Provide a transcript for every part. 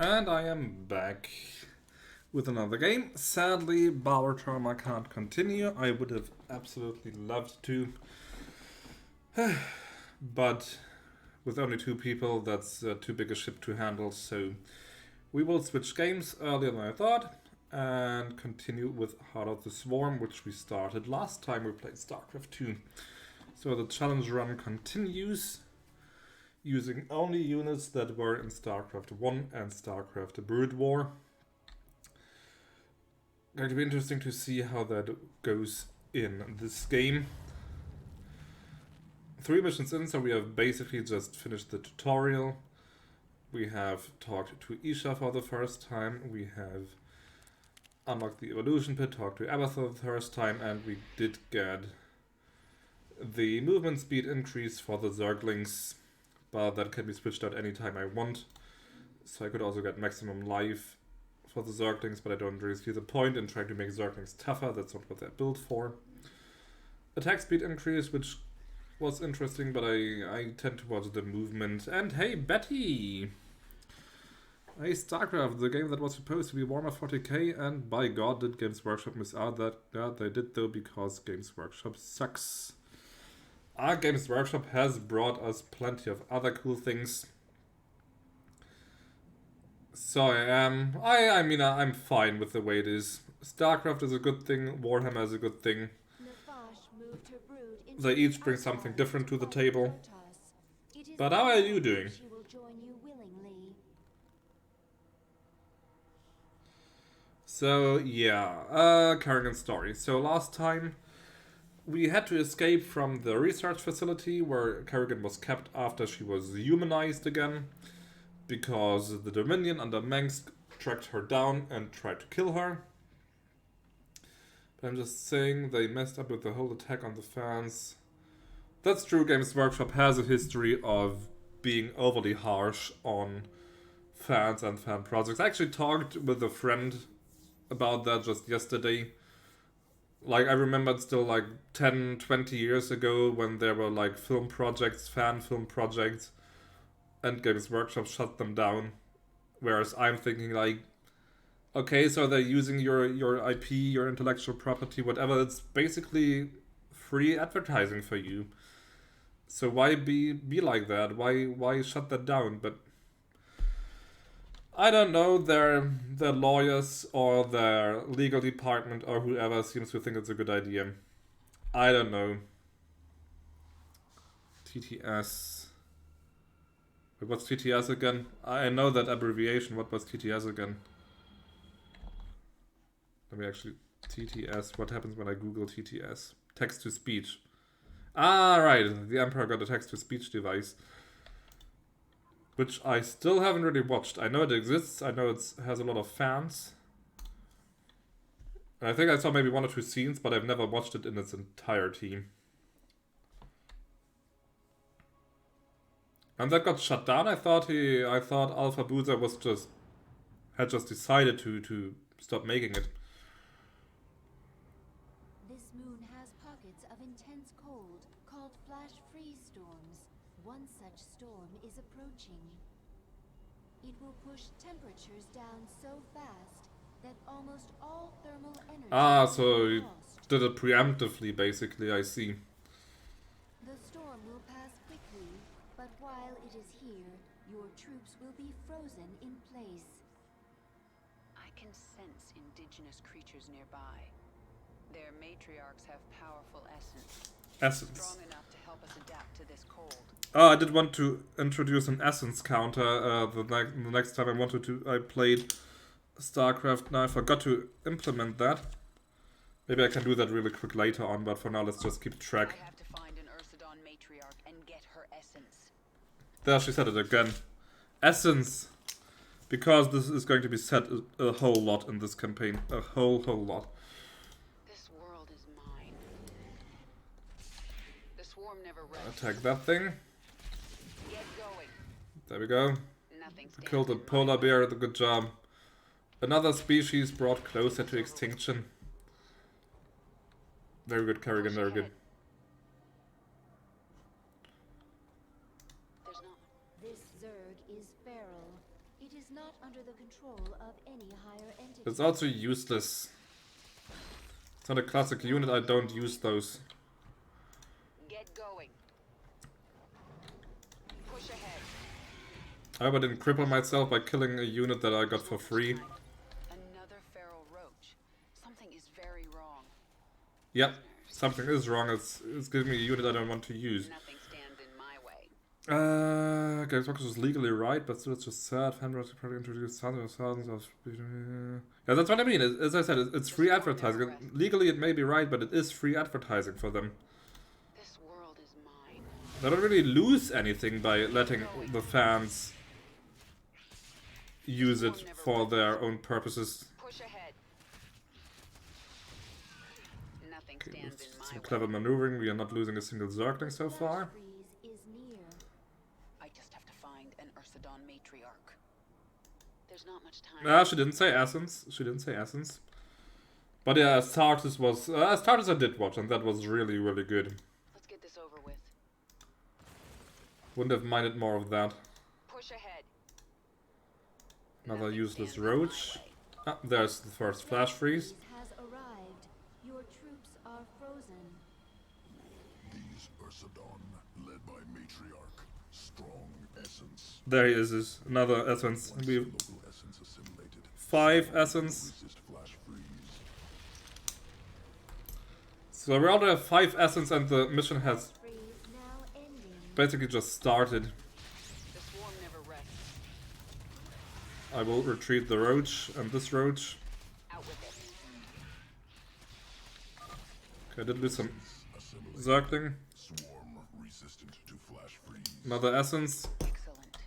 And I am back with another game. Sadly, Babathur can't continue. I would have absolutely loved to. But with only two people, that's too big a ship to handle. So we will switch games earlier than I thought and continue with Heart of the Swarm, which we started last time we played Starcraft II. So the challenge run continues, using only units that were in Starcraft I and Starcraft Brood War. Going to be interesting to see how that goes in this game. 3 missions in, so we have basically just finished the tutorial. We have talked to Isha for the first time. We have unlocked the evolution pit, talked to Abathur the first time, and we did get the movement speed increase for the Zerglings, but that can be switched out anytime I want. So I could also get maximum life for the Zerglings, but I don't really see the point in trying to make Zerglings tougher. That's not what they're built for. Attack speed increase, which was interesting, but I tend towards the movement. And hey, Betty! Hey, Starcraft, the game that was supposed to be Warhammer 40k, and by God did Games Workshop miss out that. Yeah, they did though, because Games Workshop sucks. Our Games Workshop has brought us plenty of other cool things. So I'm fine with the way it is. Starcraft is a good thing, Warhammer is a good thing. They each bring something different to the table. But how are you doing? So yeah, Kerrigan's story. So last time we had to escape from the research facility where Kerrigan was kept after she was humanized again, because the Dominion under Mengsk tracked her down and tried to kill her. But I'm just saying, they messed up with the whole attack on the fans. That's true, Games Workshop has a history of being overly harsh on fans and fan projects. I actually talked with a friend about that just yesterday. Like, I remembered still like 10, 20 years ago when there were like film projects, fan film projects, and Games Workshop shut them down. Whereas I'm thinking like, okay, so they're using your IP, your intellectual property, whatever. It's basically free advertising for you. So why be like that? Why shut that down? But I don't know. Their lawyers or their legal department or whoever seems to think it's a good idea. I don't know. TTS. What's TTS again? I know that abbreviation. What was TTS again? Let me actually... TTS. What happens when I Google TTS? Text to speech. Ah, right. The Emperor got a text to speech device. Which I still haven't really watched. I know it exists. I know it has a lot of fans. And I think I saw maybe 1 or 2 scenes, but I've never watched it in its entirety. And that got shut down. I thought Alpha Boozer had just decided to stop making it. This moon has pockets of intense cold called flash freeze storms. One such storm is approaching. It will push temperatures down so fast that almost all thermal energy So will you be lost. did it preemptively, basically, I see. The storm will pass quickly, but while it is here, your troops will be frozen in place. I can sense indigenous creatures nearby. Their matriarchs have powerful essence. Strong enough to help us adapt to this cold. Oh, I did want to introduce an essence counter the next time I played Starcraft. Now I forgot to implement that. Maybe I can do that really quick later on, but for now let's just keep track. I have to find an Ursidon matriarch and get her essence. There, she said it again. Essence! Because this is going to be said a whole lot in this campaign. A whole lot. This world is mine. The swarm never rests. Attack that thing. Get going. There we go. Nothing We killed the polar bear, good job. Another species brought closer to extinction. Very good, Kerrigan, very good. This Zerg is feral. It is not under the the control of any higher entity. It's also useless. It's not a classic unit, I don't use those. Get going. Push ahead. I hope I didn't cripple myself by killing a unit that I got for free. Another feral roach. Something is very wrong. Yep, something is wrong. It's giving me a unit I don't want to use. Nothing stands in my way. Games Workers is legally right, but still it's just sad. Fanbros probably introduced thousands of... Yeah, that's what I mean. As I said, it's free advertising. Legally it may be right, but it is free advertising for them. This world is mine. They don't really lose anything by letting the fans use it for their own purposes. Push ahead. Nothing Okay, stands with in my some way. clever maneuvering, we are not losing a single Zergling so far. Freeze is near. I just have to find an Ursidon matriarch. There's not much time. Ah, she didn't say essence. She didn't say essence. But yeah, Astartes was... Astartes I did watch, and that was really, really good. Let's get this over with. Wouldn't have minded more of that. Push ahead. Another Nothing useless stands in my Roach. way. Ah, there's the first flash freeze. Has arrived. Your troops are frozen. These Ursidon, led by Matriarch, strong essence. There he is another essence. Once We local essence assimilated, 5 essence. resist flash freeze. So we already have 5 essence and the mission has Freeze now ending. basically just started. The swarm never rests. I will retreat the Roach and this Roach. Out with it. Okay, I did lose some Assimilate. Zergling. Swarm resistant to flash freeze. Another essence. Excellent.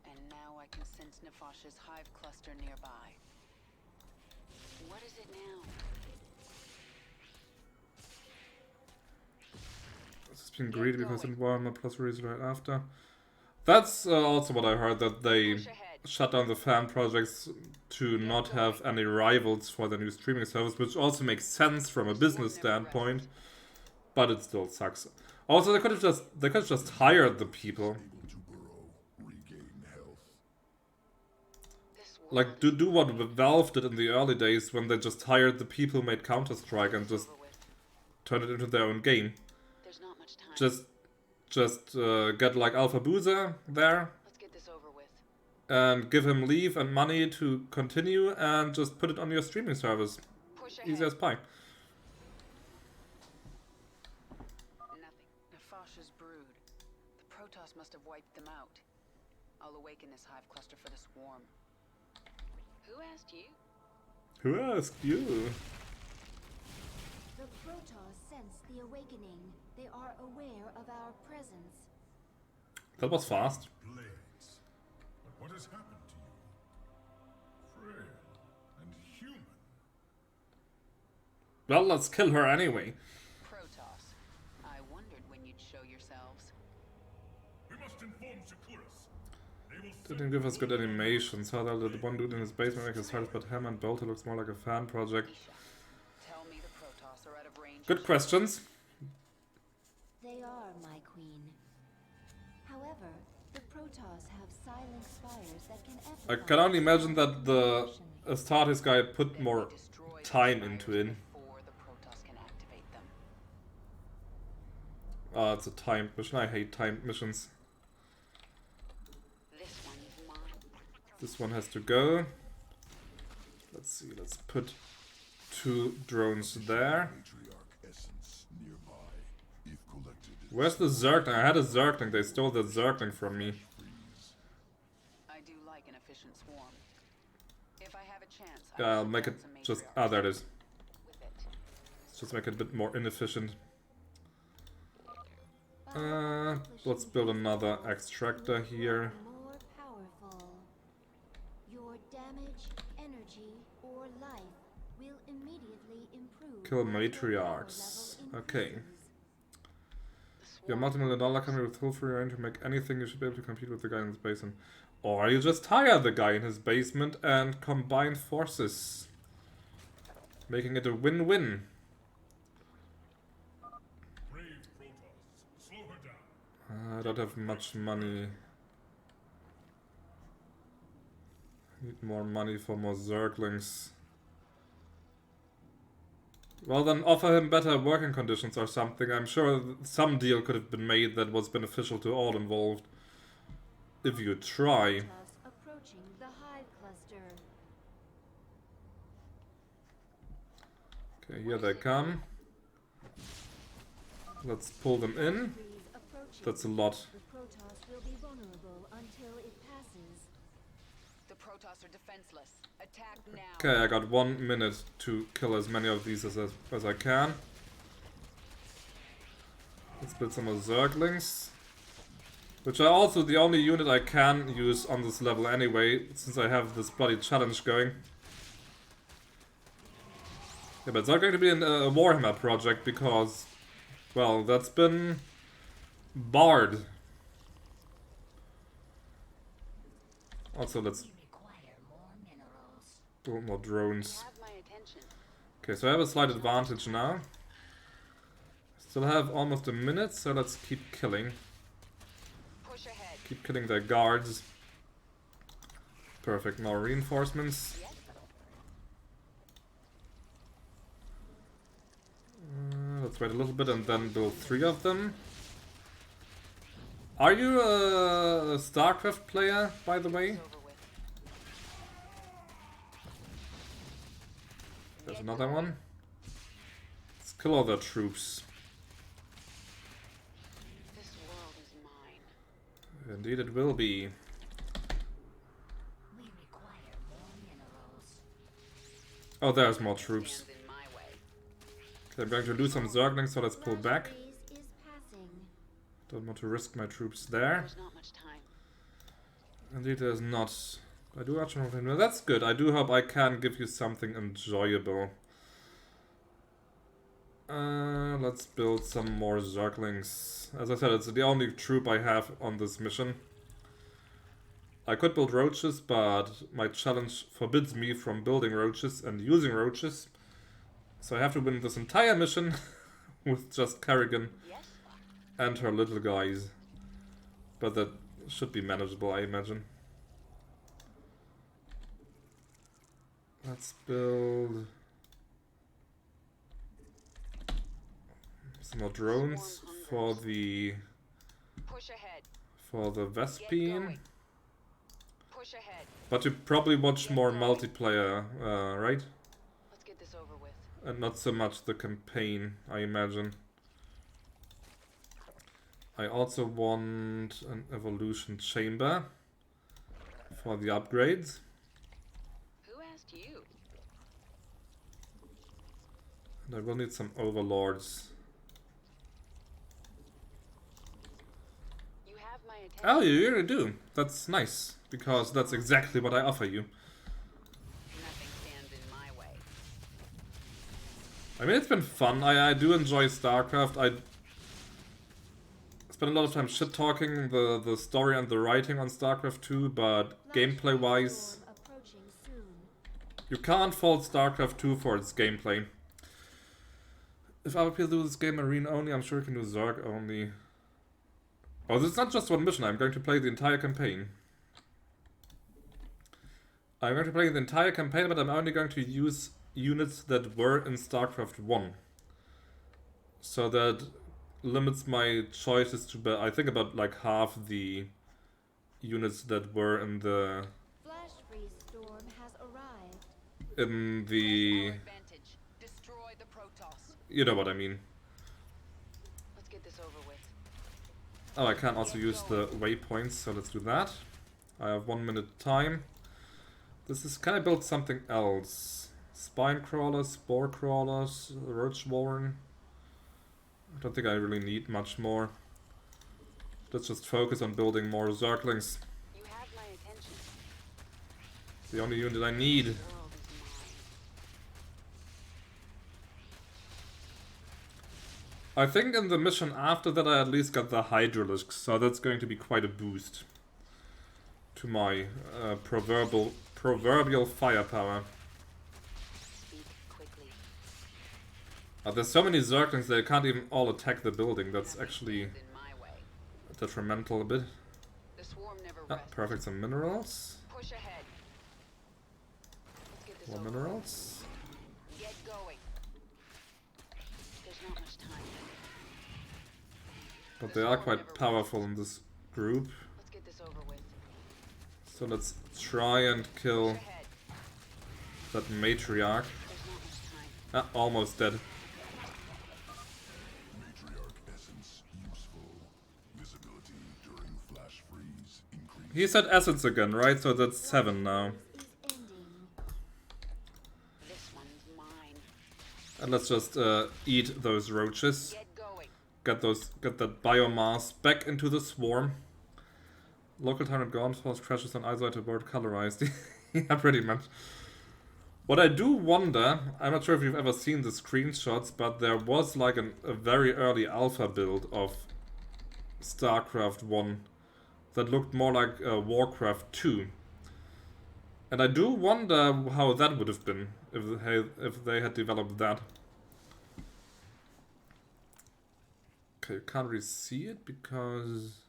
And now I can sense Nefash's hive cluster nearby. What is it now? This has been greedy because environment plus freeze right after. That's also what I heard, that they Push ahead. shut down the fan projects to not have any rivals for the new streaming service, which also makes sense from a business standpoint, but it still sucks. Also, they could have just hired the people. Able to burrow, regain health. This Like, do what Valve did in the early days when they just hired the people who made Counter-Strike and just over with. turned it into their own game. There's not much time. Just get like Alpha Boozer there Let's get this over with. and give him leave and money to continue and just put it on your streaming service. Push ahead. Easy as pie. Nothing. Nefash's brood. The Protoss must have wiped them out. I'll awaken this hive cluster for the swarm. Who asked you? Who asked you? The Protoss sense the awakening. They are aware of our presence. That was fast. Blades. But what has happened to you? Frail and human. Well, let's kill her anyway. Protoss. I wondered when you'd show yourselves. We must inform Securus. They will Didn't give us good animations. How the one dude in his basement makes his heart, but Hammer and Bolter looks more like a fan project. Isha, tell me the Protoss are out of range. Good questions. They are, my queen. However, the Protoss have silent spires that can I amplify can only imagine the that the information. Astartes guy put Then more we destroy the time spires into it. before the Protoss can activate them. Ah, it's a timed mission. I hate timed missions. This one is mine. This one has to go. Let's see, let's put 2 drones there. Matriarch essence nearby. If collected, Where's the Zergling? I had a Zergling. They stole the Zergling from me. freeze. I do like an efficient swarm. If I have a chance, I Yeah, will I'll make it support some just... matriarchs Ah, there it is. with it. Let's just make it a bit more inefficient. By Let's build another extractor here. more powerful. Your damage, energy, or life will immediately improve. Kill as your matriarchs. power level Okay. increases. The You're a swarm multi-million-dollar company with full free reign to make anything. You should be able to compete with the guy in his basement. Or you just hire the guy in his basement and combine forces. Making it a win-win. Brave Protoss. Slow her down. I don't have much money. Need more money for more Zerglings. Well, then offer him better working conditions or something. I'm sure some deal could have been made that was beneficial to all involved. If you try. Approaching the hive cluster. Okay, here they come. Let's pull them in. That's a lot. The Protoss will be vulnerable until it passes. The Protoss are defenseless. Attack now. Okay, I got 1 minute to kill as many of these as I can. Let's build some more Zerglings. Which are also the only unit I can use on this level anyway, since I have this bloody challenge going. Yeah, but it's not going to be a Warhammer project because, well, that's been barred. Also, let's build more drones. Okay, so I have a slight advantage now. Still have almost a minute, so let's keep killing. Keep killing their guards. Perfect, more reinforcements. Let's wait a little bit and then build 3 of them. Are you a Starcraft player, by the way? There's another one. Let's kill all their troops. This world is mine. Indeed it will be. We require more minerals. Oh, there's more troops. Stands in my way. Okay, I'm going to do some Zerglings, so let's pull back. Flash freeze is passing. Don't want to risk my troops there. There's not much time. Indeed there's not. I do actually want to... That's good. I do hope I can give you something enjoyable. Let's build some more Zerglings. As I said, it's the only troop I have on this mission. I could build Roaches, but my challenge forbids me from building Roaches and using Roaches. So I have to win this entire mission with just Kerrigan Yes? and her little guys. But that should be manageable, I imagine. Let's build some more drones for the Push ahead. Vespene. Push ahead. But you probably watch more multiplayer, right? Let's get this over with. And not so much the campaign, I imagine. I also want an evolution chamber for the upgrades. Who asked you? And I will need some overlords. You have my attention. Oh, you really do. That's nice, because that's exactly what I offer you. Nothing stands in my way. I mean, it's been fun. I do enjoy StarCraft. I spent a lot of time shit-talking the story and the writing on StarCraft II, but gameplay-wise, Storm approaching soon. you can't fault StarCraft II for its gameplay. If other people do this game Marine only, I'm sure you can do Zerg only. Oh, this is not just one mission. I'm going to play the entire campaign. I'm going to play the entire campaign, but I'm only going to use units that were in StarCraft 1. So that limits my choices to, I think, about like half the units that were in the... Flash freeze storm has arrived. in the... Our advantage. Destroy the Protoss. You know what I mean. Let's get this over with. Oh, I can also use the waypoints, so let's do that. I have 1 minute time. This is... Can I build something else? Spine crawlers, spore crawlers, roach warren. I don't think I really need much more. Let's just focus on building more Zerglings. You have my attention. It's the only unit I need. The world is mine. I think in the mission after that I at least got the Hydralisks, so that's going to be quite a boost to my proverbial firepower. Speak quickly. There's so many Zerglings they can't even all attack the building. That's Nothing actually stands in my way. detrimental a bit. The swarm never Ah, rests. perfect, some minerals. Push ahead. More minerals. Get going. There's not much time. But they are quite powerful in this group. Let's get this over with. So let's try and kill Ahead. that matriarch. There's not much time. Ah, almost dead. Matriarch essence useful. Visibility during flash freeze increase. He said essence again, right? So that's 7 now. Is ending. This one's mine. And let's just eat those roaches. Get going. Get that biomass back into the swarm. Local target gone, force crashes on isolated board colorized. Yeah, pretty much. What I do wonder, I'm not sure if you've ever seen the screenshots, but there was like a very early alpha build of Starcraft 1 that looked more like Warcraft 2. And I do wonder how that would have been if they had developed that. Okay, you can't really see it because...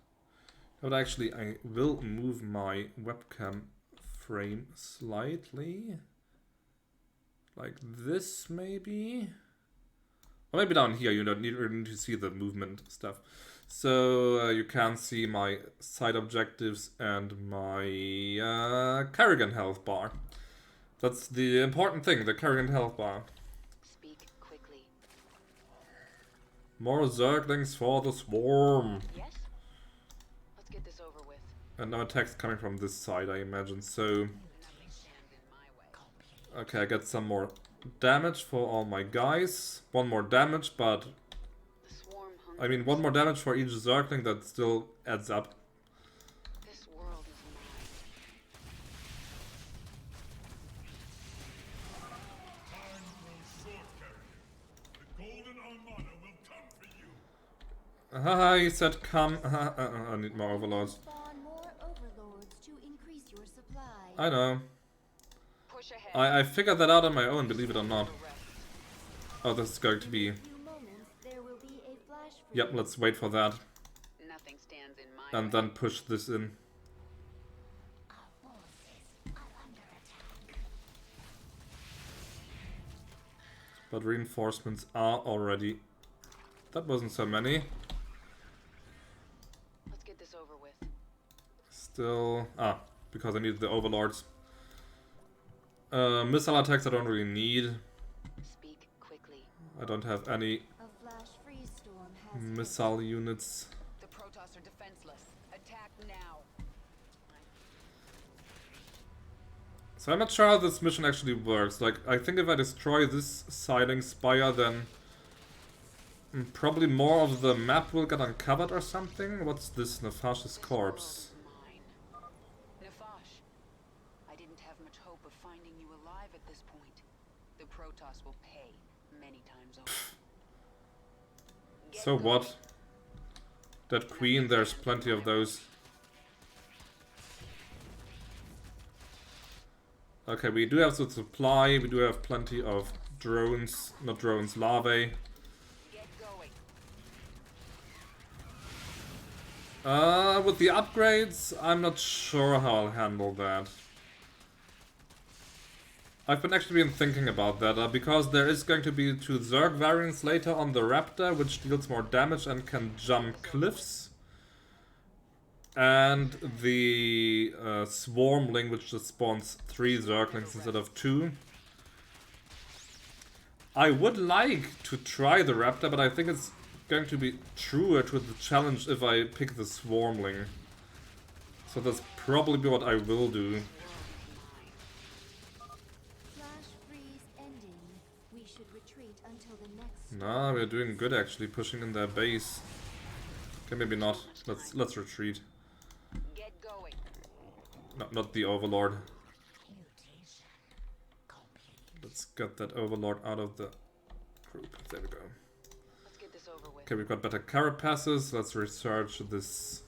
But actually, I will move my webcam frame slightly. Like this, maybe? Or maybe down here, you don't need to see the movement stuff. So, you can see my side objectives and my Kerrigan health bar. That's the important thing, the Kerrigan health bar. Speak quickly. More Zerglings for the swarm. Yes? Let's get this over with. And no attacks coming from this side, I imagine, so... Nothing stands in my way. Okay, I get some more damage for all my guys. One more damage, but... The swarm I mean, one more damage for each Zergling, that still adds up. This world is mine. Time grows short, Carrier. The Golden Armada will come for you. Haha, he said come. I need more overlords. Spawn more overlords to increase your supply. I know. Push ahead. I figured that out on my own, believe it or not. Rest. Oh, this is going to be... In a few moments, there will be a flash freeze. Yep, let's wait for that. Nothing stands in my And way. then push this in. Our forces are under attack. But reinforcements are already... That wasn't so many. Let's get this over with. Still... Ah, because I need the overlords. Missile attacks I don't really need. Speak quickly. I don't have any A flash freeze storm has hit. missile units. The Protoss are defenseless. Attack now. So I'm not sure how this mission actually works. Like, I think if I destroy this siding spire, then probably more of the map will get uncovered or something. What's this Nefash's corpse? Mine. Nefash, I didn't have much hope of finding you alive at this point. The Protoss will pay many times over. Get So going. what? That queen, there's plenty of those. Okay, we do have the supply, we do have plenty of drones, not drones, larvae. Get going. With the upgrades, I'm not sure how I'll handle that. I've been thinking about that, because there is going to be 2 Zerg variants later on the Raptor, which deals more damage and can jump cliffs. And the Swarmling, which just spawns 3 Zerglings instead of 2. I would like to try the Raptor, but I think it's going to be truer to the challenge if I pick the Swarmling. So that's probably what I will do. Flash freeze ending. We should retreat until the next. Nah, we're doing good actually, pushing in their base. Okay, maybe not. Let's retreat. Get going. No, not the Overlord. Mutation complete. Let's get that Overlord out of the group. There we go. Let's get this over with. Okay, we've got better carapaces. Let's research this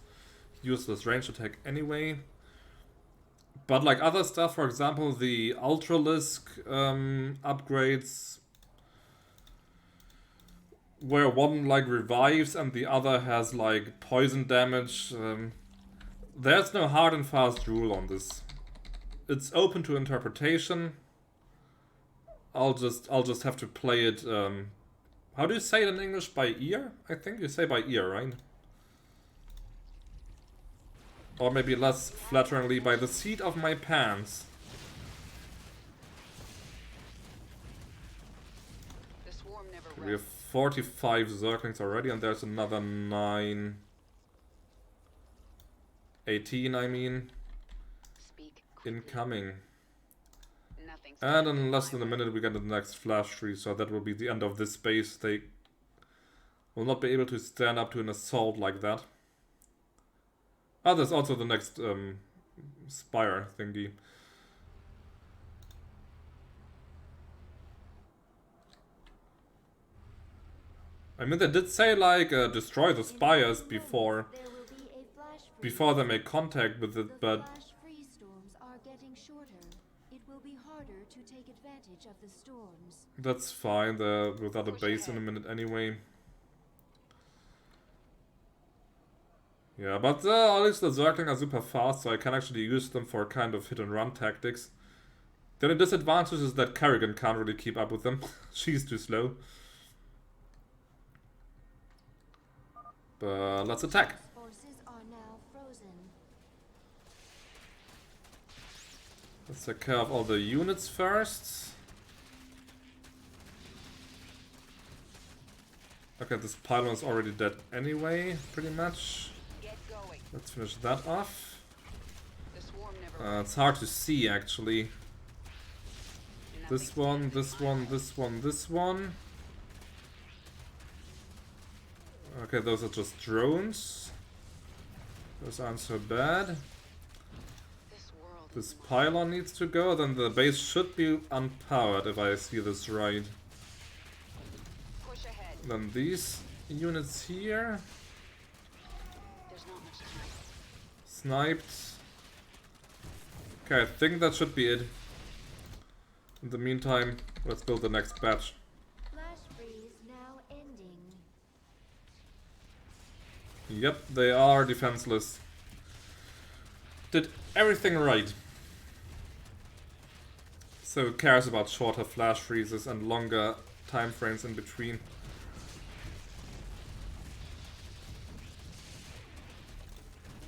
useless range attack anyway. But like other stuff, for example, the Ultralisk upgrades, where one like revives and the other has like poison damage. There's no hard and fast rule on this. It's open to interpretation. I'll just have to play it. How do you say it in English? By ear? I think you say by ear, right? Or maybe less flatteringly, by the seat of my pants. The swarm never We have rests. 45 Zerglings already, and there's another 9. 18, I mean. Speak quickly. Incoming. Nothing's And coming in less my than a way. minute we get the next flash tree, so that will be the end of this space. They will not be able to stand up to an assault like that. Ah, there's also the next spire thingy. I mean, they did say, like, destroy the spires before There will be a flash freeze. before they make contact with The it, but flash freeze storms are getting shorter. It will be harder to take advantage of the storms. that's fine. They're without a base in a minute anyway. Yeah, but at least the Zergling are super fast, so I can actually use them for kind of hit-and-run tactics. The only disadvantage is that Kerrigan can't really keep up with them. She's too slow. But let's attack. Forces are now frozen. Let's take care of all the units first. Okay, this pylon is already dead anyway, pretty much. Get going. Let's finish that off. The swarm never It's hard to see actually. rests. This one, this one, this one, this one. Okay, those are just drones. Those aren't so bad. This world This is mine. pylon needs to go, then the base should be unpowered if I see this right. Push ahead. Then these units here. There's not much time. Sniped. Okay, I think that should be it. In the meantime, let's build the next batch. Flash freeze now ending. Yep, they are defenseless. Did everything right. So it cares about shorter flash freezes and longer time frames in between.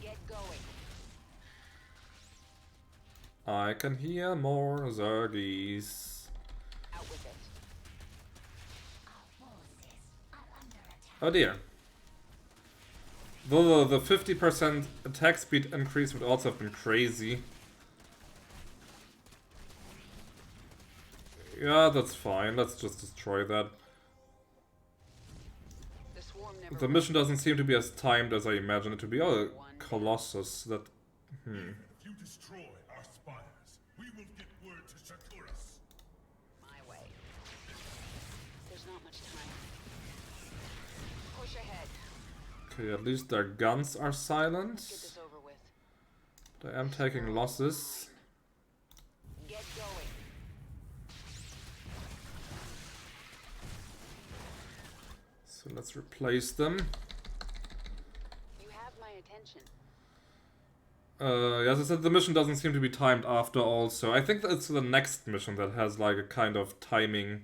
Get going. I can hear more Zergies. Out with it. Our forces are under attack. Oh dear. Though the 50% attack speed increase would also have been crazy. Yeah, that's fine. Let's just destroy that. The swarm never The mission doesn't seem to be as timed as I imagined it to be. Oh, Colossus. That. If you destroy our spires, we will get word to Shakuras. my way. There's not much time. Push ahead. Okay, at least their guns are Get silent. this over with. But I am taking losses. Get going. So let's replace them. You have my attention. As I said, the mission doesn't seem to be timed after all, so I think it's the next mission that has like a kind of timing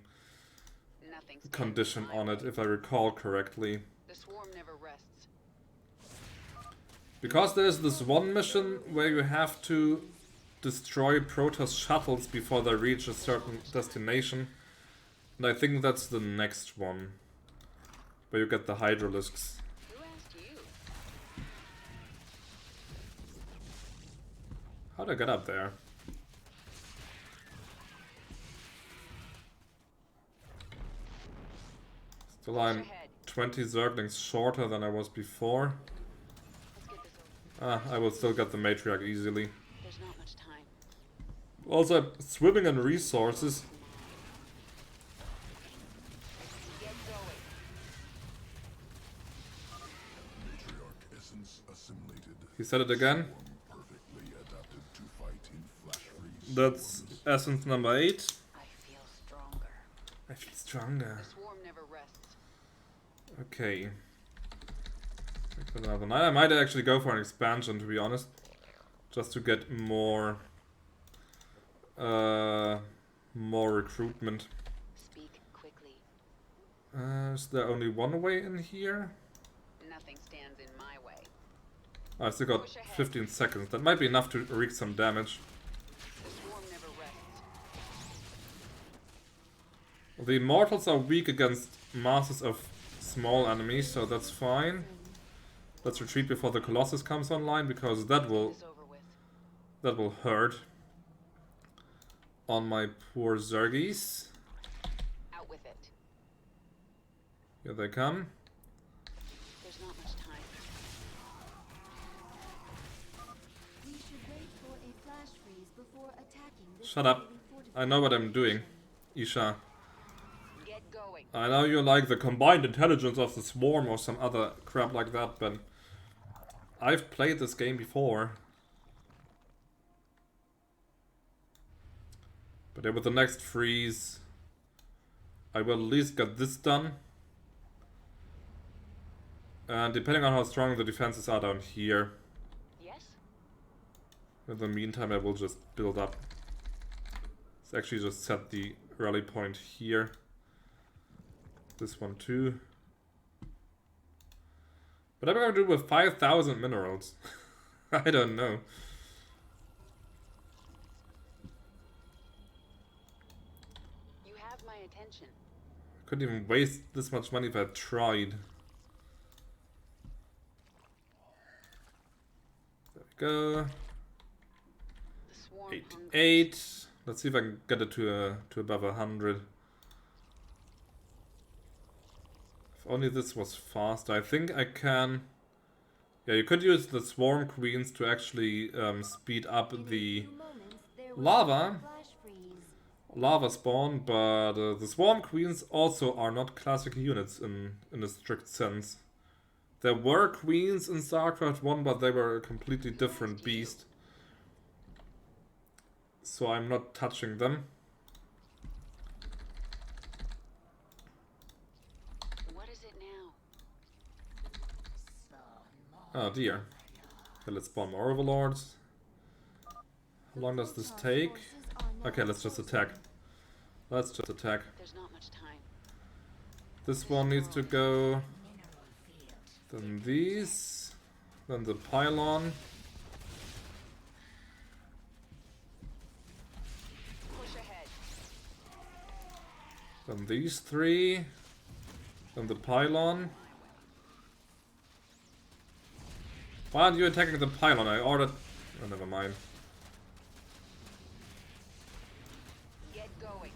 Nothing's condition getting on my it, way. if I recall correctly. The swarm never rests. Because there's this one mission where you have to destroy Protoss shuttles before they reach a certain destination. And I think that's the next one. Where you get the Hydralisks. Who asked you? How'd I get up there? Still I'm Push ahead. 20 Zerglings shorter than I was before. Let's get this over. I will still get the Matriarch easily. There's not much time. Also, I'm swimming in resources. Get going. Matriarch essence assimilated. He said it again. Perfectly adapted to fighting flash freeze. That's essence number 8. I feel stronger. I feel stronger. The swarm never rests. Okay. Another 9. I might actually go for an expansion, to be honest. Just to get more more recruitment. Speak quickly. Is there only one way in here? Nothing stands in my way. I still got 15 seconds. That might be enough to wreak some damage. The swarm never rests. The immortals are weak against masses of small enemies, so that's fine. Let's retreat before the Colossus comes online, because that will hurt on my poor Zergies. Out with it. Here they come. There's not much time. We should wait for a flash freeze before attacking this Shut up. heavily fortified I know what I'm doing, location. Isha. Get going. I know you like the combined intelligence of the swarm or some other crap like that, but I've played this game before. But then with the next freeze, I will at least get this done. And depending on how strong the defenses are down here, Yes? in the meantime I will just build up. Let's actually just set the rally point here. This one too. What am I going to do with 5,000 minerals? I don't know. You have my attention. Couldn't even waste this much money if I tried. There we go. The swarm 88. Let's see if I can get it to above 100. If only this was fast. I think I can. Yeah, you could use the swarm queens to actually speed up In a the few moments, there will lava. be a flash freeze. lava spawn, but the swarm queens also are not classic units in a strict sense. There were queens in Starcraft 1, but they were a completely different beast. So I'm not touching them. What is it now? Oh dear. Okay, let's spawn more overlords. How long does this take? Okay, let's just attack. Let's just attack. There's not much time. This one needs to go. Then these. Then the pylon. Push ahead. Then these three. Then the pylon. Why aren't you attacking the pylon? I ordered... Oh, never mind. Get going.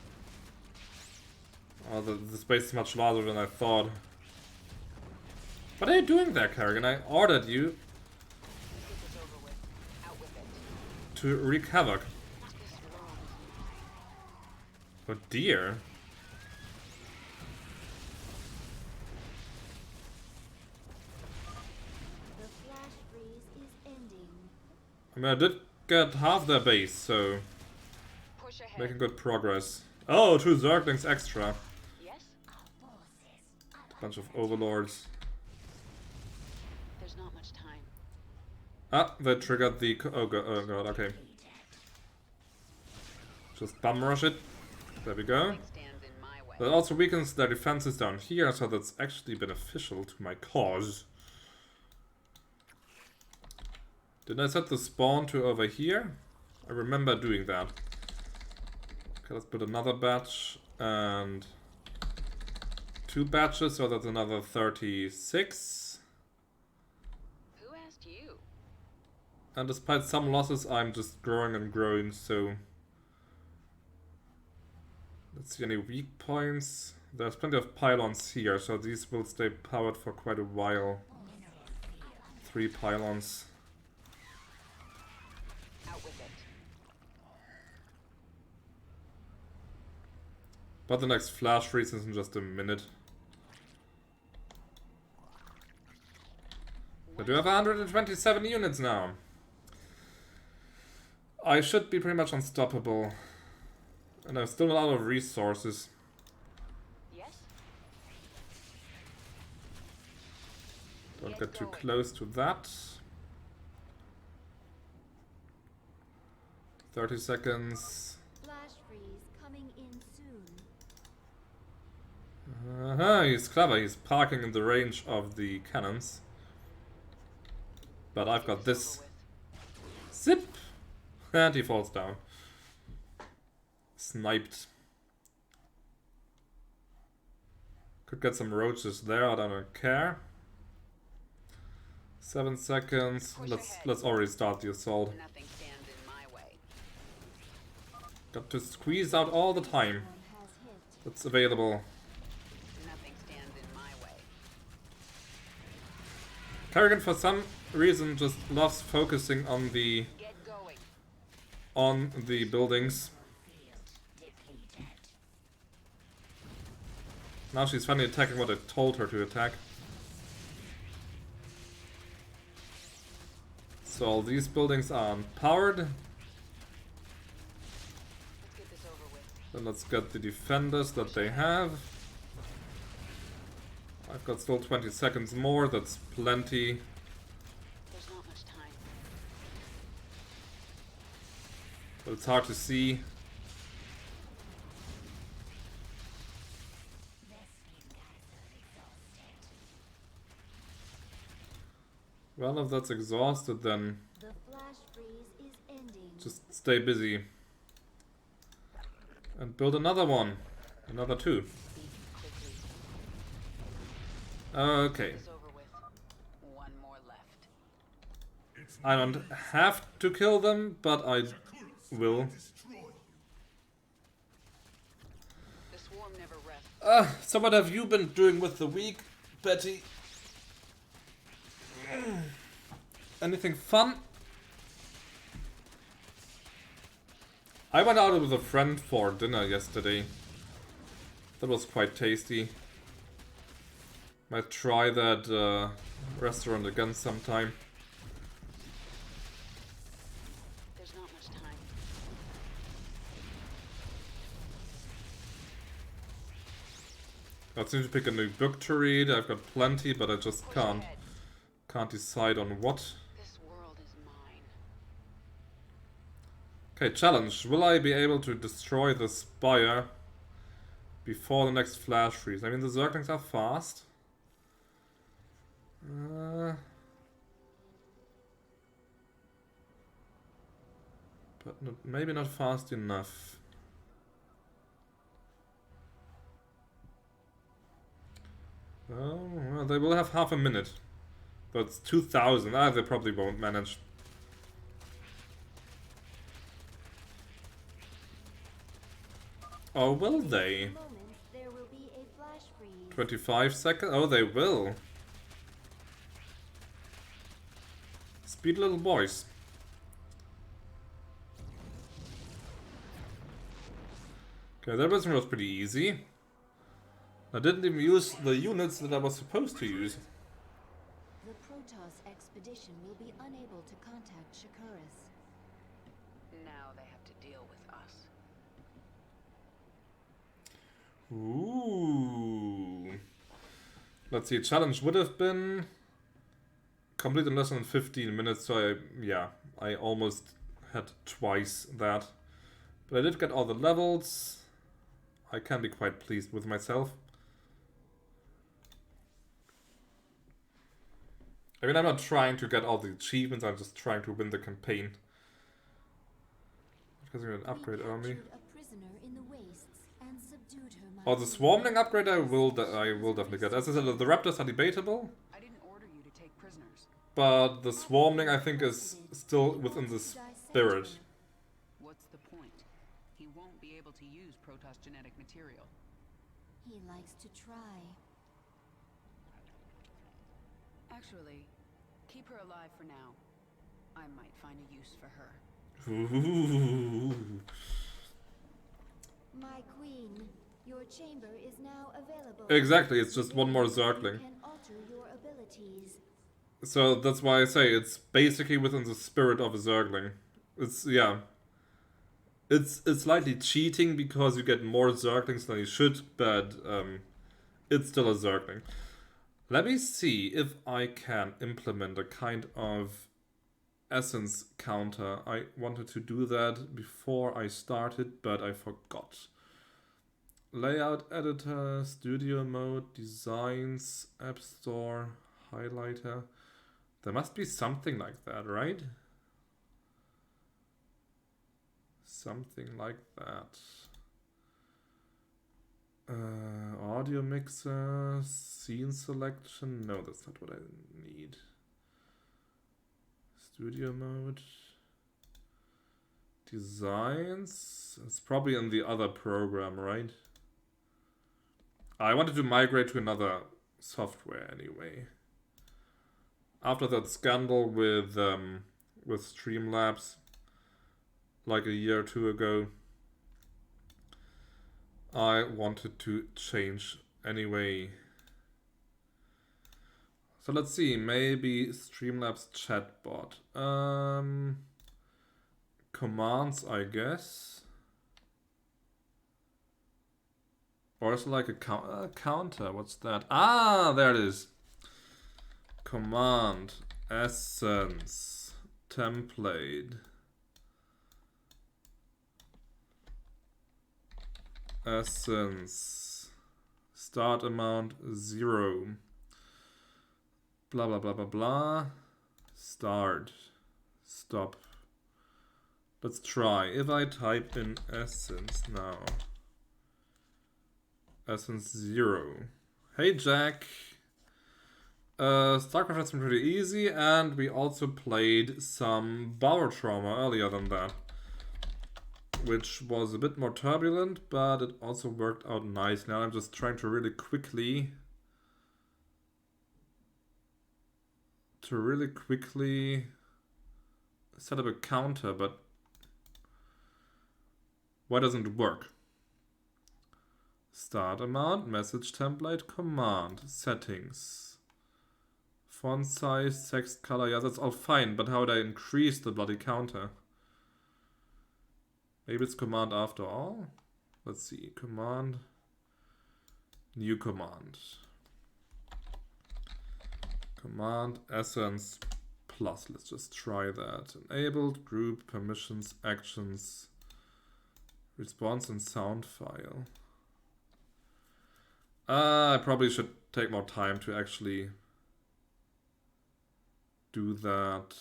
Oh, the space is much larger than I thought. What are you doing there, Kerrigan? I ordered you Let's get this over with. Out with it. to wreak havoc. This world is Oh dear. The flash freeze is ending. I mean, I did get half their base, so push ahead. making good progress. Oh, 2 Zerglings extra. Yes? Bunch of overlords. There's not much time. Ah, they triggered the... Oh god, okay. Just bum rush it. There we go. Nothing stands in my way. That also weakens their defenses down here, so that's actually beneficial to my cause. Didn't I set the spawn to over here? I remember doing that. Okay, let's put another batch and 2 batches, so that's another 36. Who asked you? And despite some losses, I'm just growing and growing, so... Let's see any weak points. There's plenty of pylons here, so these will stay powered for quite a while. 3 pylons. Out with it. But the next flash freeze is in just a minute. I do have 127 units now. I should be pretty much unstoppable. And I'm still out of resources. Yes? Don't get too close to that. 30 seconds. Flash freeze coming in soon. He's clever. He's parking in the range of the cannons. But I've got this. Zip! And he falls down. Sniped. Could get some roaches there, I don't care. 7 seconds. Let's already start the assault. Nothing stands in my way. Got to squeeze out all the time Storm has hit. that's available. Nothing stands in my way. Kerrigan for some reason just loves focusing on the Get going. buildings. Now she's finally attacking what I told her to attack. So all these buildings are powered. Let's get this over with. Then let's get the defenders that they have. I've got still 20 seconds more, that's plenty. There's not much time. But it's hard to see. Well, if that's exhausted, then The flash freeze is ending. just stay busy. And build another one. Another 2. Speak quickly. Okay. It's over with. One more left. I don't have to kill them, but I will. Destroy you. The swarm never rests. So what have you been doing with the week, Betty? Anything fun? I went out with a friend for dinner yesterday. That was quite tasty. Might try that restaurant again sometime. There's not much time. I seem to pick a new book to read. I've got plenty, but I just Push can't ahead. decide on what. This world is mine. Okay, challenge. Will I be able to destroy the spire before the next flash freeze? I mean, the Zerglings are fast. But maybe not fast enough. Oh, well, they will have half a minute. That's 2,000. They probably won't manage. Oh, will they? In moments, there will be a flash freeze. 25 seconds? Oh, they will. Speed, little boys. Okay, that was pretty easy. I didn't even use the units that I was supposed to use. The Protoss expedition will be unable to contact Shakuras. Now they have to deal with us. Ooh. Let's see, challenge would have been complete in less than 15 minutes, so I almost had twice that. But I did get all the levels. I can be quite pleased with myself. I mean, I'm not trying to get all the achievements, I'm just trying to win the campaign. Because we're gonna upgrade army. captured a prisoner in the wastes and subdued her, my Oh, the queen. swarmling upgrade I will definitely get. As I said, the raptors are debatable, I didn't order you to take prisoners. but the swarmling I think is still within the spirit. What's the point? He won't be able to use Protoss genetic material. He likes to try. Actually, keep her alive for now. I might find a use for her. Ooh. My queen, your chamber is now available. Exactly, it's just one more Zergling. You can alter your abilities. So that's why I say it's basically within the spirit of a Zergling. It's It's slightly cheating because you get more Zerglings than you should, but it's still a Zergling. Let me see if I can implement a kind of essence counter. I wanted to do that before I started, but I forgot. Layout editor, studio mode, designs, app store, highlighter. There must be something like that, right? Something like that. Audio mixer, scene selection. No, that's not what I need. Studio mode. Designs. It's probably in the other program, right? I wanted to migrate to another software anyway. After that scandal with Streamlabs, like a year or two ago, I wanted to change anyway. So let's see, maybe Streamlabs chatbot. Commands, I guess. Or is it like a counter? What's that? Ah, there it is. Command, essence, template. Essence, start amount 0. Blah, blah, blah, blah, blah. Start, stop. Let's try. If I type in essence now. Essence 0. Hey Jack. Starcraft has been pretty easy, and we also played some Bower Trauma earlier than that. Which was a bit more turbulent, but it also worked out nice. Now I'm just trying to really quickly set up a counter, but why doesn't it work? Start amount, message template, command, settings, font size, text color. Yeah, that's all fine, but how would I increase the bloody counter? Maybe it's command after all? Let's see, command, new command. Command, essence, plus. Let's just try that. Enabled, group, permissions, actions, response and sound file. I probably should take more time to actually do that.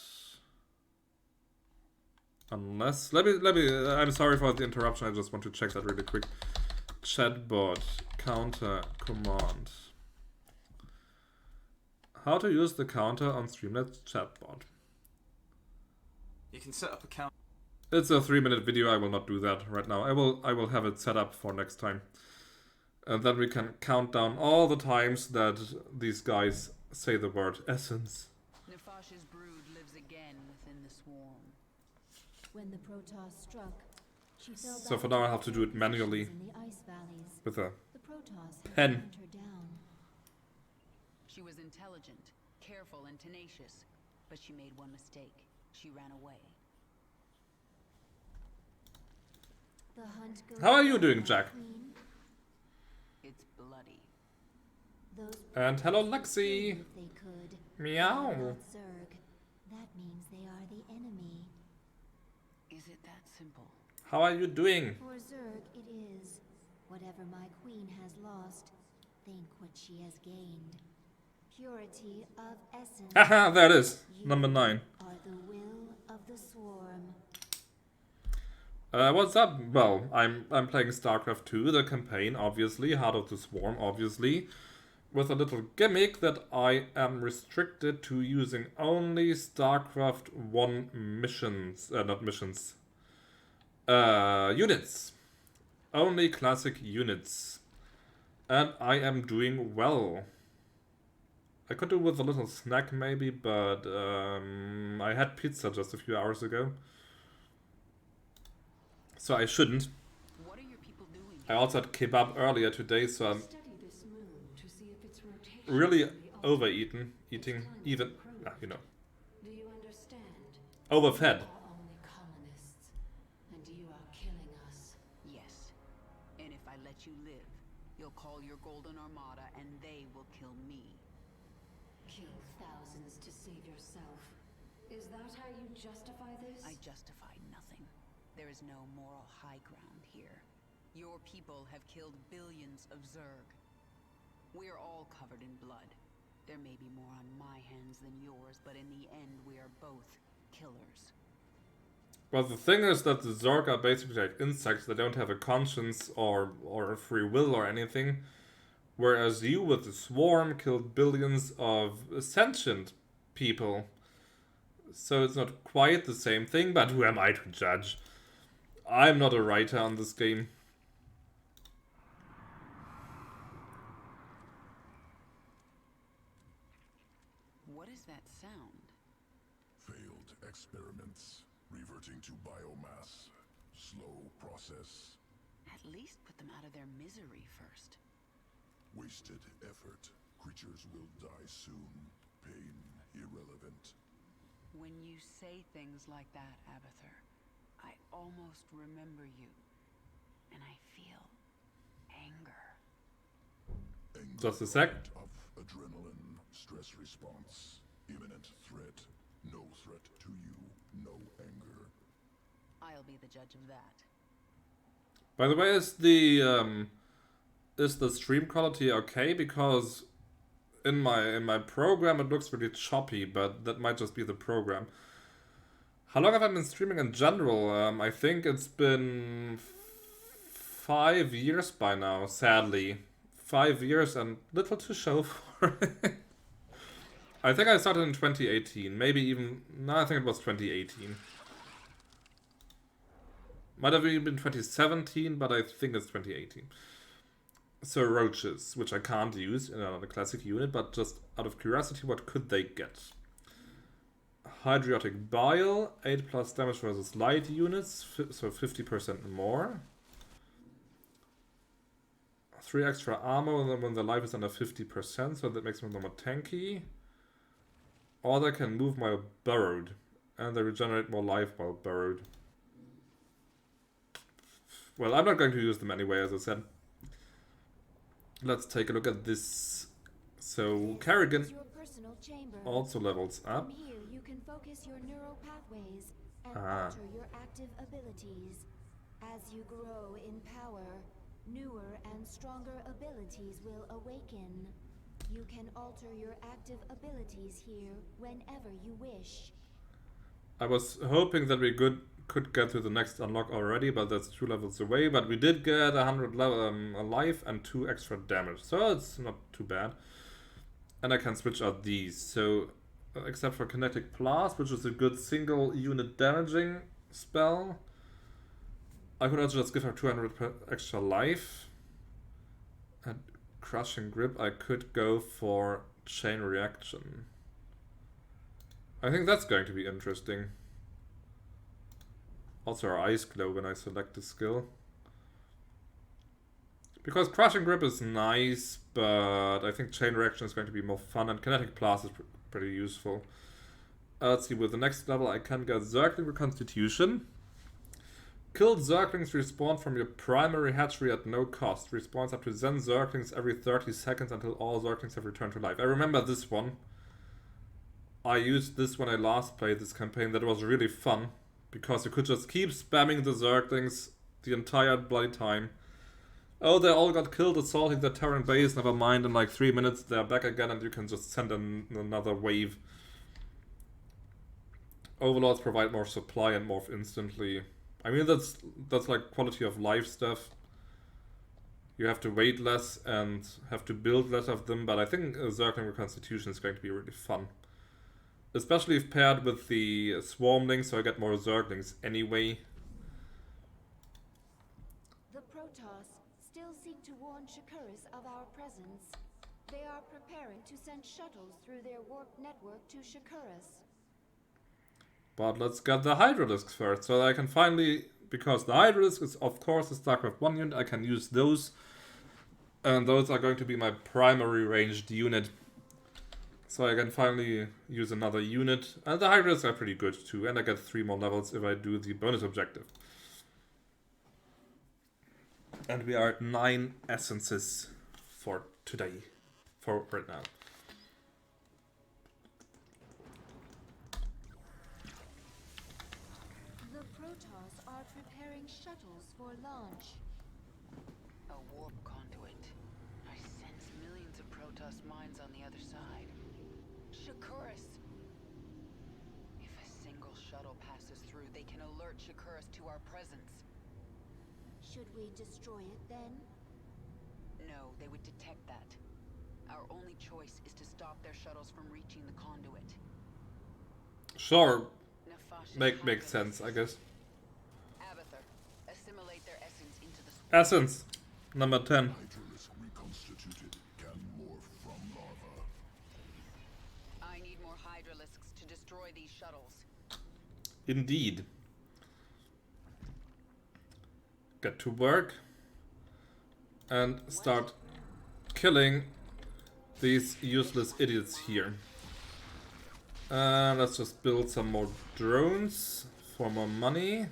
Unless, let me, I'm sorry for the interruption, I just want to check that really quick. Chatbot, counter, command. How to use the counter on Streamlabs chatbot. You can set up a counter. It's a 3-minute video, I will not do that right now. I will have it set up for next time. And then we can count down all the times that these guys say the word essence. Nefash's brood lives again within the swarm. When the Protoss struck, she fell So back for now I to have to do it manually in the ice valleys. with a The Protoss had pen. hunt her down. She was intelligent, careful, and tenacious, but she made one mistake. She ran away. The hunt goes How are you on, doing, my Jack? queen. It's bloody. Those And hello, Protoss would Lexi. kill you if they could. Meow. They are not Zerg. That means they are the enemy. Is it that simple? How are you doing? For Zerg, it is. Whatever my queen has lost, think what she has gained. Purity of essence. Haha, there it is. You Number 9. are the will of the swarm. What's up? Well, I'm playing Starcraft II, the campaign, obviously, Heart of the Swarm, obviously, with a little gimmick that I am restricted to using only Starcraft 1 missions, not missions, units. Only classic units. And I am doing well. I could do with a little snack maybe, but I had pizza just a few hours ago. So I shouldn't. What are your people doing? I also had kebab earlier today, so I'm really overeaten, eating even, you know, Do you understand? overfed. We are only colonists, and you are killing us. Yes. And if I let you live, you'll call your Golden Armada and they will kill me. Kill thousands to save yourself. Is that how you justify this? I justify nothing. There is no moral high ground here. Your people have killed billions of Zerg. We're all covered in blood. There may be more on my hands than yours, but in the end, we are both killers. Well, the thing is that the Zerg are basically like insects. They don't have a conscience or a free will or anything. Whereas you, with the Swarm, killed billions of sentient people. So it's not quite the same thing, but who am I to judge? I'm not a writer on this game. What is that sound? Failed experiments. Reverting to biomass. Slow process. At least put them out of their misery first. Wasted effort. Creatures will die soon. Pain irrelevant. When you say things like that, Abathur, I almost remember you. And I feel anger. Just a sec. Of adrenaline, stress response, imminent threat, no threat to you, no anger. I'll be the judge of that. By the way, is the stream quality okay? Because in my program it looks really choppy, but that might just be the program. How long have I been streaming in general? I think it's been 5 years by now, sadly. 5 years and little to show for it. I think I started in 2018, maybe even... No, I think it was 2018. Might have even been 2017, but I think it's 2018. So roaches, which I can't use in another classic unit, but just out of curiosity, what could they get? Hydrotic Bile, 8+ damage versus light units, so 50% more. 3 extra armor when the life is under 50%, so that makes them more tanky. Or they can move while burrowed, and they regenerate more life while burrowed. Well, I'm not going to use them anyway, as I said. Let's take a look at this. So, Kerrigan also levels up. From here, you can focus your neural pathways and Ah. alter your active abilities. As you grow in power, newer and stronger abilities will awaken. You can alter your active abilities here whenever you wish. I was hoping that we could get to the next unlock already, but that's 2 levels away. But we did get 100 life and 2 extra damage, so it's not too bad. And I can switch out these. So, except for Kinetic Blast, which is a good single unit damaging spell, I could also just give her 200 extra life. And Crushing Grip, I could go for Chain Reaction. I think that's going to be interesting. Also our Ice Glow when I select the skill. Because Crushing Grip is nice, but I think Chain Reaction is going to be more fun, and Kinetic Blast is pretty useful. Let's see, with the next level I can get Zergling Reconstitution. Killed Zerglings respawn from your primary hatchery at no cost. Respawns up to 10 Zerglings every 30 seconds until all Zerglings have returned to life. I remember this one. I used this when I last played this campaign. That was really fun. Because you could just keep spamming the Zerglings the entire bloody time. Oh, they all got killed assaulting the Terran base. Never mind, in like 3 minutes they're back again and you can just send in another wave. Overlords provide more supply and morph instantly. I mean, that's like quality of life stuff. You have to wait less and have to build less of them, but I think Zergling Reconstitution is going to be really fun. Especially if paired with the Swarmlings, so I get more Zerglings anyway. The Protoss still seek to warn Shakuras of our presence. They are preparing to send shuttles through their warp network to Shakuras. But let's get the Hydralisks first, so that I can finally, because the Hydralisk is of course a Starcraft 1 unit, I can use those. And those are going to be my primary ranged unit. So I can finally use another unit. And the Hydralisks are pretty good too, and I get 3 more levels if I do the bonus objective. And we are at 9 essences for today, for right now. The Protoss are preparing shuttles for launch. alert Shakuras to our presence. Should we destroy it then? No, they would detect that. Our only choice is to stop their shuttles from reaching the conduit. Sure, Nefash's makes sense, I guess. Abathur, assimilate their essence into the Essence, number 10. Hydralisk reconstituted can morph from lava. I need more hydralisks to destroy these shuttles. Indeed. Get to work and start killing these useless idiots here. Let's just build some more drones for more money. We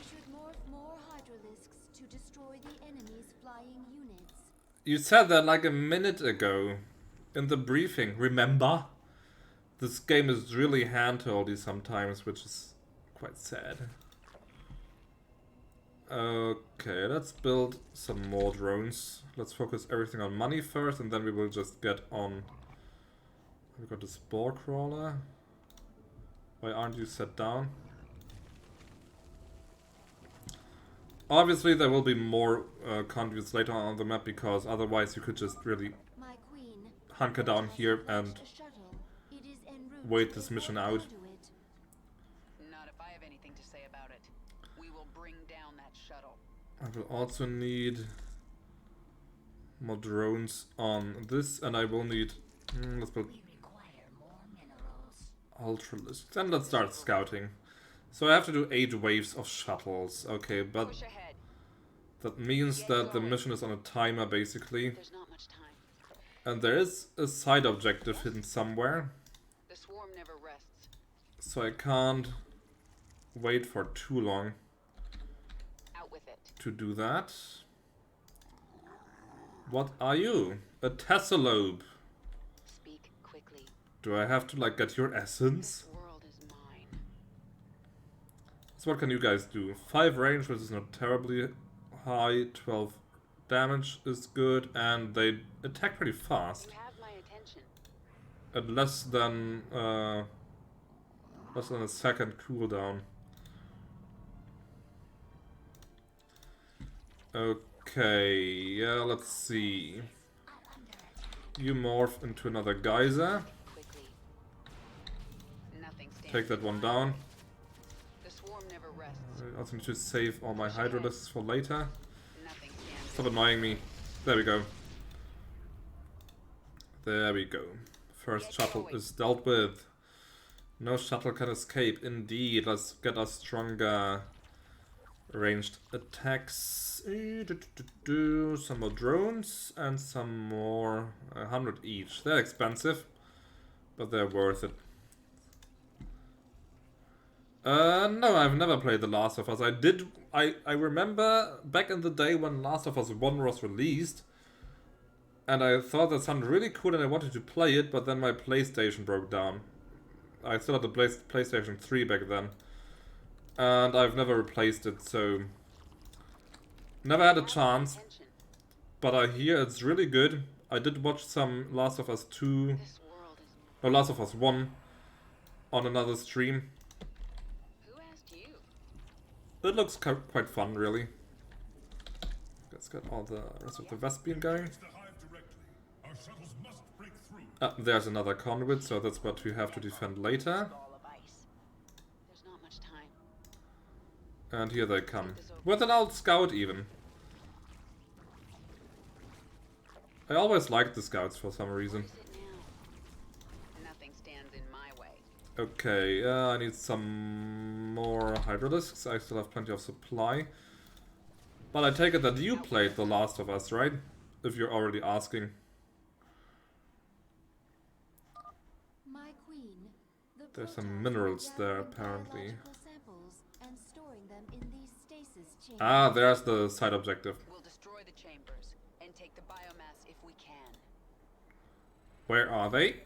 should morph more hydralisks to destroy the enemy's flying units. You said that like a minute ago in the briefing, remember? This game is really handholdy sometimes, which is quite sad. Okay, let's build some more drones. Let's focus everything on money first, and then we will just get on. We got the spore crawler. Why aren't you set down? Obviously, there will be more conduits later on the map, because otherwise you could just really My queen, hunker down here and a shuttle. It is en route wait to this the mission port out. conduit. Not if I have anything to say about it. We will bring down that shuttle. I will also need more drones on this, and I will need... let's build We require more minerals. ultralisk. Then let's start scouting. So I have to do 8 waves of shuttles. Okay, but Push ahead. that means that the mission is on a timer, basically. There's not much time. And there is a side objective hidden somewhere. The swarm never rests. So I can't wait for too long Out with it. to do that. What are you? A Tessalope. Speak quickly. Do I have to like get your essence? This world is mine. So what can you guys do? 5 range, which is not terribly high. 12 damage is good, and they attack pretty fast. You have my attention. At less than a second cooldown. Okay, yeah, let's see. You morph into another geyser. Quickly. Nothing stands Take that in one line. down. The swarm never rests. I also need to save all my hydralisks for later. Nothing stands. Stop annoying me. There we go. There we go. First shuttle is dealt with. No shuttle can escape. Indeed. Let's get us stronger ranged attacks. Some more drones and some more. 100 each. They're expensive, but they're worth it. No, I've never played The Last of Us. I remember back in the day when Last of Us 1 was released, and I thought that sounded really cool and I wanted to play it, but then my PlayStation broke down. I still had the PlayStation 3 back then, and I've never replaced it, so never had a chance, Attention. but I hear it's really good. I did watch some Last of Us 2, This world is. or Last of Us 1 on another stream. Who asked you? It looks quite fun, really. Let's get all the rest of the Vespene going. Reach the hive directly. Our shuttles must break through. There's another conduit, so that's what we have to defend later. Ball of ice. There's not much time. And here they come. With an old scout, even. I always liked the scouts for some reason. What is it now? Nothing stands in my way. Okay, I need some more hydralisks. I still have plenty of supply. But I take it that you played The Last of Us, right? If you're already asking. My queen, the There's some Protoss minerals are there, gathering apparently. biological samples and storing them in these stasis chambers. Ah, there's the side objective. We'll destroy the chambers and take the biomass if we can. Where are they?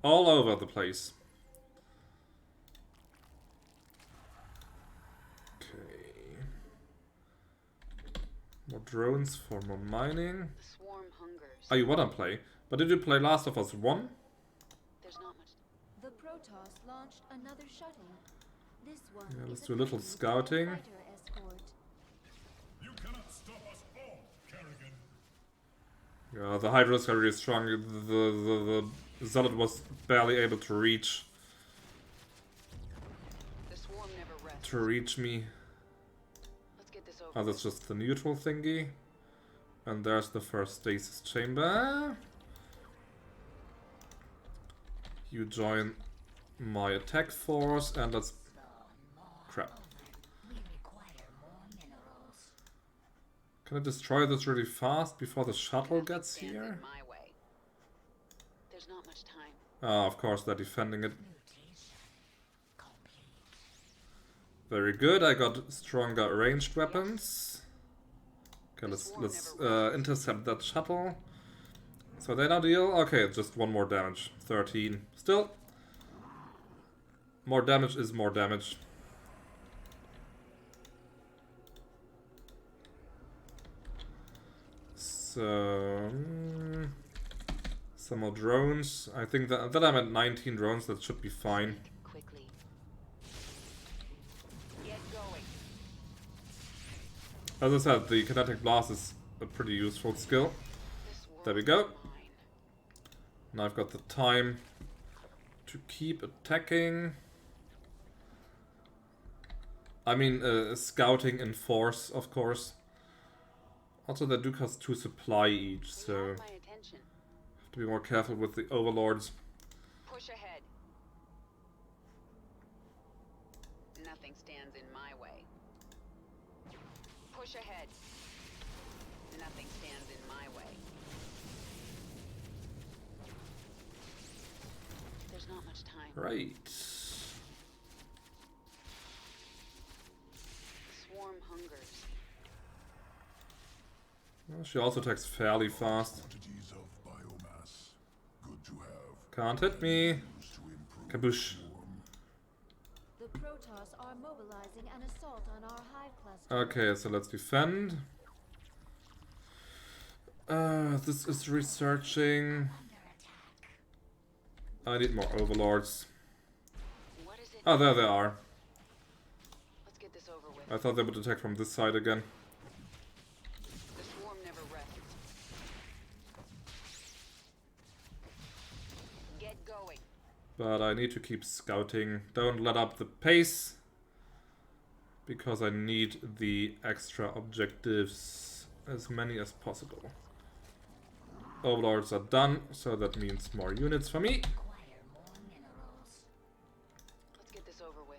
All over the place. Okay. More drones for more mining. The swarm hungers. Oh, you wanna play? But did you play Last of Us 1? There's not much. The Protoss launched another shuttle. This one Yeah, let's is do a little equipped with scouting. fighter escort. You cannot stop us all, Kerrigan. Yeah, the Hydras are really strong. The Zealot was barely able to reach The swarm never rests. me. Let's get this over Oh, that's just the neutral thingy. And there's the first stasis chamber. You join my attack force, and let's... Crap. We require more minerals. Can I destroy this really fast before the shuttle Nothing gets stands here? in my way. There's not much time. Ah, of course, they're defending it. Mutation complete. Very good, I got stronger ranged weapons. Okay, let's intercept that shuttle. So they now deal... Okay, just one more damage. 13. Still, more damage is more damage. So... some more drones. I think that I'm at 19 drones, that should be fine. Quickly. Get going. As I said, the kinetic blast is a pretty useful skill. This world There we go. is mine. Now I've got the time to keep attacking. I mean, scouting in force, of course. Also, they do cost 2 supply each, You so have my attention. have to be more careful with the overlords. Push ahead. Nothing stands in my way. Push ahead. Nothing stands in my way. There's not much time. Right. Swarm hungers. Well, she also attacks fairly fast. Quantities of biomass. Good to have. Can't hit me. Used to improve Kaboosh. swarm. The Protoss are mobilizing an assault on our hive cluster. Okay, so let's defend. This is researching. I need more overlords. What is it? Oh, there they are. Let's get this over with. I thought they would attack from this side again. The swarm never rests. Get going. But I need to keep scouting. Don't let up the pace. Because I need the extra objectives. As many as possible. Overlords are done, so that means more units for me. Require more minerals. Let's get this over with.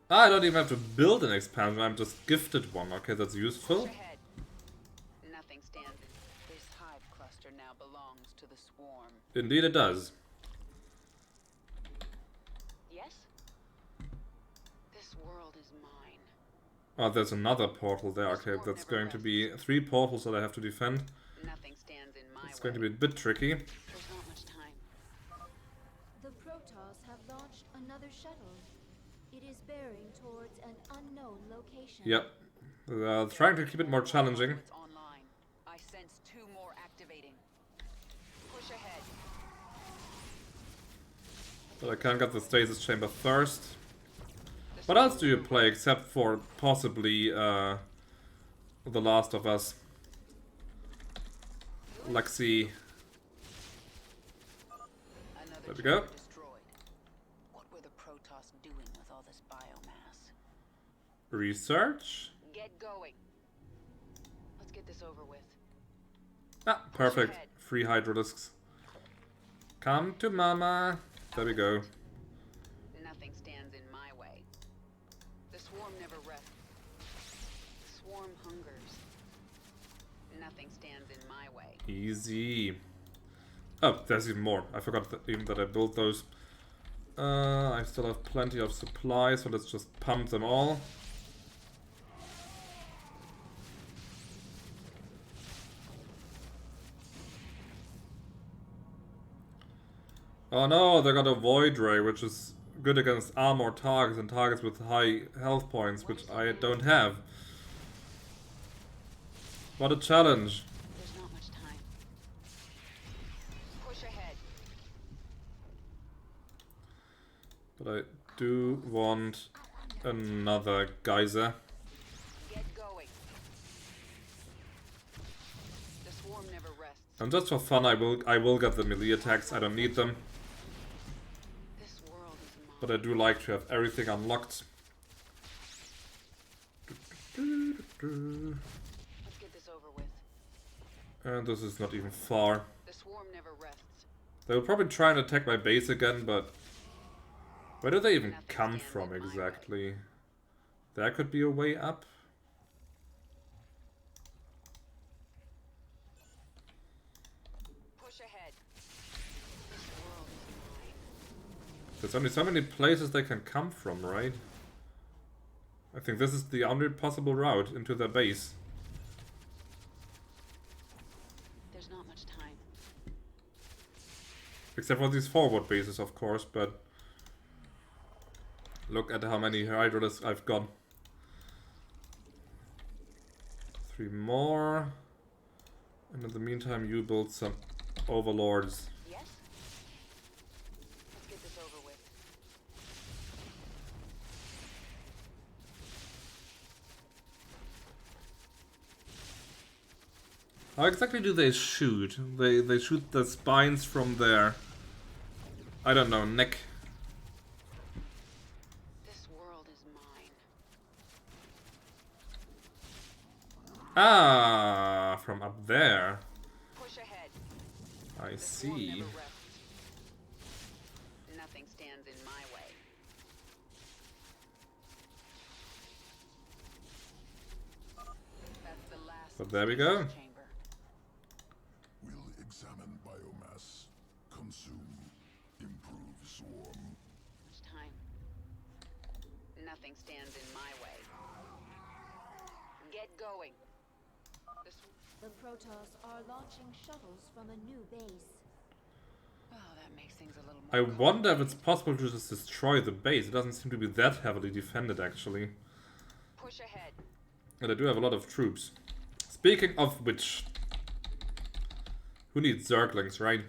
I don't even have to build an expansion, I'm just gifted one. Okay, that's useful. Push ahead. Nothing stands. This hive cluster now belongs to the swarm. Indeed it does. Yes? This world is mine. Oh, there's another portal there. Okay, that's going to be 3 portals that I have to defend. Nothing stands in my It's way. going to be a bit tricky. There's not much time. The Protoss have launched another shuttle. It is bearing towards an unknown location. Yep. Trying to keep it more challenging. It's online. I sense 2 more activating. Push ahead. But I can't get the stasis chamber first. What else do you play except for possibly The Last of Us? Lexi. Another There we go. chamber destroyed. What were the Protoss doing with all this biomass? Research. Get going. Let's get this over with. Ah, perfect. Free Hydralisks. Come to mama. There we go. Nothing stands in my way. The swarm never rests. The swarm hungers. Nothing stands in my way. Easy. Oh, there's even more. I forgot even that I built those. I still have plenty of supplies, so let's just pump them all. Oh no, they got a Void Ray, which is good against armor targets and targets with high health points, which I don't have. What a challenge. There's not much time. Push ahead. But I do want another geyser. Get going. The swarm never rests. And just for fun, I will get the melee attacks. I don't need them, This world is mine. but I do like to have everything unlocked. Let's get this over with. And this is not even far. The swarm never rests. They will probably try and attack my base again, but where do they even Nothing come stands from in my exactly? There could be a way up. Push ahead. This world is mine. There's only so many places they can come from, right? I think this is the only possible route into their base. There's not much time. Except for these forward bases, of course, but look at how many Hydralisks I've got. 3 more. And in the meantime, you build some overlords. Yes? Let's get this over with. How exactly do they shoot? They shoot the spines from their, I don't know, neck. This world is mine. Ah, from up there. Push ahead. I The swarm see. never rests. Nothing stands in my way. That's the last. But there we go. chamber. We'll examine biomass. Consume. Improve swarm. Much time. Nothing stands in my way. Get going. This. The Protoss are launching shuttles from a new base. Oh, that makes things a little I more. wonder if it's possible to just destroy the base. It doesn't seem to be that heavily defended, actually. Push ahead. And I do have a lot of troops. Speaking of which, who needs Zerglings, right?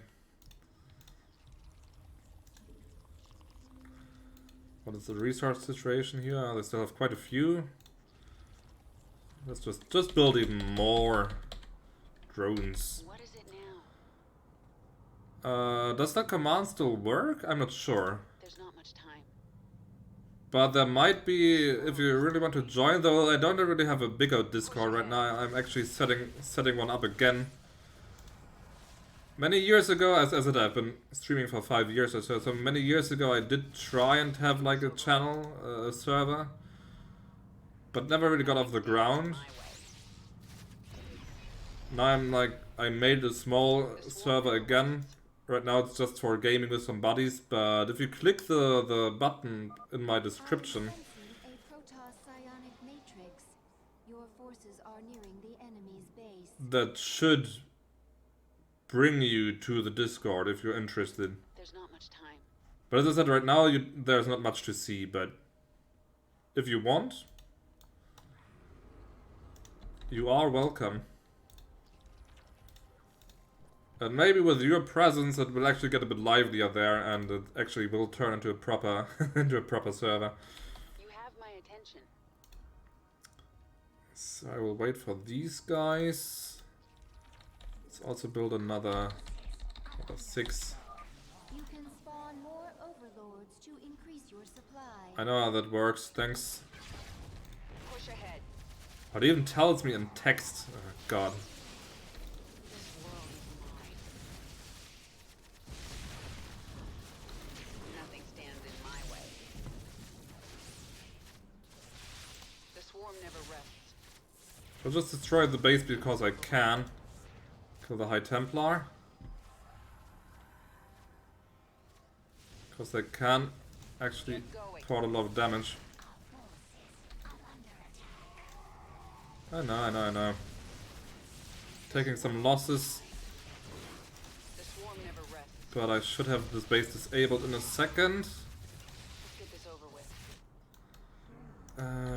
What is the resource situation here? They still have quite a few. Let's just build even more drones. What is it now? Does that command still work? I'm not sure. There's not much time. But there might be, if you really want to join, though I don't really have a bigger Discord right now. I'm actually setting one up again. Many years ago, as I said, I've been streaming for 5 years or so. So many years ago, I did try and have like a channel, a server, but never really got off the ground. My way. Now I'm like, I made a small server again. Right now it's just for gaming with some buddies, but if you click the button in my description, I'm sensing a Protoss psionic matrix. Your forces are nearing the enemy's base. that should bring you to the Discord if you're interested. There's not much time. But as I said, right now there's not much to see, but if you want, you are welcome. And maybe with your presence it will actually get a bit livelier there, and it actually will turn into a proper into a proper server. You have my attention. So I will wait for these guys. Let's also build another 6. You can spawn more overlords to increase your supply. I know how that works, thanks. Push ahead. But it even tells me in text. Oh god. This world is mine. Nothing stands in my way. The swarm never rests. I'll just destroy the base because I can. Kill the High Templar. Because they can actually cause a lot of damage. I know. Taking some losses, The swarm never rests. but I should have this base disabled in a second. Let's get this over with.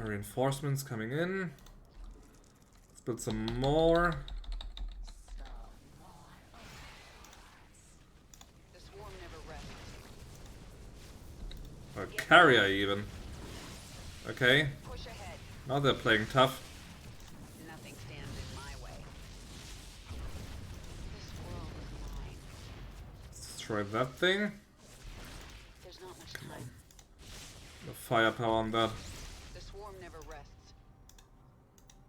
Reinforcements coming in. Let's build some more. The swarm never rests. A carrier even. Okay. Push ahead. Now they're playing tough. Nothing stands in my way. This world is mine. Let's destroy that thing. There's not much time. The firepower on that. The swarm never rests.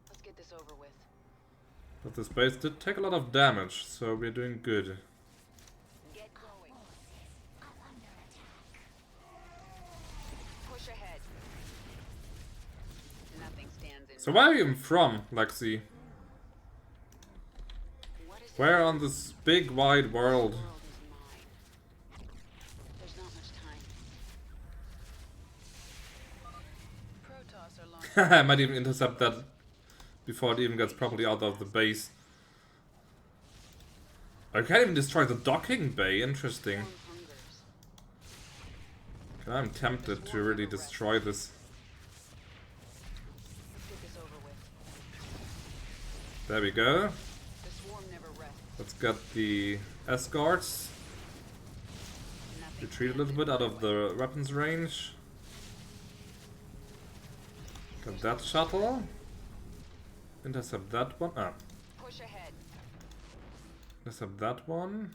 Let's get this over with. But this base did take a lot of damage, so we're doing good. Get going. Push ahead. Nothing stands in So where are you even from, Lexi? What is Where on this big wide world? The world is mine. There's not much time. Protoss are launching. I might even intercept that before it even gets properly out of the base. I can't even destroy the docking bay, interesting. Swarm hungers. I'm tempted to really destroy this. Let's get this over with. There we go. The swarm never rests. Let's get the escorts. Nothing Retreat a little bit out of the weapons range. Got that shuttle. Intercept that one. Ah, push ahead. intercept that one.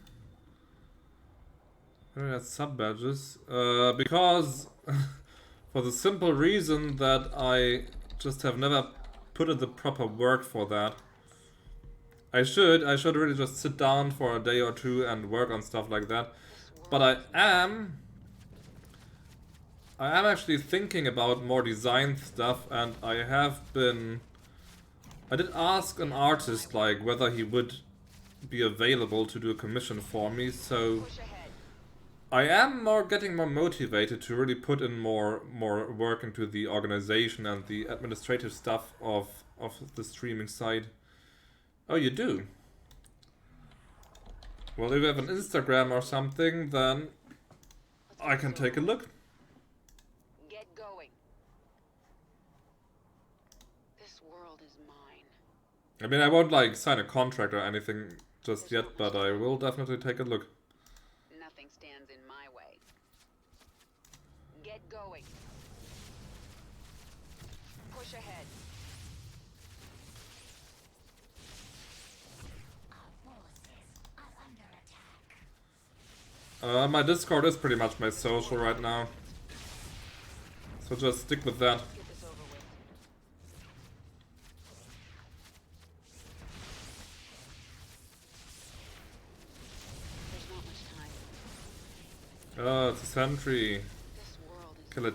Maybe that's sub badges. Because for the simple reason that I just have never put in the proper work for that. I should really just sit down for a day or two and work on stuff like that. But I am actually thinking about more design stuff, and I did ask an artist like whether he would be available to do a commission for me, so Push ahead. I am getting more motivated to really put in more work into the organization and the administrative stuff of the streaming side. Oh, you do? Well, if you have an Instagram or something, then I can take a look. Get going. This world is mine. I mean, I won't like sign a contract or anything just yet, but I will definitely take a look. Nothing stands in my way. Get going. Push ahead. My Discord is pretty much my social right now, so just stick with that. Get this over with. There's not much time. Oh, it's a sentry. This world is Kill it.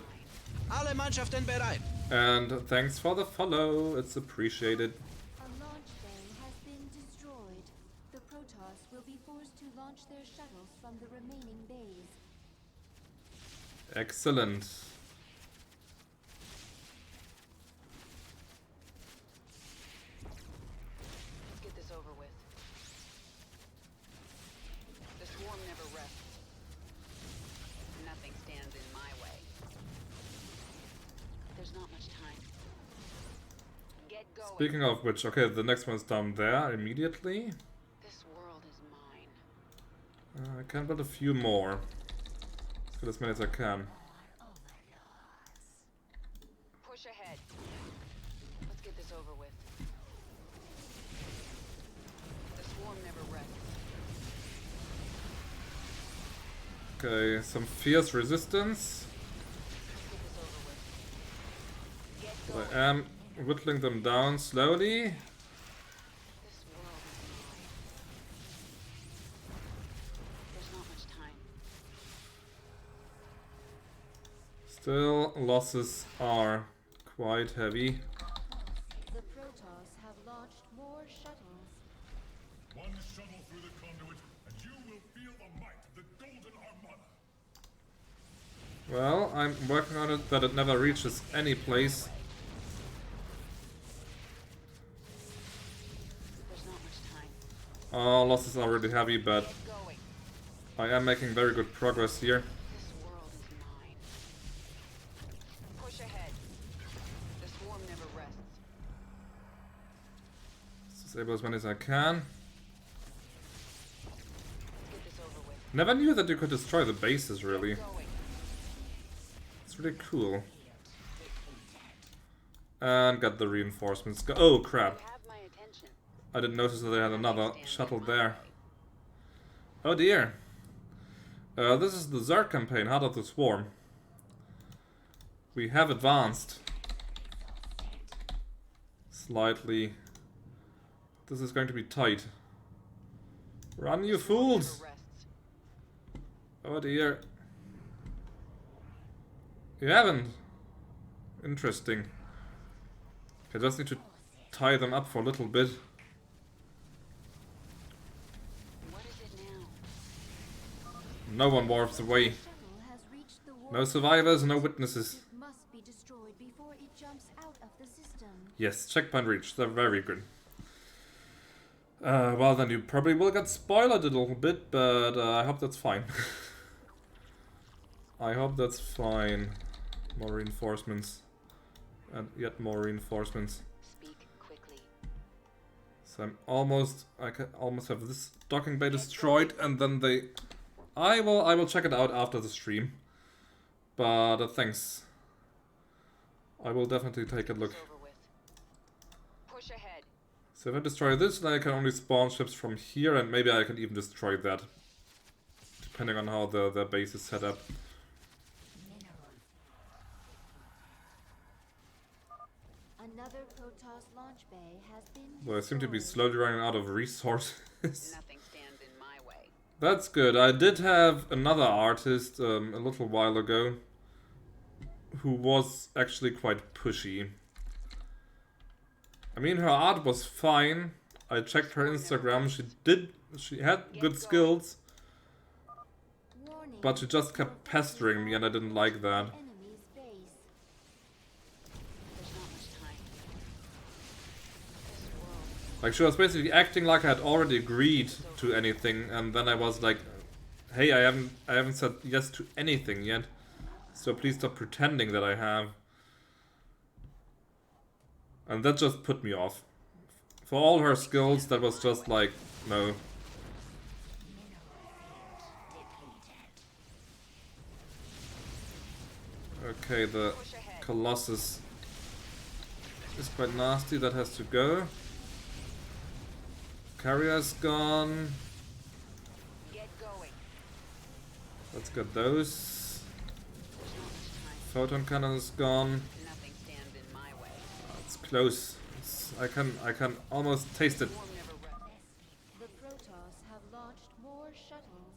mine. Alle Mannschaften bereit. And thanks for the follow, it's appreciated. A launch bay has been destroyed. The Protoss will be forced to launch their shuttles from the remaining bays. Excellent. Let's get this over with. The swarm never rests. Nothing stands in my way. There's not much time. Get going. Speaking of which, okay, the next one's down there immediately. This world is mine. I can build a few more. Let's get as many as I can. Push ahead. Let's get this over with. The swarm never rests. Okay, some fierce resistance. Let's get this over with. Get I going. am whittling them down slowly. This world is mine. There's not much time. Still, losses are quite heavy. The Protoss have launched more shuttles. One shuttle through the conduit, and you will feel the might of the Golden Armada. Well, I'm working on it that it never reaches any place. There's not much time. Oh, losses are really heavy, but Get going. I am making very good progress here. This world is mine. Push ahead. The swarm never rests. Disable as many as I can. Let's get this over with. Never knew that you could destroy the bases, really. Get going. It's really cool. And got the reinforcements. Oh crap. You have my attention. I didn't notice that they had another Stand shuttle in my there. way. Oh dear. This is the Zerg campaign, Heart of the Swarm. We have advanced. Slightly. This is going to be tight. Run, you fools! Never rests. Oh dear. You haven't. Interesting. I just need to tie them up for a little bit. What is it now? No one warps away. Shuttle has reached the No warp. survivors, no witnesses. It must be destroyed before it jumps out of the system. Yes, checkpoint reached. They're very good. Well, then you probably will get spoiled a little bit, but I hope that's fine. I hope that's fine. More reinforcements. And yet more reinforcements. Speak quickly. So I'm almost... I can almost have this docking bay destroyed, and then they... I will check it out after the stream. But thanks. I will definitely take a look. It's over with. Push ahead. So if I destroy this, then I can only spawn ships from here, and maybe I can even destroy that. Depending on how their base is set up. Another Protoss launch bay has been Well, I seem to be destroyed. slowly running out of resources. Nothing stands in my way. That's good. I did have another artist a little while ago who was actually quite pushy. I mean, her art was fine. I checked her Instagram. She had good skills, Warning, but she just kept pestering me, and I didn't like that. enemy's base. There's not much time. This world. Like, she was basically acting like I had already agreed to anything, and then I was like, "Hey, I haven't said yes to anything yet, so please stop pretending that I have." And that just put me off. For all her skills, that was just like, no. Okay, the Push ahead. Colossus is quite nasty. That has to go. Carrier's gone. Get going. Let's get those. There's not much time. Photon cannon is gone. Nothing stands in my way. It's close. I can almost taste it. Swarm never rests. The Protoss have launched more shuttles.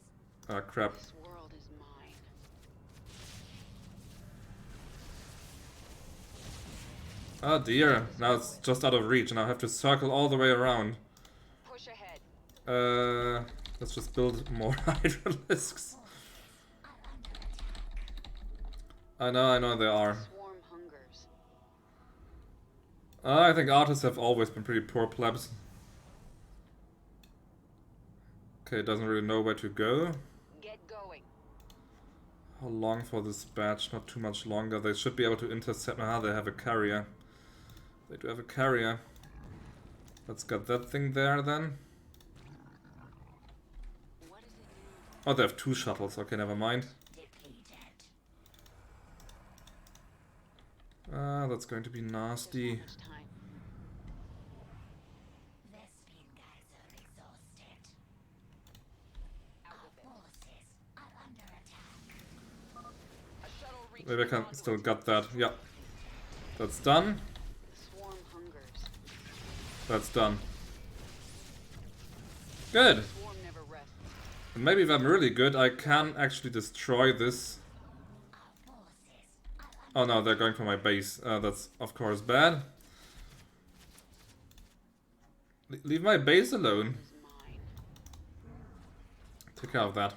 Ah, crap. This world is mine. Oh dear. Now it's just out of reach, and I have to circle all the way around. Push ahead. Let's just build more hydralisks. I know they are. Swarm hungers. I think artists have always been pretty poor plebs. Okay, doesn't really know where to go. Get going. How long for this batch? Not too much longer. They should be able to intercept. Ah, they have a carrier. They do have a carrier. Let's get that thing there then. What is it now? Oh, they have two shuttles. Okay, never mind. Ah, that's going to be There's nasty. not much time. Vespene guards are exhausted. Out with it. Forces are under attack. A shuttle reaches Maybe I can onward. still get that. Yeah. That's done. The swarm hungers. That's done. Good. The swarm never rests. And maybe if I'm really good, I can actually destroy this. Oh no, they're going for my base. That's of course bad. Leave my base alone. Is mine. Take care of that.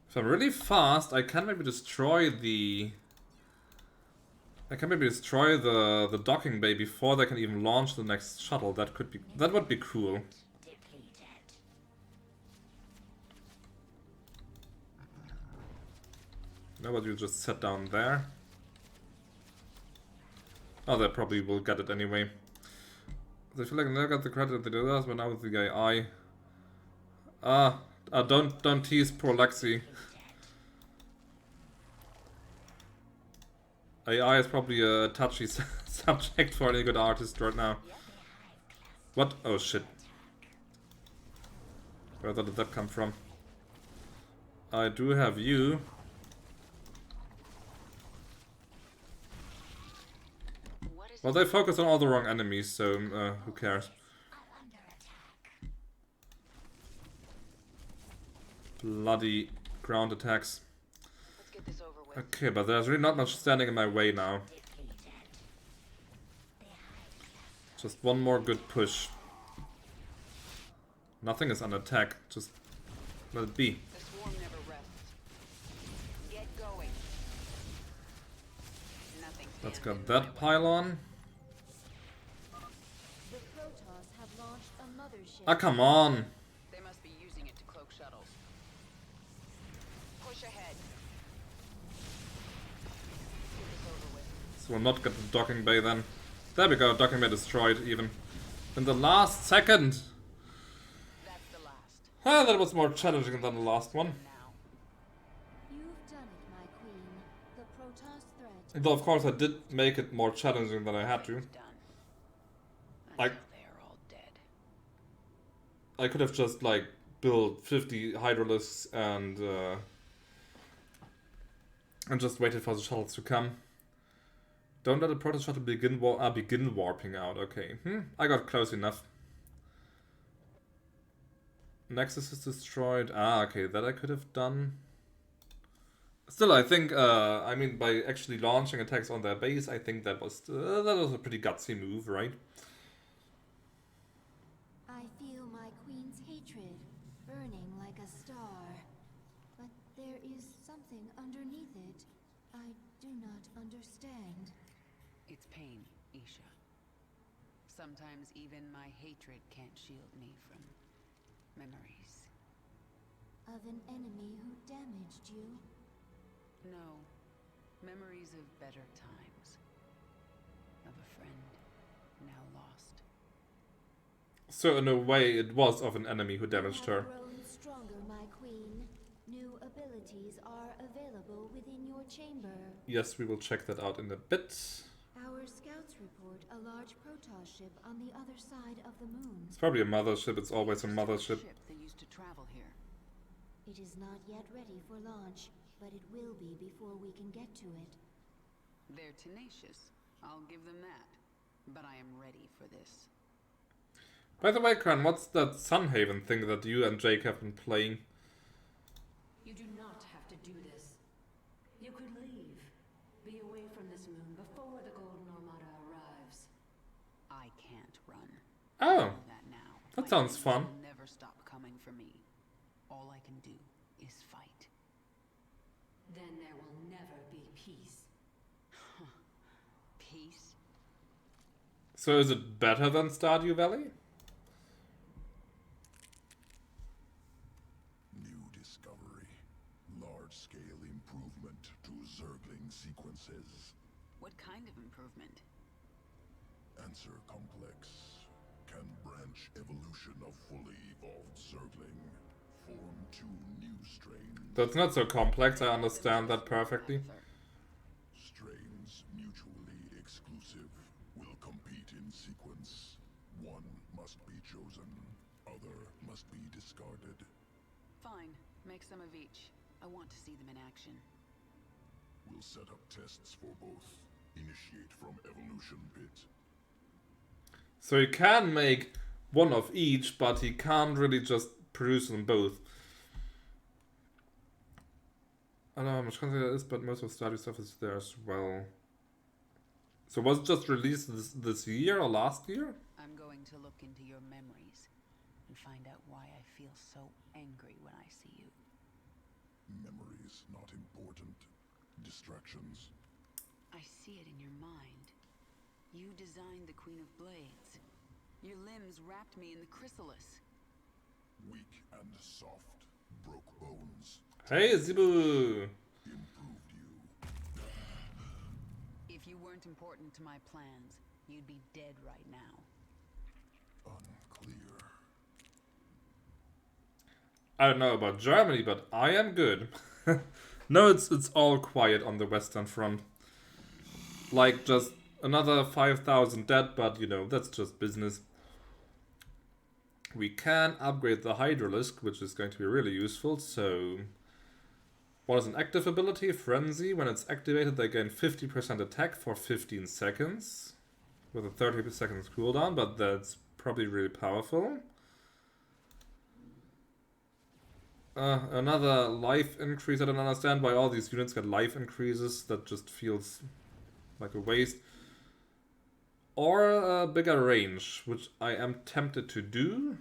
If I'm really fast, I can maybe destroy the... I can maybe destroy the docking bay before they can even launch the next shuttle. That would be cool. You know what, you just set down there. Oh, they probably will get it anyway. They feel like they never got the credit they deserve, but now with the AI. Don't tease poor Lexi. AI is probably a touchy subject for any good artist right now. What? Oh shit. Where did that come from? I do have you. Well, they focus on all the wrong enemies, so who cares? Bloody ground attacks. Let's get this over with. Okay, but there's really not much standing in my way now. Just one more good push. Nothing is on attack, just let it be. The swarm never rests. Get going. Nothing Let's stands get that pylon. The Protoss have launched a mothership. Ah, come on! They must be using it to cloak shuttles. Push ahead. Get this over with. So we'll not get the docking bay then. There we go, docking bay destroyed even. In the last second! That's the last. Ah, that was more challenging than the last one. Now. You've done it, my queen. The Protoss threat. Though of course I did make it more challenging than I had to. It's done. I- Until they are all dead. I could have just like built 50 hydralisks and just waited for the shuttles to come. Don't let the Protoss shuttle begin warping out. Okay, I got close enough. Nexus is destroyed. Ah, okay, that I could have done. Still, I think, I mean, by actually launching attacks on their base, I think that was a pretty gutsy move, right? I feel my queen's hatred burning like a star. But there is something underneath it I do not understand. It's pain, Isha. Sometimes even my hatred can't shield me from memories. Of an enemy who damaged you. No. Memories of better times. Of a friend now lost. So in a way, it was of an enemy who damaged You her. have grown stronger, my queen. New abilities are available within your chamber. Yes, we will check that out in a bit. Our scouts report a large Protoss ship on the other side of the moon. It's probably a mothership, it's always a mothership. Ship that used to travel here. It is not yet ready for launch, but it will be before we can get to it. They're tenacious. I'll give them that. But I am ready for this. By the way, Kran, what's that Sunhaven thing that you and Jake have been playing? You do not have to do this. You could leave. Be away from this moon before the Golden Armada arrives. I can't run. Oh, Know that now. that My sounds enemies fun. will never stop coming for me. All I can do is fight. Then there will never be peace. Peace? So is it better than Stardew Valley? New discovery. Large-scale improvement to Zergling sequences. What kind of improvement? Answer complex. Can branch evolution of fully evolved Zergling. Form 2 new strains. That's not so complex, I understand that perfectly. Abathur. Strains mutually exclusive. Will compete in sequence. One must be chosen. Other must be discarded. Fine. Make some of each. I want to see them in action. We'll set up tests for both. Initiate from evolution pit. So you can make one of each, but he can't really just produce them both. I don't know how much content there is, but most of Stardew stuff is there as well. So was it just released this year or last year? I'm going to look into your memories and find out why I feel so angry when I see you. Memories not important. Distractions. I see it in your mind. You designed the Queen of Blades. Your limbs wrapped me in the chrysalis. Weak and soft. Broke bones. Hey, Zibu! Improved you. If you weren't important to my plans, you'd be dead right now. Unclear. I don't know about Germany, but I am good. No, it's all quiet on the Western Front. Like, just another 5,000 dead, but, you know, that's just business. We can upgrade the Hydralisk, which is going to be really useful, so... What is an active ability? Frenzy. When it's activated, they gain 50% attack for 15 seconds. With a 30 seconds cooldown, but that's probably really powerful. Another life increase. I don't understand why all these units get life increases. That just feels like a waste. Or a bigger range, which I am tempted to do.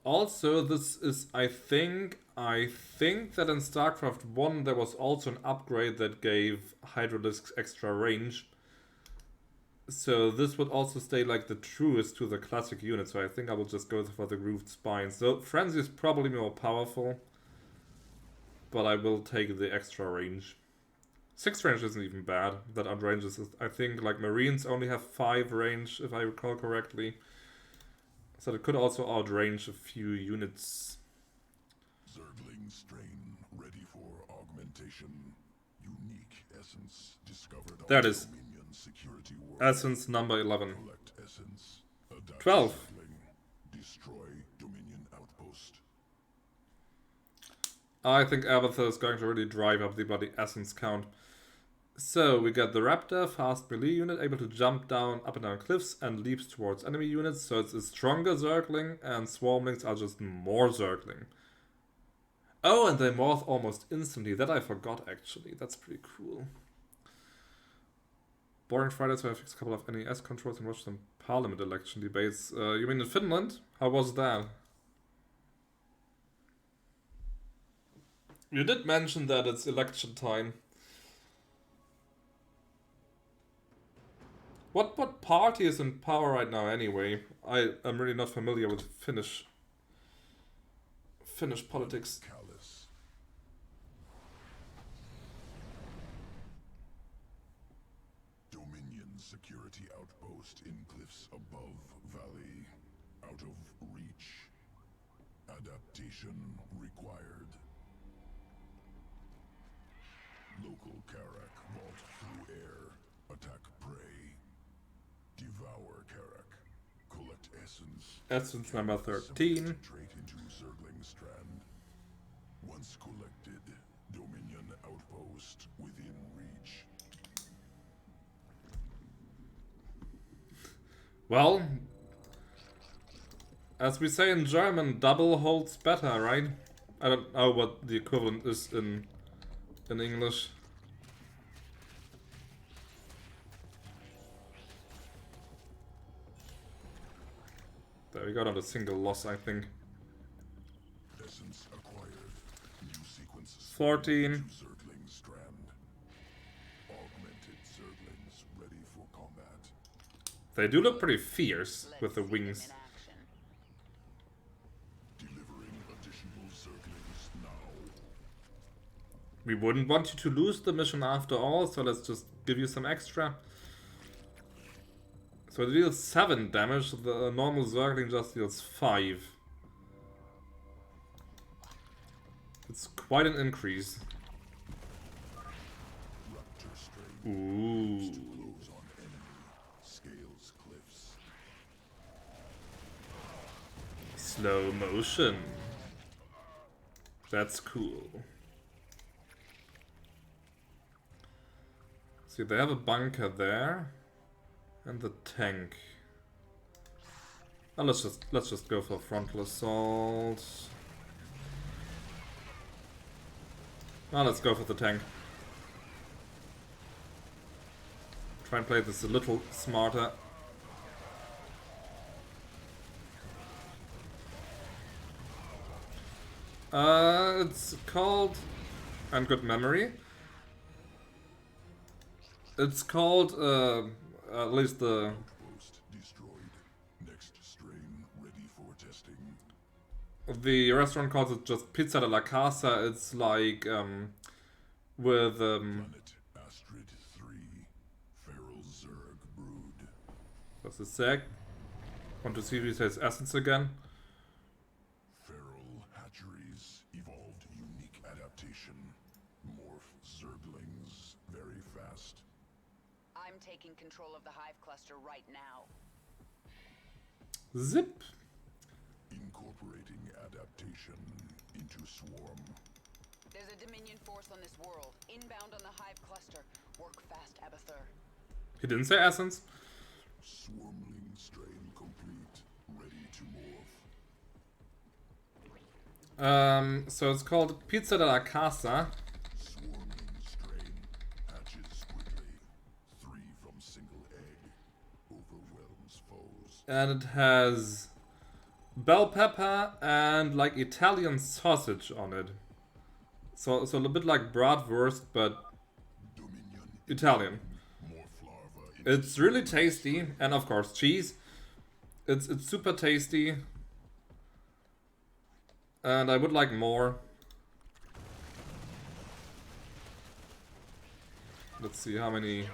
Also, this is, I think that in Starcraft 1 there was also an upgrade that gave Hydralisks extra range. So this would also stay like the truest to the classic unit, so I think I will just go for the Grooved Spine. So Frenzy is probably more powerful, but I will take the extra range. 6 range isn't even bad. That outranges, I think, like Marines only have 5 range, if I recall correctly. So it could also outrange a few units. Zergling strain ready for augmentation. Unique essence discovered. There it is. Dominion security world. Essence number 11. Collect essence. Adapt 12. Zergling. Destroy Dominion outpost. I think Abathur is going to really drive up the bloody essence count. So we got the Raptor, fast melee unit, able to jump up and down cliffs and leaps towards enemy units. So it's a stronger Zergling, and Swarmlings are just more Zergling. Oh, and they morph almost instantly. That I forgot, actually. That's pretty cool. Boring Friday, so I fixed a couple of NES controls and watched some parliament election debates. You mean in Finland? How was that? You did mention that it's election time. What party is in power right now anyway? I am really not familiar with Finnish politics. Callous. Dominion security outpost in cliffs above valley. Out of reach. Adaptation required. Local Karak vault through air. Attack prey. Devour Karak. Collect essence. Essence number 13. Concentrate into Zergling strand. Once collected, Dominion outpost within reach. Well, as we say in German, double holds better, right? I don't know what the equivalent is in English. There we got not a single loss, I think. Essence acquired. New sequence 14. Zergling strand. Augmented Zerglings ready for combat. They do look pretty fierce with the wings. Delivering additional Zerglings now. We wouldn't want you to lose the mission after all, so let's just give you some extra. So it deals 7 damage, the normal Zergling just deals 5. It's quite an increase. Raptor strain. Ooh. Blows on enemy. Scales cliffs. Slow motion. That's cool. See, they have a bunker there. And the tank. Oh, let's just go for frontal assault. Now let's go for the tank. Try and play this a little smarter. It's called, and good memory. It's called, at least the... Outpost destroyed. Next strain ready for testing. The restaurant calls it just Pizza de la Casa. It's like, with, Planet Astrid 3. Feral Zerg brood. just a sec. Want to see if he says essence again. Feral hatcheries evolved unique adaptation. Morph Zerglings. Very taking control of the hive cluster right now. Zip. Incorporating adaptation into swarm. There's a Dominion force on this world, inbound on the hive cluster. Work fast, Abathur. He didn't say essence. Swarmling strain complete. Ready to morph. So it's called Pizza della Casa. Swarmling strain hatches quickly. 3 from single egg. Overwhelms foes. And it has bell pepper and like Italian sausage on it. So a bit like bratwurst, but Dominion Italian. morph larva It's really tasty, and of course cheese. It's super tasty, and I would like more. Let's see how many.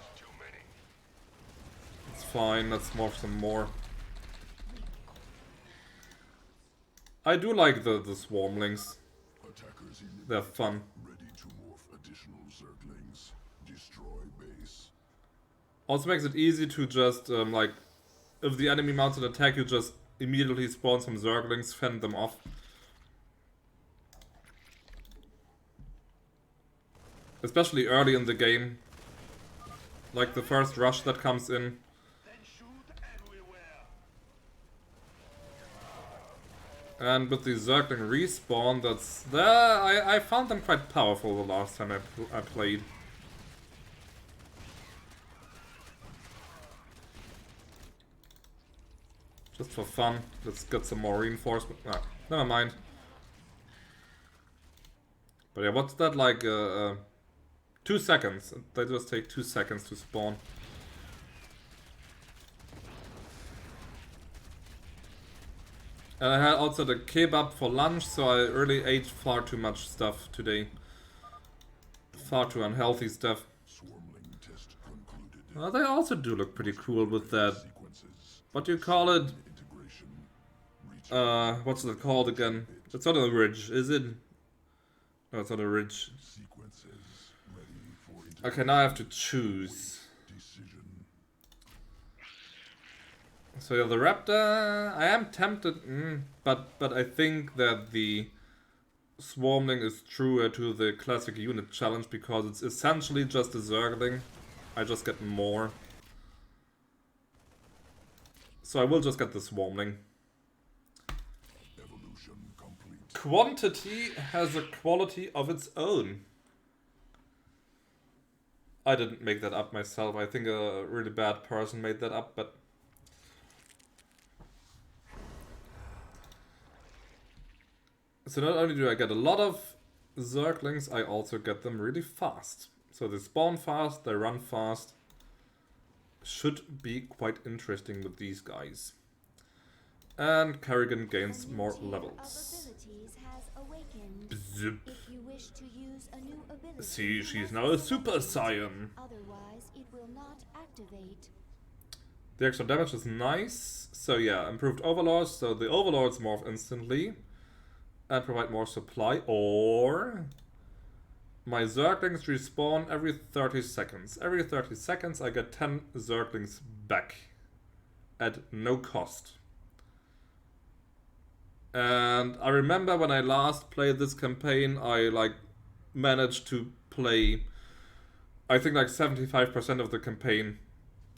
It's fine. Let's morph some more. I do like the swarmlings. attackers They're fun. ready to morph additional Zerglings. Destroy base. Also makes it easy to just like, if the enemy mounts an attack, you just immediately spawn some Zerglings, fend them off. Especially early in the game. Like the first rush that comes in. And with the Zergling respawn, that's there. I found them quite powerful the last time I played. Just for fun. Let's get some more reinforcement. Ah, never mind. But yeah, what's that like? 2 seconds. They just take 2 seconds to spawn. And I had also the kebab for lunch, so I really ate far too much stuff today. Far too unhealthy stuff. Swarmling test concluded. Well, they also do look pretty cool with that. Sequences. What do you call it? Integration. Reach What's it called again? It's not a ridge, is it? No, it's not a ridge. sequences. Ready for integration. Okay, now I have to choose. Decision. So yeah, the Raptor, I am tempted, but I think that the Swarmling is truer to the classic unit challenge because it's essentially just a Zergling. I just get more. So I will just get the Swarmling. Evolution complete. Quantity has a quality of its own. I didn't make that up myself. I think a really bad person made that up, but... So not only do I get a lot of Zerglings, I also get them really fast. So they spawn fast, they run fast. Should be quite interesting with these guys. And Kerrigan gains more levels. Bzip. If you wish to use a new ability, See, she's you now a must Super select it. Saiyan. Otherwise, it will not activate. The extra damage is nice. So yeah, improved Overlords. So the Overlords morph instantly. And provide more supply. Or... my Zerglings respawn every 30 seconds. Every 30 seconds I get 10 Zerglings back. At no cost. And I remember when I last played this campaign, I like managed to play, I think like 75% of the campaign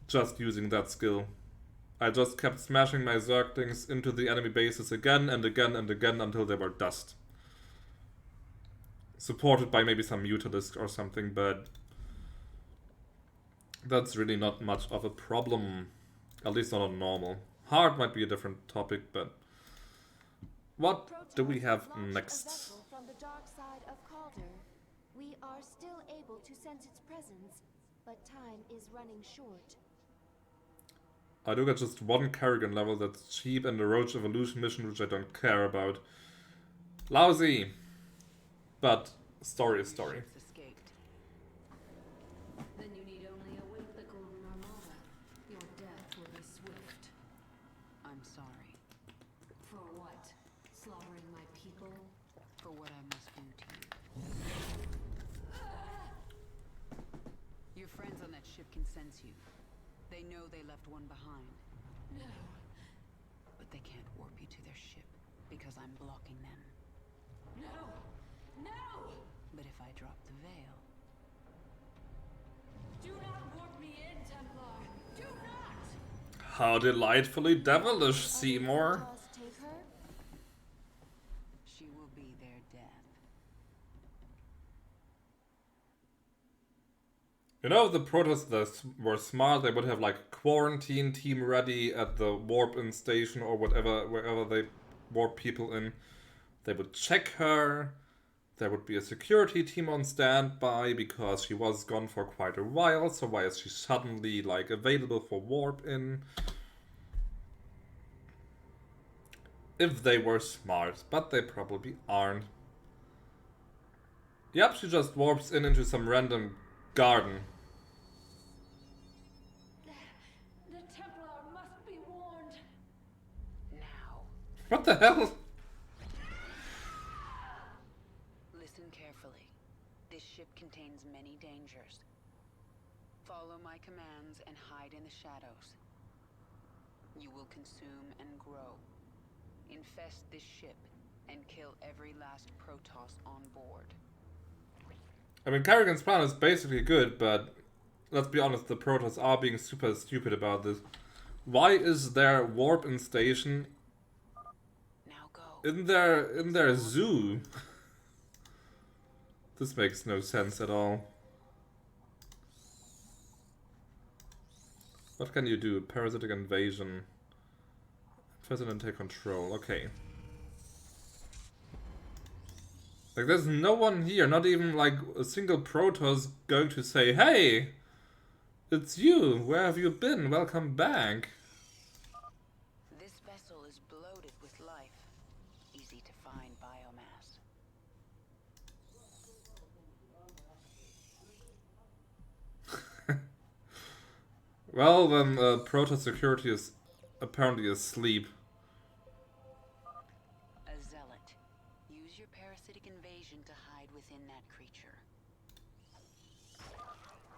just using that skill. I just kept smashing my Zerglings into the enemy bases again and again and again until they were dust. Supported by maybe some Mutalisk or something, but that's really not much of a problem. At least not on normal. Hard might be a different topic, but... what do we have next? From the dark side of Kaldir. We are still able to sense its presence, but time is running short. I do get just one Kerrigan level that's cheap and a Roach evolution mission which I don't care about. Lousy! But story is story. Ships escaped. Then you need only await the Golden Armada. Your death will be swift. I'm sorry For what? Slaughtering my people? for what I must do to you. Your friends on that ship can sense you. They know they left one behind. No. But they can't warp you to their ship because I'm blocking them. No! No! But if I drop the veil, Do not warp me in, Templar! Do not! How delightfully devilish, Other Seymour. Protoss take her? she will be their death. You know, if the Protoss were smart, they would have like a quarantine team ready at the warp-in station or whatever, wherever they warp people in. They would check her. There would be a security team on standby because she was gone for quite a while. So why is she suddenly like available for warp-in? If they were smart, but they probably aren't. Yep, she just warps in into some random garden. The Templar must be warned. Now, What the hell? listen carefully. This ship contains many dangers. Follow my commands and hide in the shadows. You will consume and grow. Infest this ship and kill every last Protoss on board. I mean, Kerrigan's plan is basically good, but let's be honest, the Protoss are being super stupid about this. Why is there warp-in station Now go. in their zoo? This makes no sense at all. What can you do? Parasitic invasion. President take control. Okay. Like, there's no one here, not even like a single Protoss going to say, "Hey, it's you. Where have you been? Welcome back." This vessel is bloated with life. Easy to find biomass. Well, then Protoss security is apparently asleep. A zealot. Use your parasitic invasion to hide within that creature.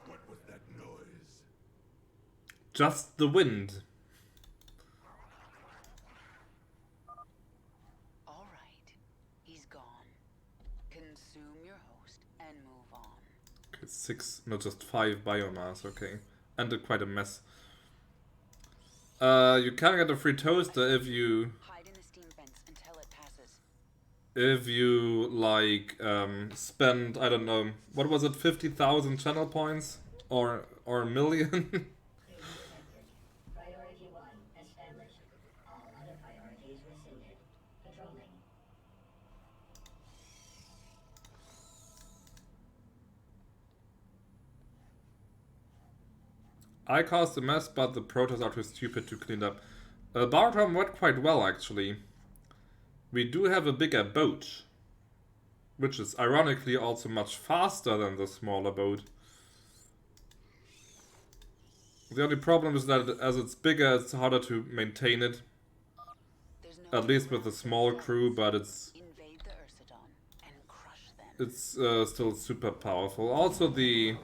What was that noise? Just the wind. All right. He's gone. Consume your host and move on. Okay, 6, not just 5 biomass. Okay, and quite a mess. You can get a free toaster if you Hide in the steam vents until it passes. like spend, I don't know, what was it, 50,000 channel points or a million. Priority 1 established. All other priorities rescinded. Patrolling. I caused a mess, but the Protoss are too stupid to clean up. Bartom went quite well, actually. We do have a bigger boat, which is ironically also much faster than the smaller boat. The only problem is that as it's bigger, it's harder to maintain it. There's no At least with a small crew, but it's invade the Ursidon and crush them. it's still super powerful. Also, the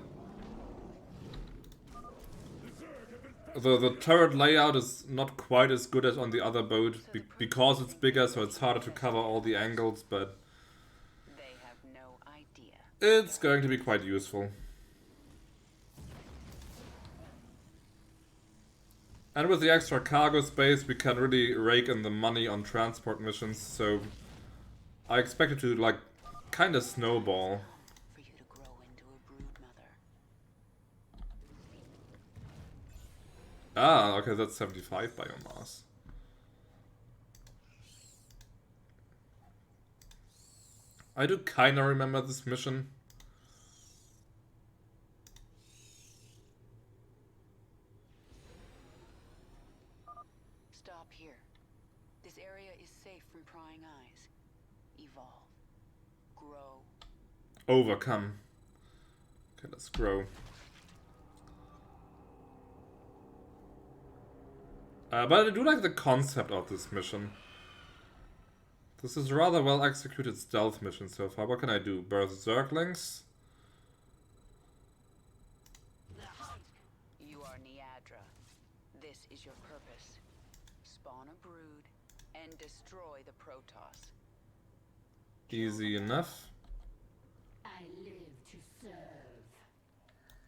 turret layout is not quite as good as on the other boat because it's bigger, so it's harder to cover all the angles, but They have no idea. it's going to be quite useful. And with the extra cargo space, we can really rake in the money on transport missions, so I expect it to, like, kind of snowball. For you to grow into a brood mother. Ah, okay, that's 75 biomass. I do kinda remember this mission. Stop here. This area is safe from prying eyes. Evolve. Grow. Overcome. Okay, let's grow. But I do like the concept of this mission. This is a rather well executed stealth mission so far. What can I do? Birth Zerglings? You are Neadra, This is your purpose. Spawn a brood and destroy the Protoss. Easy enough. I live to serve.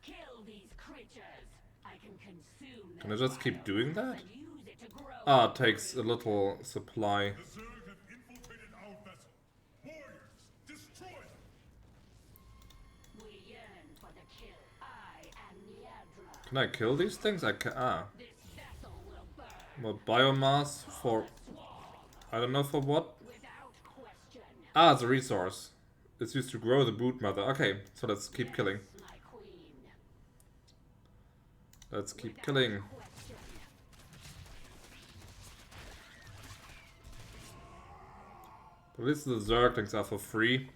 Kill these creatures. I can consume Can I just keep doing that? and use it to grow. Ah, it takes a little supply. The Zerg have infiltrated our vessel. Warriors, destroy them! We yearn for the kill. I am Niadra. Can I kill these things? I can. Ah. This vessel will burn More biomass for. I don't know for what. without question. Ah, it's a resource. It's used to grow the brood mother. Okay, so let's keep killing. My queen. Let's keep killing. Question. At least the Zerglings are for free.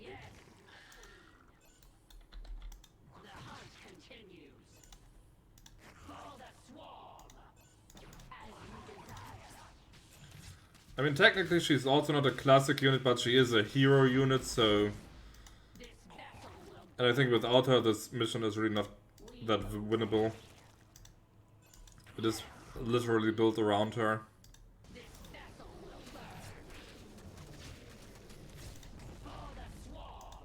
Yes. The hunt continues. For the swarm. As you desire. I mean, technically she's also not a classic unit, but she is a hero unit, so... This vessel will And I think without her, this mission is really not that winnable. It is literally built around her. This vessel will burn. For the swarm.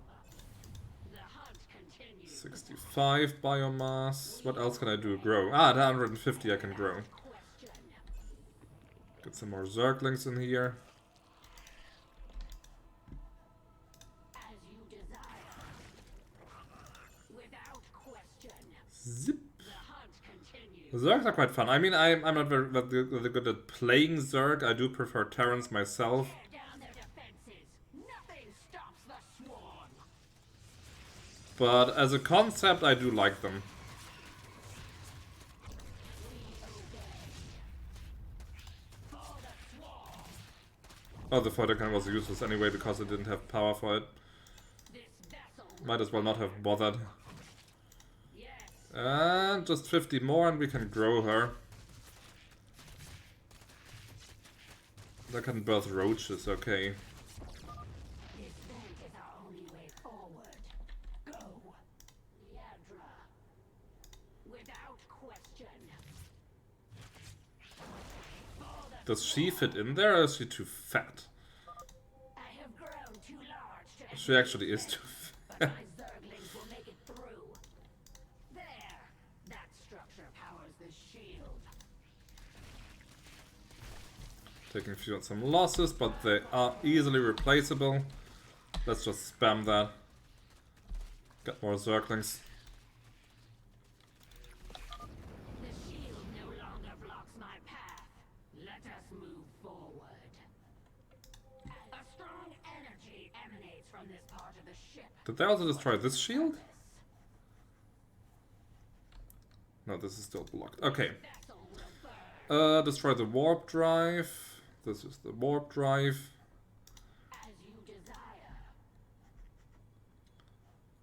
The hunt continues. 65 biomass. What else can I do? Grow. Ah, at 150 I can grow. Question. Get some more Zerglings in here. As you desire. Without question. Zip. The hunt continues. The Zergs are quite fun. I mean, I'm not very good at playing Zerg. I do prefer Terrans myself. Tear down their defenses. Nothing stops the swarm. But as a concept, I do like them. For the swarm. Oh, the fighter cannon was useless anyway because it didn't have power for it. This vessel. Might as well not have bothered. Yes. And just 50 more and we can grow her. I can birth roaches, okay. This vent is our only way forward. Go. Niadra. Without question. For the Does she fit in there or is she too fat? I have grown too large to She actually is too but fat. my Zerglings will make it through. There. That structure powers the shield. Taking some losses, but they are easily replaceable. Let's just spam that. Get more Zerglings. The shield no longer blocks my path. Let us move forward. A strong energy emanates from this part of the ship. Did they also destroy this shield? No, this is still blocked. Okay. Vessel will burn Destroy the warp drive. This is the warp drive. as you desire.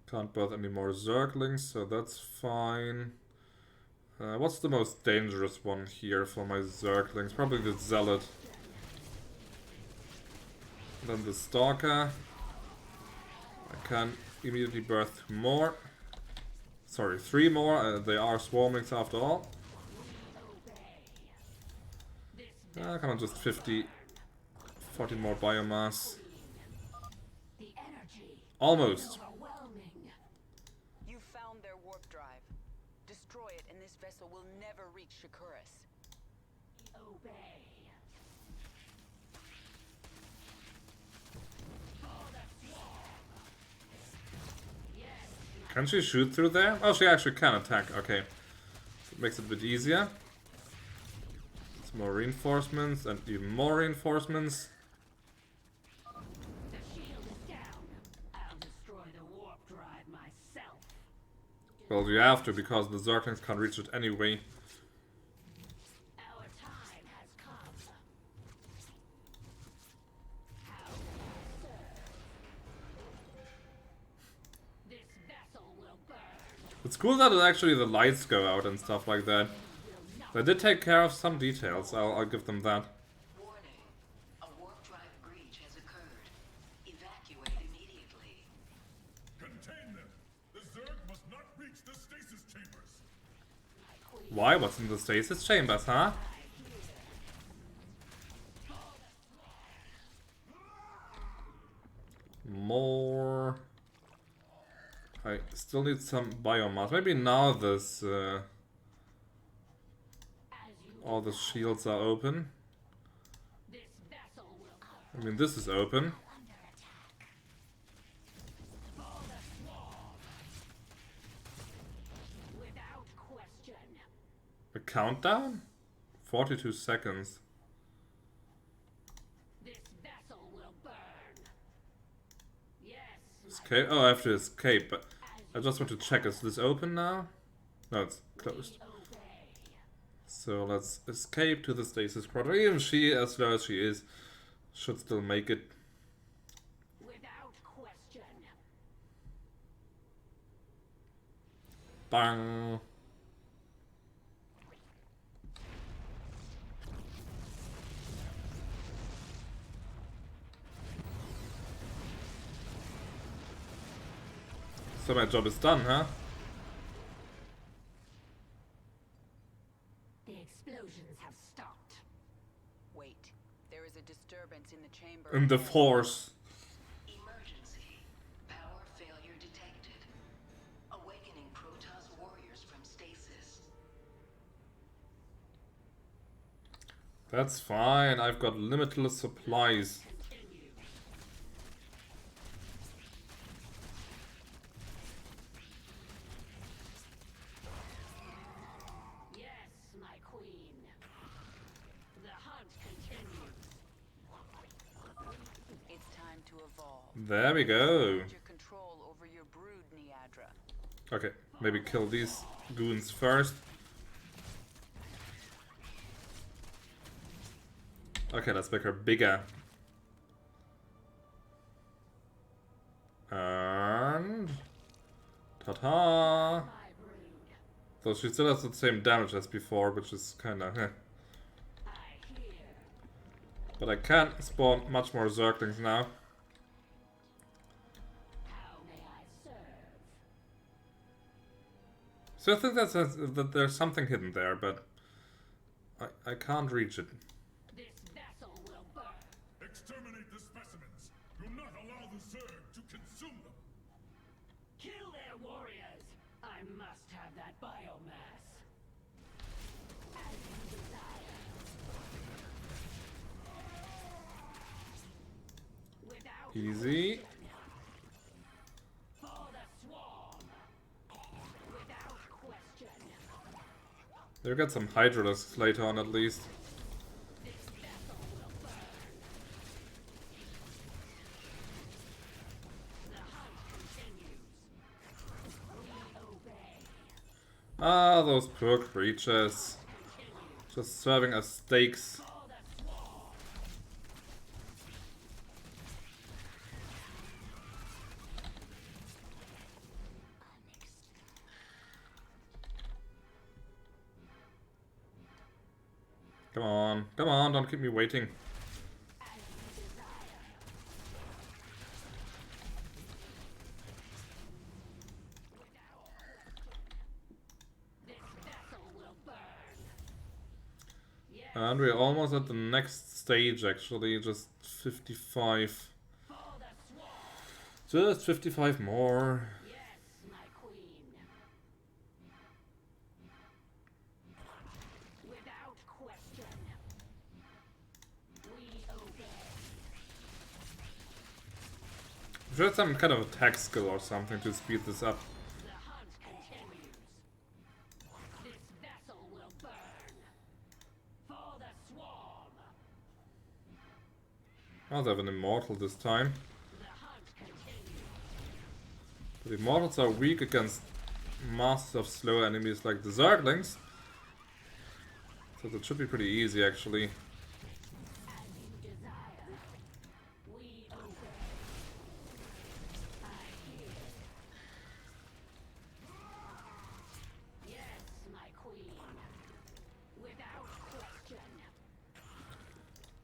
Can't birth any more Zerglings, so that's fine. What's the most dangerous one here for my Zerglings? Probably the Zealot. Then the Stalker. I can immediately birth 2 more. Sorry, 3 more. They are swarmlings after all. Come on, just 40 more biomass. The energy Almost. overwhelming. You found their warp drive. Destroy it and this vessel will never reach Shakuras. Obey. Can she shoot through there? Oh, she actually can attack. Okay. It makes it a bit easier. Some more reinforcements and even more reinforcements. The shield is down. I'll destroy the warp drive myself. Well, you have to because the Zerglings can't reach it anyway. Our time has come. How serve? This vessel will burn. It's cool that actually the lights go out and stuff like that. They did take care of some details, I'll give them that. Warning. A warp drive breach has occurred. Evacuate immediately. Contain them! The Zerg must not reach the stasis chambers! Why? What's in the stasis chambers, huh? More. I still need some biomass. Maybe now this all the shields are open. I mean, this is open. A countdown? 42 seconds. Escape? Oh, I have to escape, but I just want to check. Is this open now? No, it's closed. So let's escape to the stasis quarter. Even she, as low as she is, should still make it. Bang! So my job is done, huh? The explosions have stopped. Wait, there is a disturbance in the chamber. In the force. Emergency. Power failure detected. Awakening Protoss warriors from stasis. That's fine. I've got limitless supplies. There we go. Okay, maybe kill these goons first. Okay, let's make her bigger. And... ta-ta! So she still has the same damage as before, which is kinda heh. But I can spawn much more Zerglings now. So I think that there's something hidden there, but I can't reach it. This vessel will burn. Exterminate the specimens. Do not allow the Zerg to consume them. Kill their warriors. I must have that biomass. As you desire. Without Easy. They'll get some Hydralisks later on at least. Ah, those poor creatures. Just serving as steaks. Come on, don't keep me waiting. And we're almost at the next stage actually, just 55. Just 55 more. I'm sure it's some kind of attack skill or something to speed this up. Oh, they have an immortal this time. But the immortals are weak against masters of slow enemies like the Zerglings. So that should be pretty easy actually.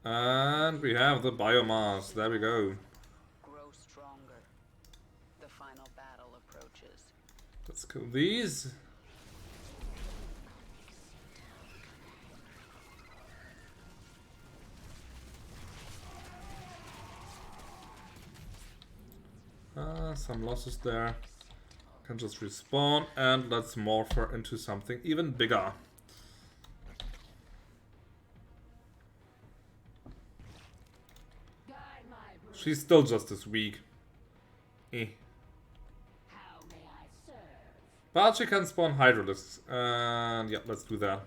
And we have the biomass. There we go. Grow stronger. The final battle approaches. Let's kill these. Some losses there. Can just respawn and let's morph her into something even bigger. She's still just as weak. Eh. But she can spawn Hydralisks. And yeah, let's do that.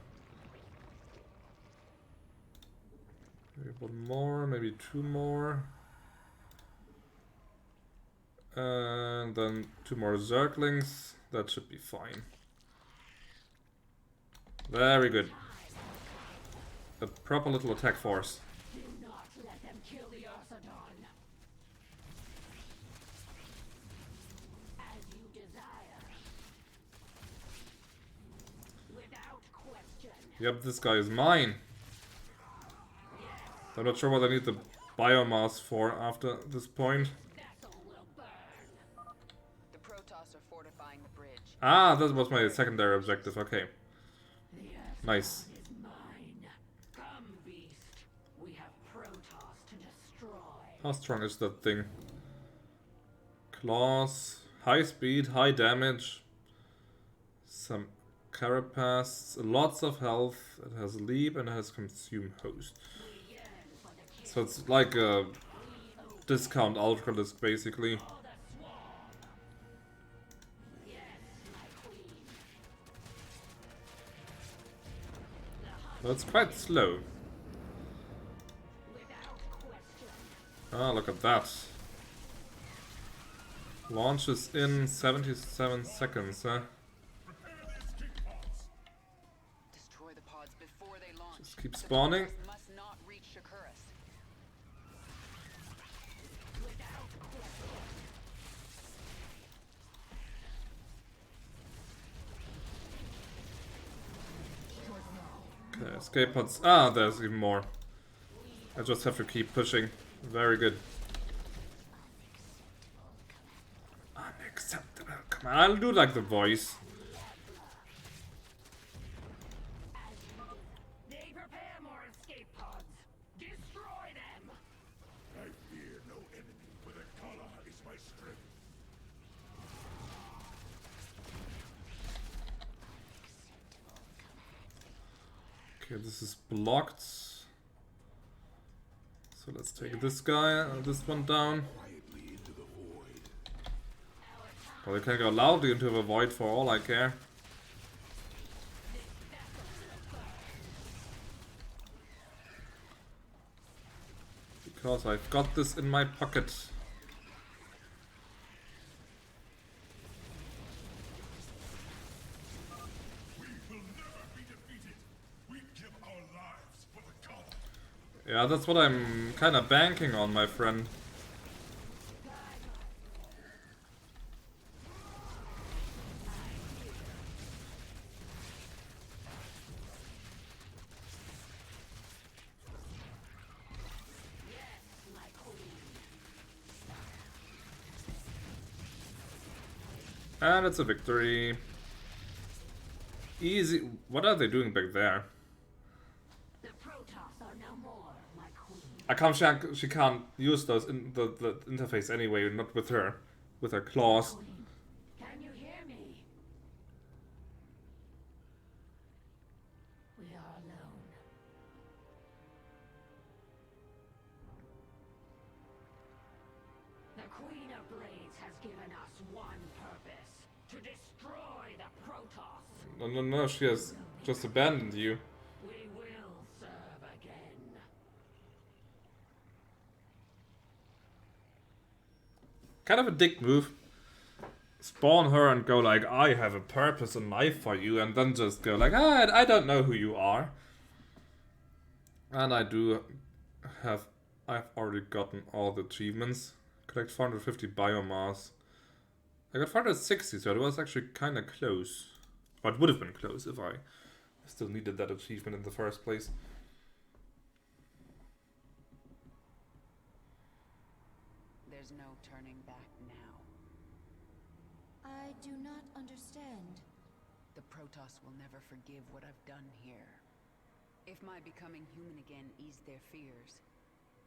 Maybe one more, maybe two more. And then two more Zerglings. That should be fine. Very good. A proper little attack force. Do not let them kill the Ursadon. As you desire. Without question. Yep, this guy is mine. I'm not sure what I need the biomass for after this point. The Protoss are fortifying the bridge. Ah, that was my secondary objective. Okay. Nice. Is mine. Come, beast. We have Protoss to destroy. How strong is that thing? Claws, high speed, high damage, some carapace, lots of health. It has leap and it has consume host. So it's like a discount ultralisk basically. But it's quite slow. Ah, look at that. Launches in 77 seconds, huh? Destroy the pods before they launch. Just keep spawning. Must not reach Shakuras. Okay, escape pods. Ah, there's even more. I just have to keep pushing. Very good. Unacceptable. Come on, I'll do like the voice. They prepare more escape pods. Destroy them. I fear no enemy, but a Kaldir is my strength. Okay, this is blocked. So let's take this guy, this one down. Quietly into the void. Well, you can go loudly into the void for all I care. Because I've got this in my pocket. We will never be defeated. We give our lives for the Kaldir. Yeah, that's what I'm kind of banking on, my friend. And it's a victory. Easy. What are they doing back there? The Protoss are no more, my queen. I can't. She can't use those in the interface anyway. Not with her claws. Queen, can you hear me? We are alone. The Queen of Blades has given us one purpose: to destroy the Protoss. No. She has just abandoned you. We will serve again. Kind of a dick move. Spawn her and go like, I have a purpose in life for you, and then just go like, ah, I don't know who you are. And I do have, I've already gotten all the achievements. Collect 450 biomass. I got 460, so it was actually kind of close. Or it would have been close if I still needed that achievement in the first place. There's no turning back now. I do not understand. The Protoss will never forgive what I've done here. If my becoming human again eased their fears,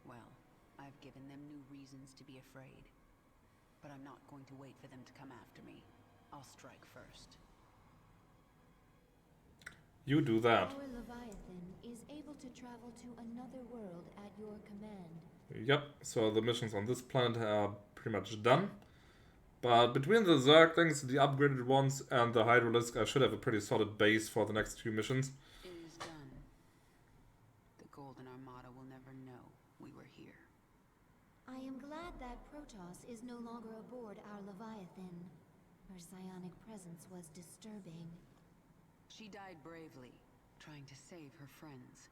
well, I've given them new reasons to be afraid. But I'm not going to wait for them to come after me. I'll strike first. You do that. Our Leviathan is able to travel to another world at your command. Yep, so the missions on this planet are pretty much done. But between the Zerglings, the upgraded ones, and the Hydralisk, I should have a pretty solid base for the next few missions. It is done. The Golden Armada will never know we were here. I am glad that Protoss is no longer aboard our Leviathan. Her psionic presence was disturbing. She died bravely, trying to save her friends.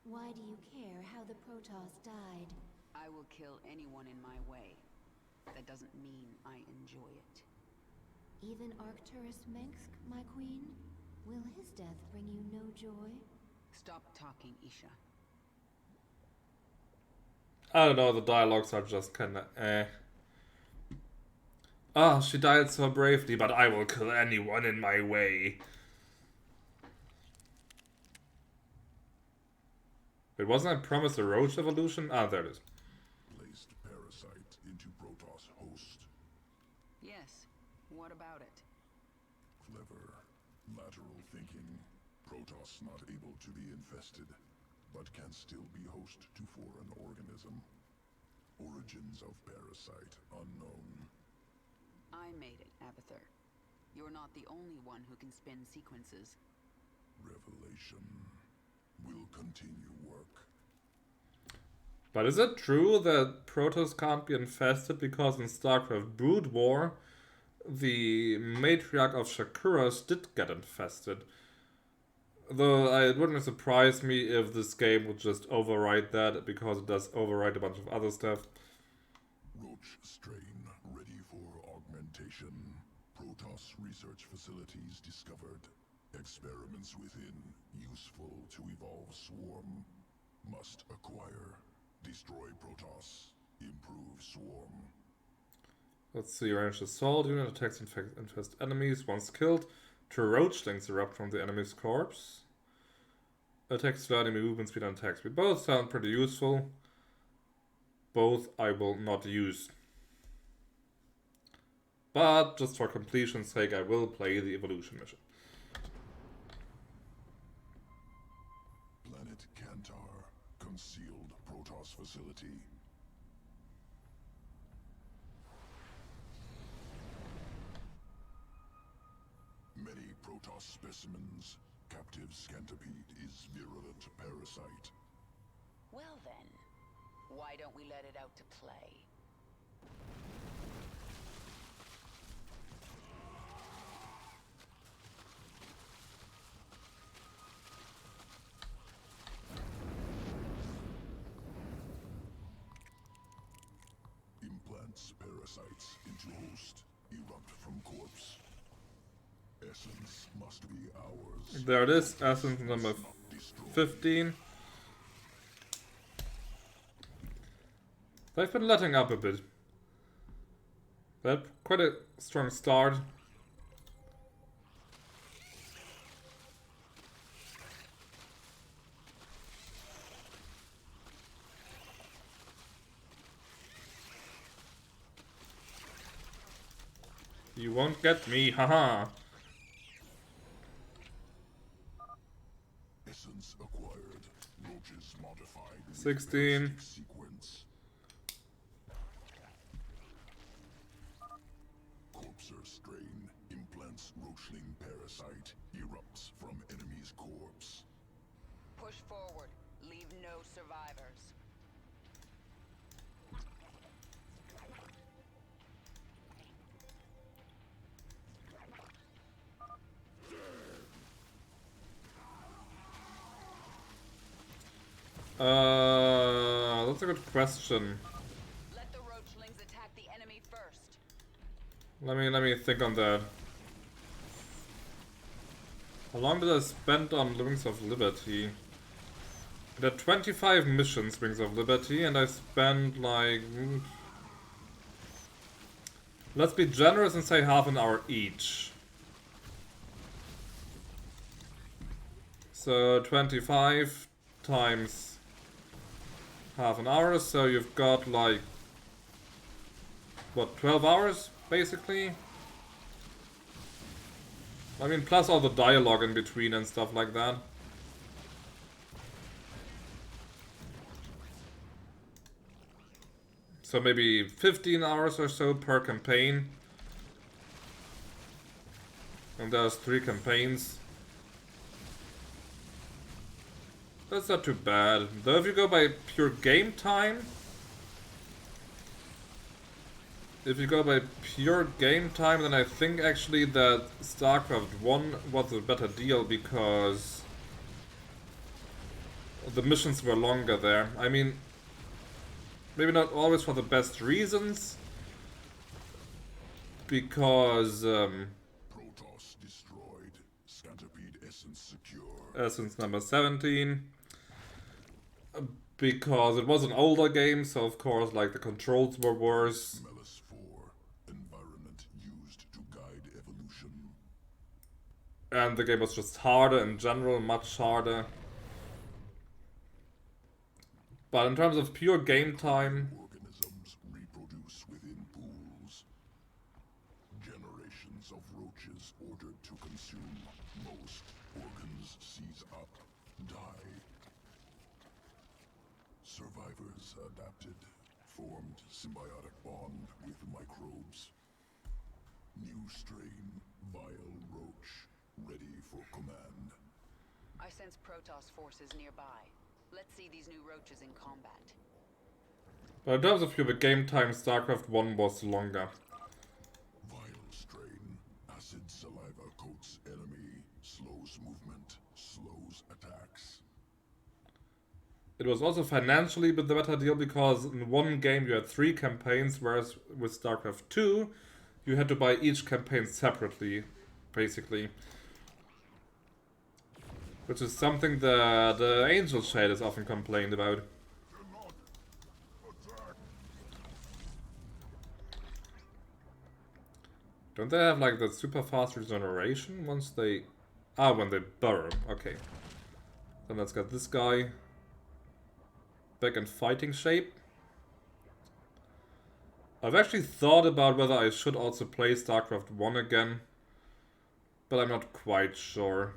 Why do you care how the Protoss died? I will kill anyone in my way. That doesn't mean I enjoy it. Even Arcturus Mengsk, my queen? Will his death bring you no joy? Stop talking, Isha. I don't know, the dialogues are just kinda eh. Ah, she died so bravely, but I will kill anyone in my way. Wait, wasn't I promised a Roach evolution? Ah, there it is. Placed parasite into Protoss host. Yes. What about it? Clever, lateral thinking. Protoss not able to be infested, but can still be host to foreign organism. Origins of parasite unknown. I made it, Abathur. You're not the only one who can spin sequences. Revelation. Will continue work. But is it true that Protoss can't be infested because in Starcraft Brood War, the matriarch of Shakuras did get infested? Though it wouldn't surprise me if this game would just override that, because it does override a bunch of other stuff. Roach strain ready for augmentation. Protoss research facilities discovered. Experiments within useful to evolve swarm. Must acquire. Destroy Protoss. Improve swarm. Let's see, ranged assault unit attacks infest enemies. Once killed, two Roachlings erupt from the enemy's corpse. Attacks slow enemy movement speed and attack speed. Both sound pretty useful. Both I will not use. But just for completion's sake, I will play the evolution mission. Planet Kantar. Concealed Protoss facility. Many Protoss specimens. Captive Scantipede is virulent parasite. Well then, why don't we let it out to play? Implants parasites into host. Erupt from corpse. Essence must be ours. There it is, essence number 15. They've been letting up a bit. They had quite a strong start. You won't get me, haha. Essence acquired. Roaches modified. 16. Sequence. Corpser strain. Implants Roachling parasite. Erupts from enemy's corpse. Push forward. Leave no survivors. That's a good question. Let the Roachlings attack the enemy first. Let me think on that. How long did I spend on Wings of Liberty? I did 25 missions, Wings of Liberty, and I spent like... let's be generous and say half an hour each. So 25 times half an hour, so you've got like what, 12 hours, basically? I mean, plus all the dialogue in between and stuff like that. So maybe 15 hours or so per campaign. And there's 3 campaigns. That's not too bad. Though if you go by pure game time... If you go by pure game time, then I think actually that Starcraft 1 was a better deal because the missions were longer there. I mean, maybe not always for the best reasons, because Protoss destroyed. Scantipede essence secure. Essence number 17, because it was an older game, so of course like the controls were worse. Melis 4. Environment used to guide evolution. And the game was just harder in general, much harder. But in terms of pure game time... Organisms reproduce within pools. Generations of roaches ordered to consume most organs seize up, die. Survivors adapted, formed symbiotic bond with microbes. New strain, vile roach, ready for command. I sense Protoss forces nearby. Let's see these new roaches in combat. But in terms of pure game time, Starcraft 1 was longer. Vile strain, acid saliva coats enemy, slows movement, slows attacks. It was also financially the better deal because in one game you had 3 campaigns, whereas with Starcraft 2 you had to buy each campaign separately, basically. Which is something that the Angel Shade is often complained about. Don't they have like the super fast regeneration once they... Ah, when they burrow. Okay. Then let's get this guy back in fighting shape. I've actually thought about whether I should also play Starcraft 1 again, but I'm not quite sure.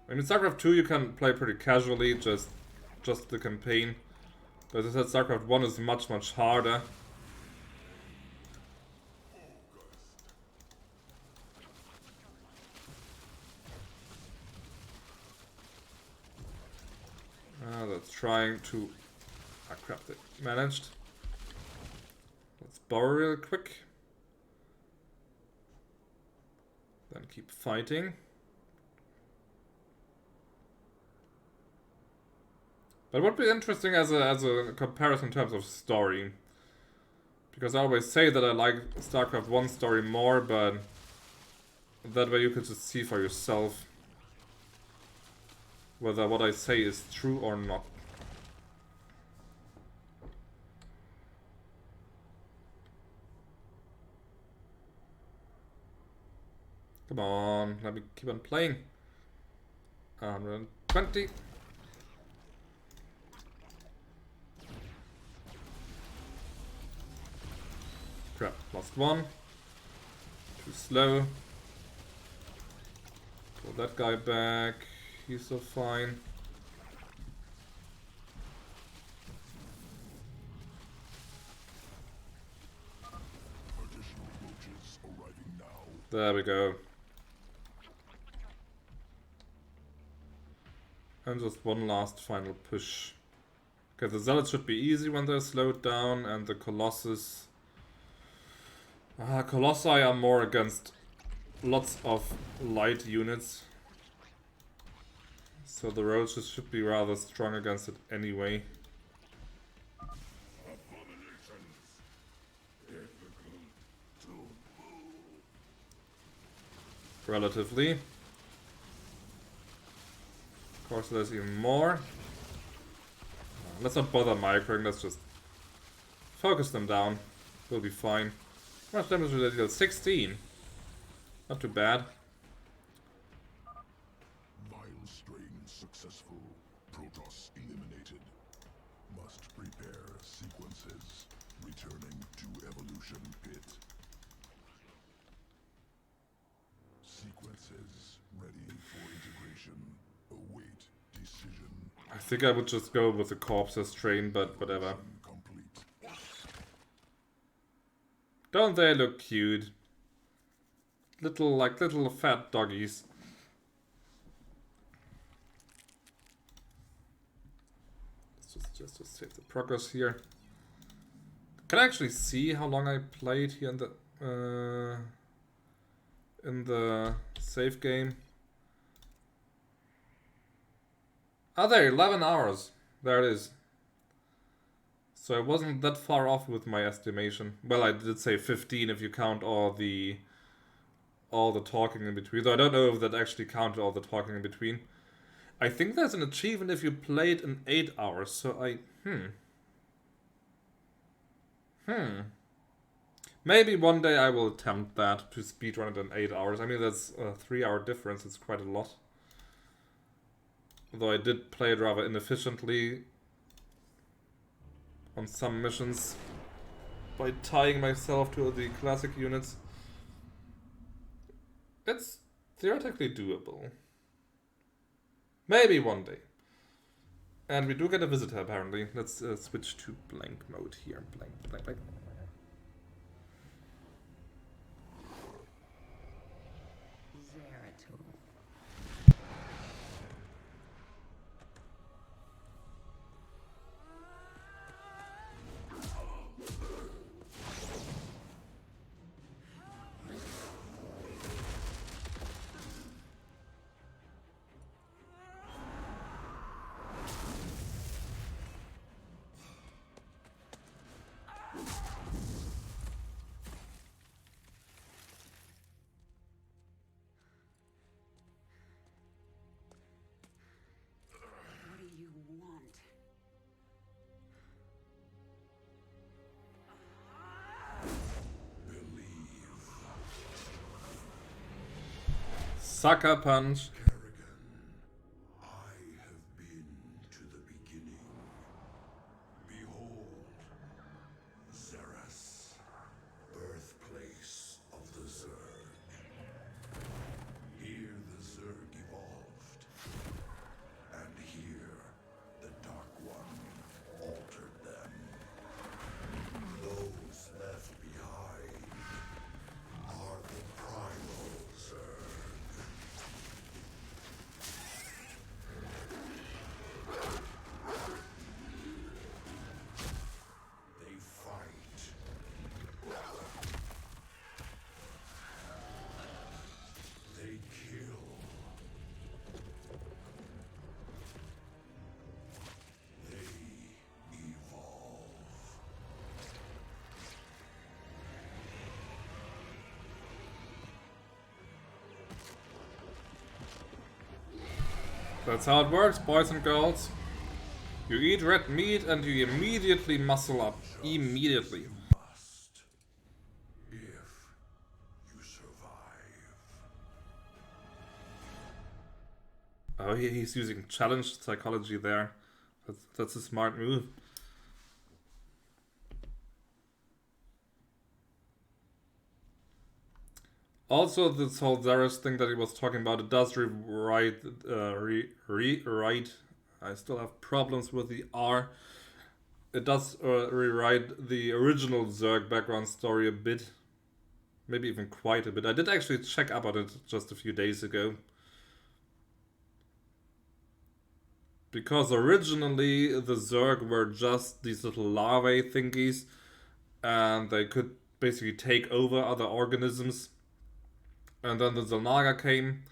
I mean, Starcraft 2 you can play pretty casually, just the campaign. But as I said, Starcraft 1 is much harder. That's trying to... Ah, crap, they managed. Let's borrow real quick. Then keep fighting. But it would be interesting as a comparison in terms of story. Because I always say that I like StarCraft 1 story more, but that way you could just see for yourself whether what I say is true or not. Come on, let me keep on playing. 120. Crap, lost one. Too slow. Pull that guy back. He's so fine. Additional roaches arriving now. There we go. And just one last final push. Okay, the Zealots should be easy when they're slowed down, and the Colossus... Colossi are more against lots of light units. So the Roaches should be rather strong against it anyway. Relatively. Of course there's even more. Let's not bother microing, let's just focus them down. We'll be fine. How much damage did they deal? 16. Not too bad. Vile strain successful. Protoss eliminated. Must prepare sequences. Returning to evolution pit. Sequences ready for integration. Await decision. I think I would just go with the corpses train, but whatever. Complete. Don't they look cute? Little fat doggies. Let's just save the progress here. Can I actually see how long I played here in the save game? Oh, there, 11 hours. There it is. So I wasn't that far off with my estimation. Well, I did say 15 if you count all the talking in between. Though I don't know if that actually counted all the talking in between. I think there's an achievement if you played in 8 hours. So maybe one day I will attempt that, to speedrun it in 8 hours. I mean, that's a 3-hour difference. It's quite a lot. Although I did play it rather inefficiently on some missions by tying myself to the classic units. It's theoretically doable. Maybe one day. And we do get a visitor apparently. Let's switch to blank mode here. Blank. What do you want? Sucker punch. Kerrigan, I have been to the beginning. Behold, Xeras, birthplace of the Zerg. Here the Zerg evolved, and here the Dark One altered them. Those left behind are the primal Zerg. They fight. They kill. They evolve. That's how it works, boys and girls. You eat red meat and you immediately muscle up. Immediately. Must. If you survive. Oh, he's using challenge psychology there. That's a smart move. Also, this whole Xeras thing that he was talking about, it does rewrite. I still have problems with the R. It does rewrite the original Zerg background story a bit. Maybe even quite a bit. I did actually check up on it just a few days ago. Because originally the Zerg were just these little larvae thingies. And they could basically take over other organisms. And then the Zernaga came,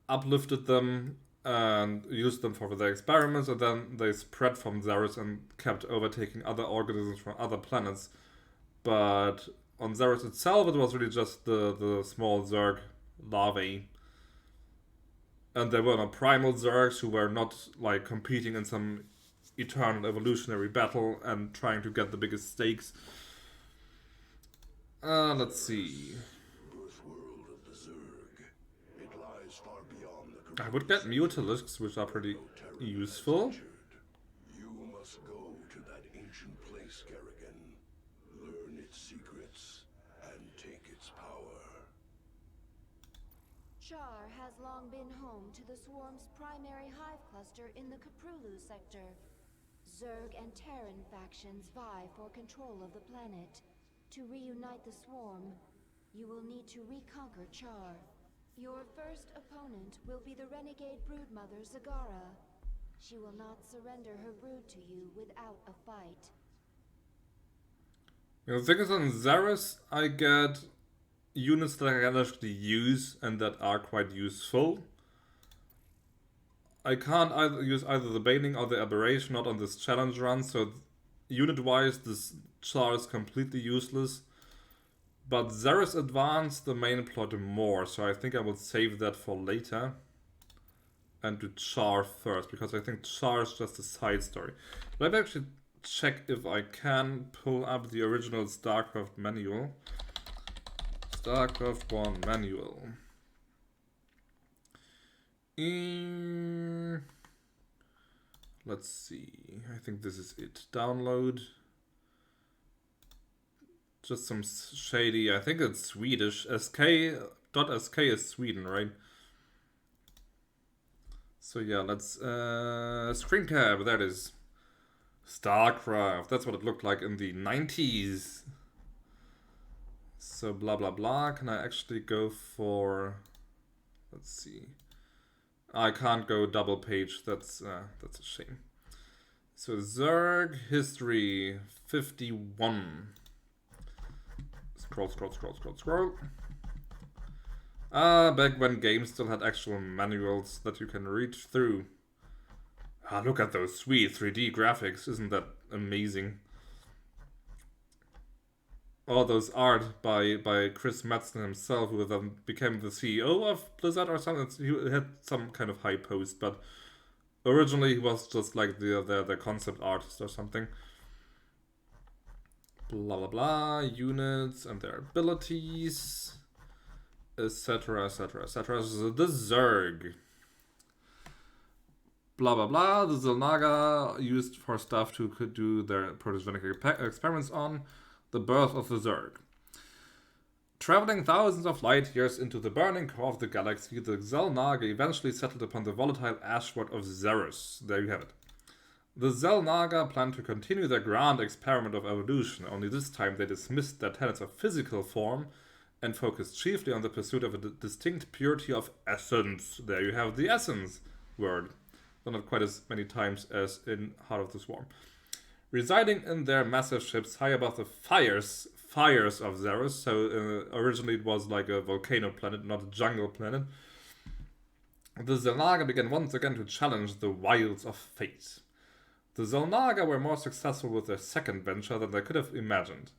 uplifted them, and used them for their experiments, and then they spread from Xeras and kept overtaking other organisms from other planets. But on Xeras itself, it was really just the small Zerg larvae. And there were no primal Zergs who were not like competing in some eternal evolutionary battle and trying to get the biggest stakes. Let's see. I would get mutalisks, which are pretty useful. You must go Char has long been home to the swarm's primary hive cluster in the Kaprulu sector. Zerg and Terran factions vie for control of the planet. To reunite the swarm, you will need to reconquer Char. Your first opponent will be the renegade broodmother Zagara. She will not surrender her brood to you without a fight. The thing is, on Xeris, I get units that I can actually use and that are quite useful. I can't use either the Baneling or the Aberration, not on this challenge run, so unit-wise this Char is completely useless. But Xeris advanced the main plot more, so I think I will save that for later. And do Char first, because I think Char is just a side story. Let me actually check if I can pull up the original Starcraft manual. Starcraft 1 manual. Let's see. I think this is it. Download. Just some shady. I think it's Swedish. SK.sk is Sweden, right? So yeah, let's screen cap. There it is. Starcraft. That's what it looked like in the 90s. So blah blah blah. Can I actually go for? Let's see. I can't go double page. That's a shame. So Zerg history 51. Scroll. Back when games still had actual manuals that you can read through. Look at those sweet 3D graphics. Isn't that amazing? All those art by Chris Metzen himself, who then became the CEO of Blizzard or something. He had some kind of high post, but originally he was just like the concept artist or something. Blah blah blah. Units and their abilities, etc. etc. etc. The Zerg. Blah blah blah. The Xel'Naga used for stuff to do their protogenic experiments on. The birth of the Zerg. Traveling thousands of light years into the burning core of the galaxy, the Xel'Naga eventually settled upon the volatile ashworld of Xeris. There you have it. The Xel'Naga planned to continue their grand experiment of evolution, only this time they dismissed their tenets of physical form and focused chiefly on the pursuit of a distinct purity of essence. There you have the essence word. Though not quite as many times as in Heart of the Swarm. Residing in their massive ships high above the fires of Xeris, so originally it was like a volcano planet, not a jungle planet, the Xel'Naga began once again to challenge the wilds of fate. The Xel'Naga were more successful with their second venture than they could have imagined.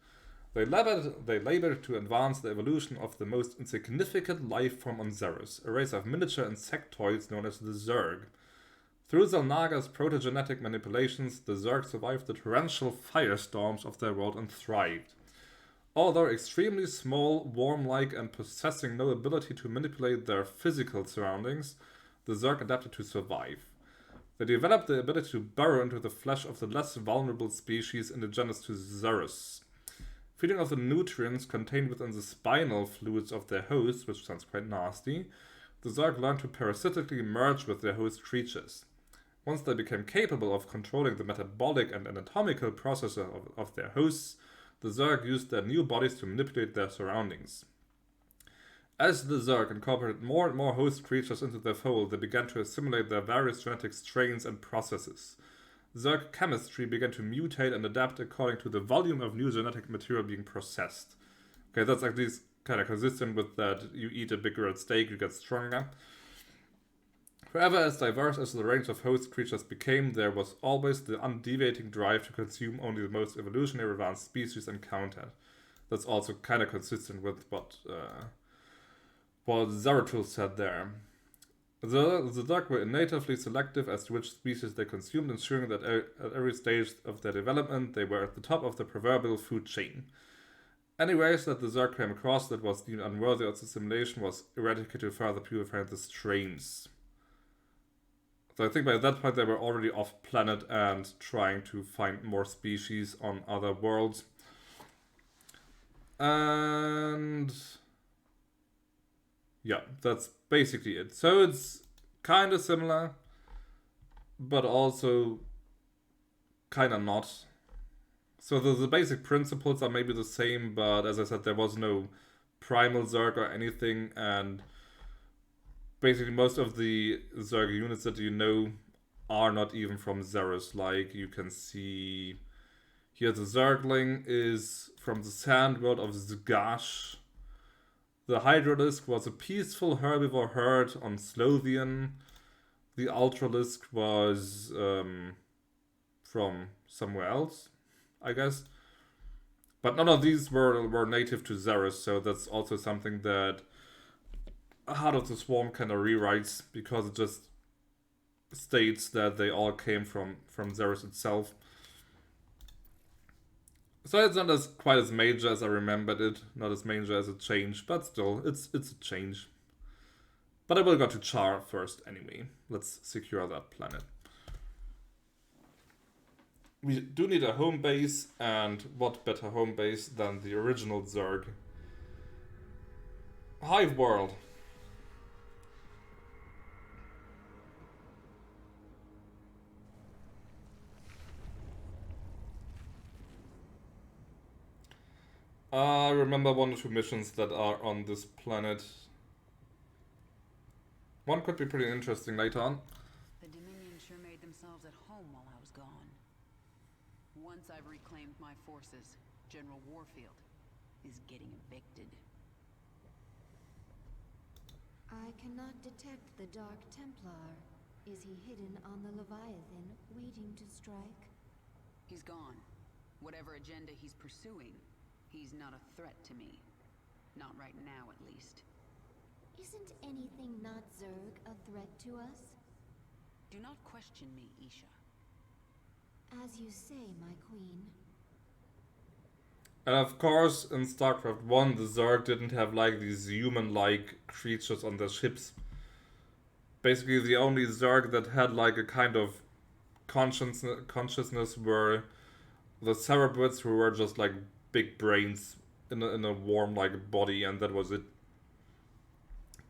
They labored to advance the evolution of the most insignificant life form on Xeris, a race of miniature insectoids known as the Zerg. Through Xel'Naga's protogenetic manipulations, the Zerg survived the torrential firestorms of their world and thrived. Although extremely small, worm-like, and possessing no ability to manipulate their physical surroundings, the Zerg adapted to survive. They developed the ability to burrow into the flesh of the less vulnerable species indigenous to Xeris. Feeding off the nutrients contained within the spinal fluids of their hosts, which sounds quite nasty, the Zerg learned to parasitically merge with their host creatures. Once they became capable of controlling the metabolic and anatomical processes of their hosts, the Zerg used their new bodies to manipulate their surroundings. As the Zerg incorporated more and more host creatures into their fold, they began to assimilate their various genetic strains and processes. Zerg chemistry began to mutate and adapt according to the volume of new genetic material being processed. Okay, that's at least kind of consistent with that you eat a big red steak, you get stronger. However, as diverse as the range of host creatures became, there was always the undeviating drive to consume only the most evolutionary advanced species encountered. That's also kind of consistent with what Zaratul said there. The Zerg were natively selective as to which species they consumed, ensuring that at every stage of their development they were at the top of the proverbial food chain. Any race that the Zerg came across that was deemed unworthy of assimilation was eradicated to further purify the strains. So I think by that point they were already off planet and trying to find more species on other worlds. And yeah, that's basically it. So it's kind of similar, but also kind of not. So the basic principles are maybe the same, but as I said, there was no primal Zerg or anything, and basically most of the Zerg units that you know are not even from Xeris. Like you can see here, the Zergling is from the sand world of Zgash. The Hydralisk was a peaceful herbivore herd on Slothian. The Ultralisk was from somewhere else, I guess. But none of these were native to Xeris, so that's also something that Heart of the Swarm kind of rewrites, because it just states that they all came from Xeris itself. So it's not as quite as major as I remembered it, not as major as a change, but still, it's a change. But I will go to Char first anyway. Let's secure that planet. We do need a home base, and what better home base than the original Zerg? Hive World. I remember one or two missions that are on this planet. One could be pretty interesting later on. The Dominion sure made themselves at home while I was gone. Once I've reclaimed my forces, General Warfield is getting evicted. I cannot detect the Dark Templar. Is he hidden on the Leviathan, waiting to strike? He's gone. Whatever agenda he's pursuing, he's not a threat to me. Not right now, at least. Isn't anything not Zerg a threat to us? Do not question me, Isha. As you say, my queen. And of course, in Starcraft 1, the Zerg didn't have like these human-like creatures on their ships. Basically, the only Zerg that had like a kind of consciousness were the Cerebrids, who were just like big brains in a warm like body, and that was it.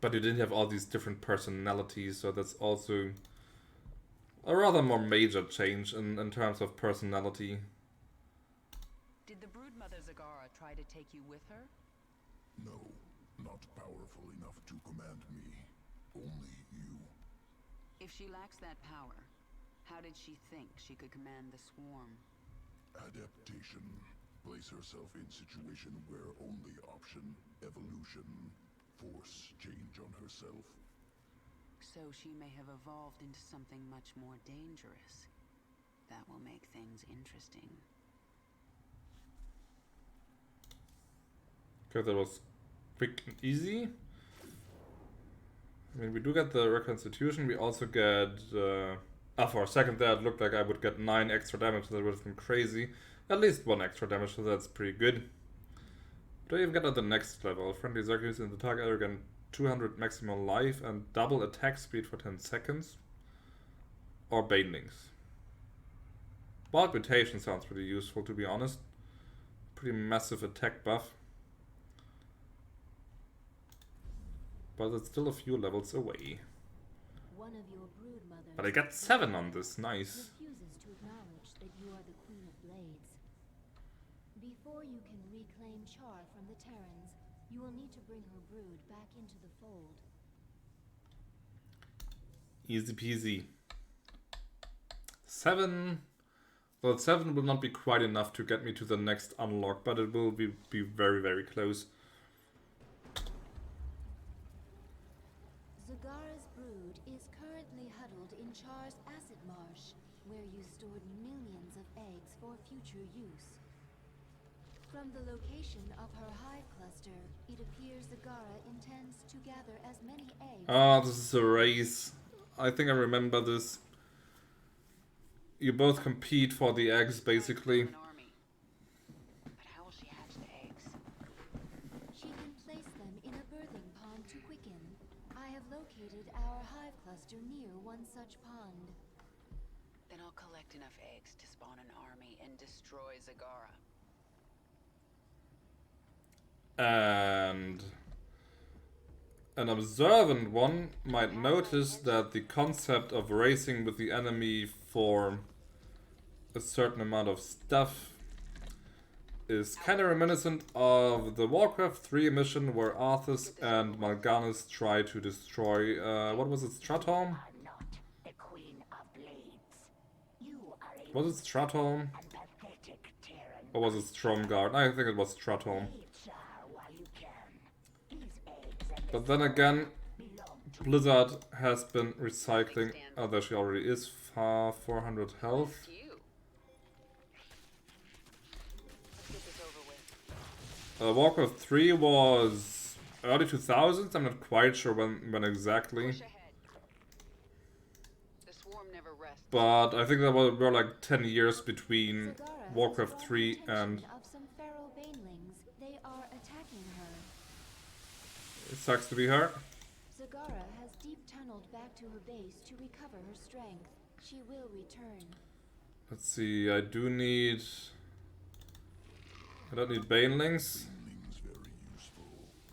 But you didn't have all these different personalities, so that's also a rather more major change in terms of personality. Did the broodmother Zagara try to take you with her? No, not powerful enough to command me. Only you. If she lacks that power, how did she think she could command the swarm? Adaptation. Place herself in situation where only option, evolution, force change on herself. So she may have evolved into something much more dangerous. That will make things interesting. Okay, that was quick and easy. I mean, we do get the reconstitution. We also get... for a second there, it looked like I would get 9 extra damage. That would have been crazy. At least 1 extra damage, so that's pretty good. Do I even get at the next level? Friendly Zerglings in the target area get 200 maximum life and double attack speed for 10 seconds. Or Banelings. Wild Mutation sounds pretty useful, to be honest. Pretty massive attack buff. But it's still a few levels away. One of your broodmothers. But I got 7 on this, nice. Refuses to acknowledge that you are the Queen of Blades. Before you can reclaim Char from the Terrans, you will need to bring her brood back into the fold. Easy peasy. 7. Well, 7 will not be quite enough to get me to the next unlock, but it will be very, very close. Zagara's brood is currently huddled in Char's acid marsh, where you stored millions of eggs for future use. From the location of her hive cluster, it appears Zagara intends to gather as many eggs. Ah, this is a race. I think I remember this. You both compete for the eggs, basically. An army. But how will she hatch the eggs? She can place them in a birthing pond to quicken. I have located our hive cluster near one such pond. Then I'll collect enough eggs to spawn an army and destroy Zagara. an observant one might notice that the concept of racing with the enemy for a certain amount of stuff is kind of reminiscent of the Warcraft 3 mission where Arthas and Mal'Ganis try to destroy, what was it, Stratholme? Are not the Queen of Blades. You are a Was it Stratholme? and pathetic Terran. Or was it Stromgarde? I think it was Stratholme. Eat Char while you can. These eggs and But then again, belong to Blizzard has been recycling, oh there she already is, 400 health. It's you. Let's get this over with. Warcraft 3 was early 2000s, I'm not quite sure when exactly. Push ahead. The swarm never rests. But I think there were like 10 years between Zagara has Warcraft drawn 3 attention and... of some feral banelings. They are attacking her. It sucks to be her. Zagara has deep tunneled back to her base to recover her strength. She will return. Let's see, I don't need banelings. Banelings very useful.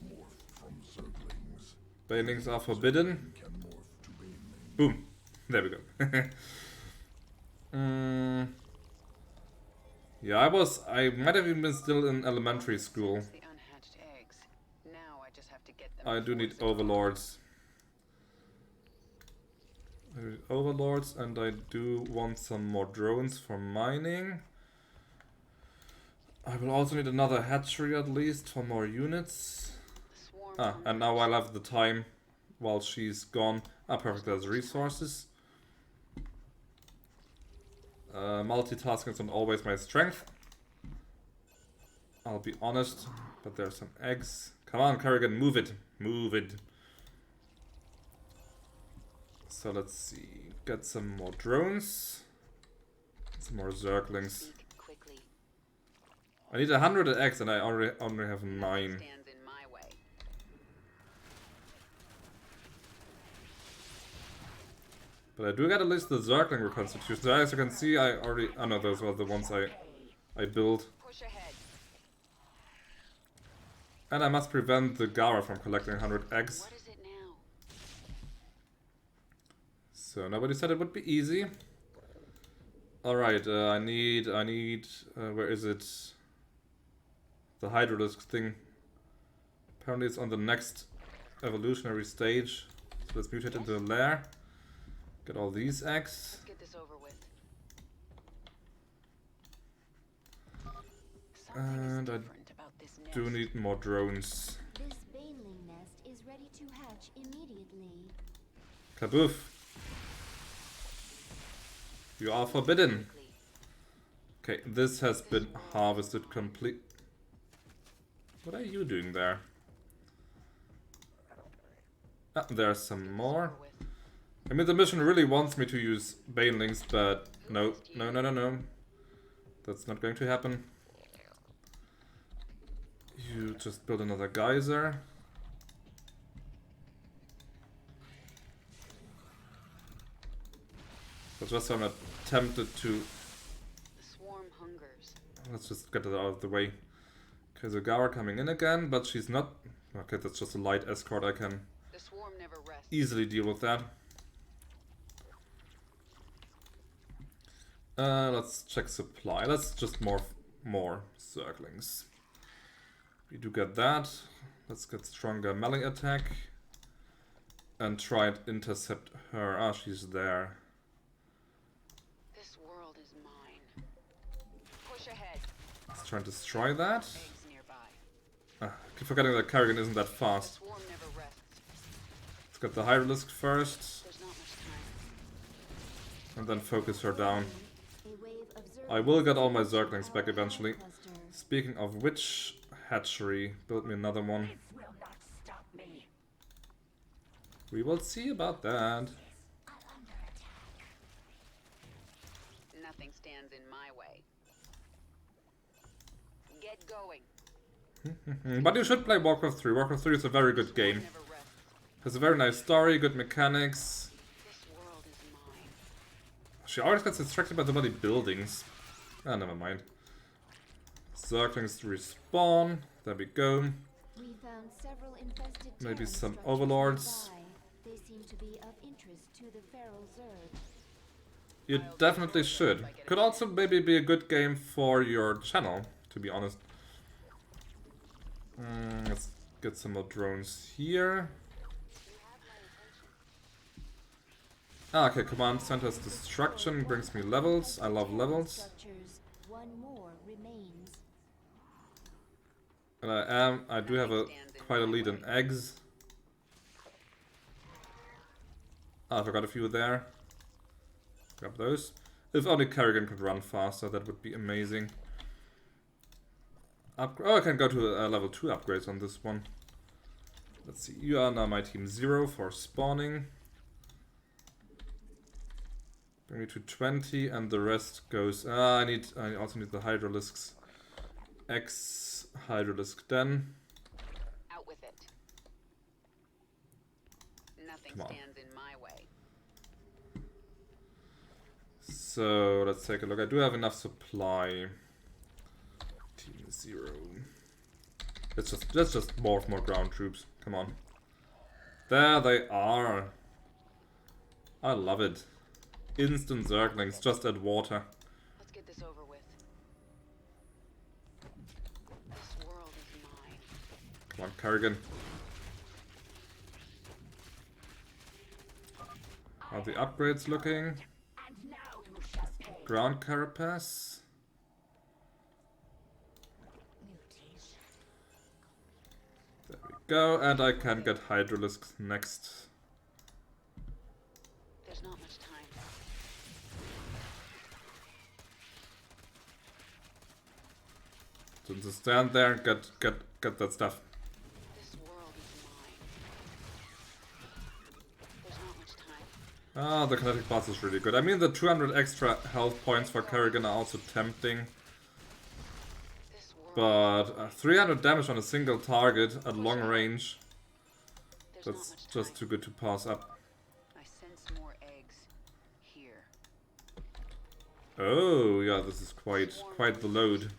Morph from Zerglings. Banelings are forbidden. You can morph to Baneling. Boom. There we go. Yeah, I might have even been still in elementary school. The unhatched eggs. Now I just have to get them. I do before need Zergling. overlords. I need overlords, and I do want some more drones for mining. I will also need another hatchery at least for more units. The swarm Ah, and now I'll have the time while she's gone. Ah, perfect, there's resources. Multitasking is not always my strength. I'll be honest, but there's some eggs. Come on, Kerrigan, move it. Move it. So let's see. Get some more drones. Some more Zerglings. Speak quickly. I need 100 eggs and I only have 9. Stands in my way. But I do get at least the Zergling reconstitution. So as you can see, I already... Oh no, those were the ones I built. Push ahead. And I must prevent the Gara from collecting 100 eggs. What is it now? So nobody said it would be easy. Alright, I need, where is it? The Hydralisk thing. Apparently it's on the next evolutionary stage. So let's mutate into a lair. Get all these eggs. Let's get this over with. And I Different about this nest. do need more drones. This baneling nest is ready to hatch immediately. Kaboof! You are forbidden! Okay, this has been harvested complete. What are you doing there? Ah, there's some more. I mean, the mission really wants me to use banelings, but no. That's not going to happen. You just build another geyser. But just I'm not tempted to... The swarm hungers. Let's just get it out of the way. Okay, so Gara coming in again, but she's not... Okay, that's just a light escort. I can The swarm never rests. easily deal with that. Let's check supply. Let's just more Zerglings. We do get that. Let's get stronger melee attack. And try and intercept her. Ah, she's there. This world is mine. Push ahead. Let's try and destroy that. Eggs nearby. I keep forgetting that Kerrigan isn't that The fast. swarm never rests. Let's get the Hydralisk first. There's not much time. And then focus her down. A wave of I Zerglings will get all my approach Zerglings our back hive eventually. cluster. Speaking of which, hatchery. Build me another one. This will not stop me. We will see about that. I'm under attack. Nothing stands in my way. Get going. But you should play Warcraft 3. Warcraft 3 is a very good game. Never rests. Has a very nice story, good mechanics. This world is mine. She always gets distracted by the bloody buildings. Ah, never mind. Zerglings respawn. There we go. We found several infested Maybe Terran some structures overlords. nearby. They seem to be of interest to the feral Zerg. You definitely should. Could also maybe be a good game for your channel, to be honest. Let's get some more drones here. Ah, okay, command center's destruction brings me levels. I love levels. Structures. One more remains. And I do have quite a lead in eggs. Ah, I forgot a few there. Grab those. If only Kerrigan could run faster, that would be amazing. Oh, I can go to level 2 upgrades on this one. Let's see, you are now my team 0 for spawning. Bring me to 20 and the rest goes... I also need the Hydralisks. X Hydralisk den. Out with it. Nothing Come on. stands in my way. So let's take a look. I do have enough supply. Team 0. Let's just morph more ground troops. Come on. There they are. I love it. Instant Zerglings, just add water. Let's get this over with. This world is mine. Come on, Kerrigan. How are the upgrades looking? And now you shall pay. Ground carapace. There we go, and I can get Hydralisks next. There's not much time. So just stand there and get that stuff. This world is mine. There's not much time. Ah, the kinetic blast is really good. I mean, the 200 extra health points for Kerrigan are also tempting. This world. But 300 damage on a single target at long range, There's not that's much just time. too good to pass up. I sense more eggs here. Oh, yeah, this is quite the load.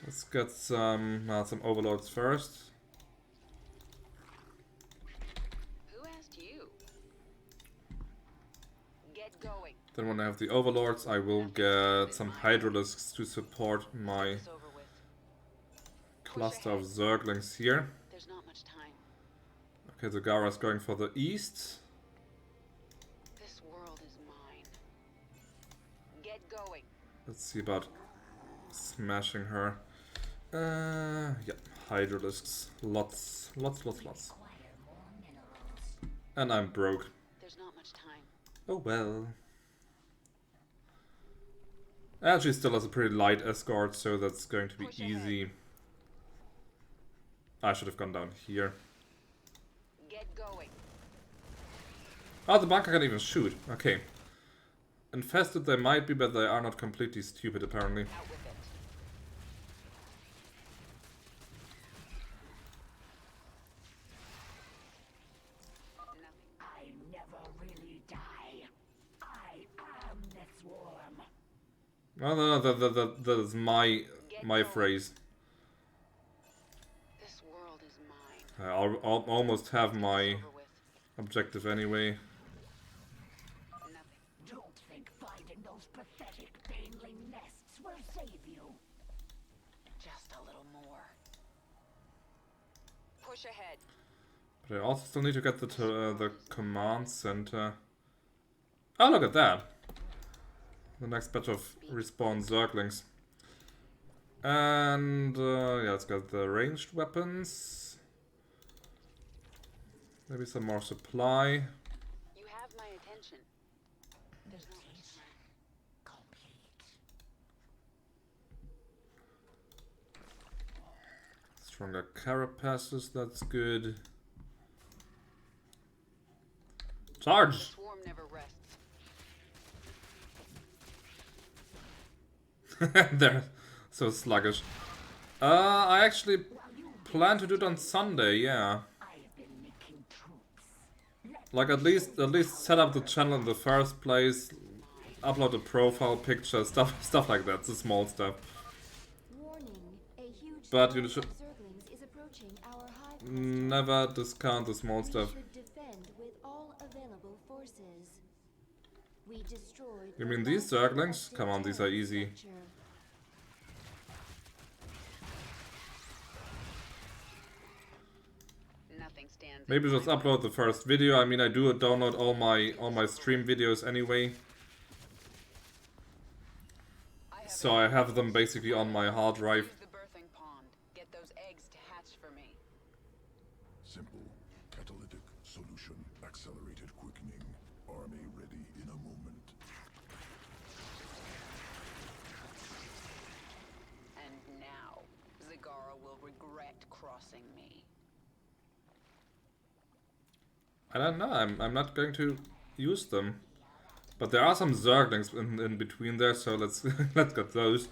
Let's get some overlords first. Who asked you? Get going. Then when I have the overlords, I will get some Hydralisks to support my It's over with. cluster of Zerglings here. There's not much time. Okay, the Gara's going for the east. This world is mine. Get going. Let's see about smashing her. Yeah, Hydralisks. Lots. And I'm broke. There's not much time. Oh well. Actually, still has a pretty light escort, so that's going to be Push ahead. easy. I should have gone down here. Get going. Oh, the bunker can even shoot. Okay. Infested they might be, but they are not completely stupid, apparently. Out with it. Nothing. I never really die. I am the swarm. Oh, no, that is my phrase. This world is mine. I'll almost have my Over with. objective anyway. Nothing. Don't think finding those pathetic Baneling nests will save you. Just a little more. Push ahead. But I also still need to get the command center. Oh, look at that! The next batch of respawn Zerglings. And yeah, let's get the ranged weapons. Maybe some more supply. You have my attention. There's not much time. Complete. Stronger carapaces, that's good. Charge! Swarm never rests. They're so sluggish. I actually plan to do it on Sunday, yeah. I have been making troops. Like at least set up the channel in the first place, upload a profile picture, stuff like that, the small stuff. But you should Zerglings is approaching our high never discount the small stuff. We should defend with all available forces. We destroyed You the mean these last Zerglings? erected Come on, these are terror easy. structure. Nothing stands. Maybe just upload the first video. I mean, I do download all my stream videos anyway. So I have them basically on my hard drive. Use the birthing pond. Get those eggs to hatch for me. Simple. Catalytic solution. Accelerated quickening. Army ready in a moment. And now, Zagara will regret crossing me. I don't know, I'm not going to use them. But there are some Zerglings in between there, so let's let's get those.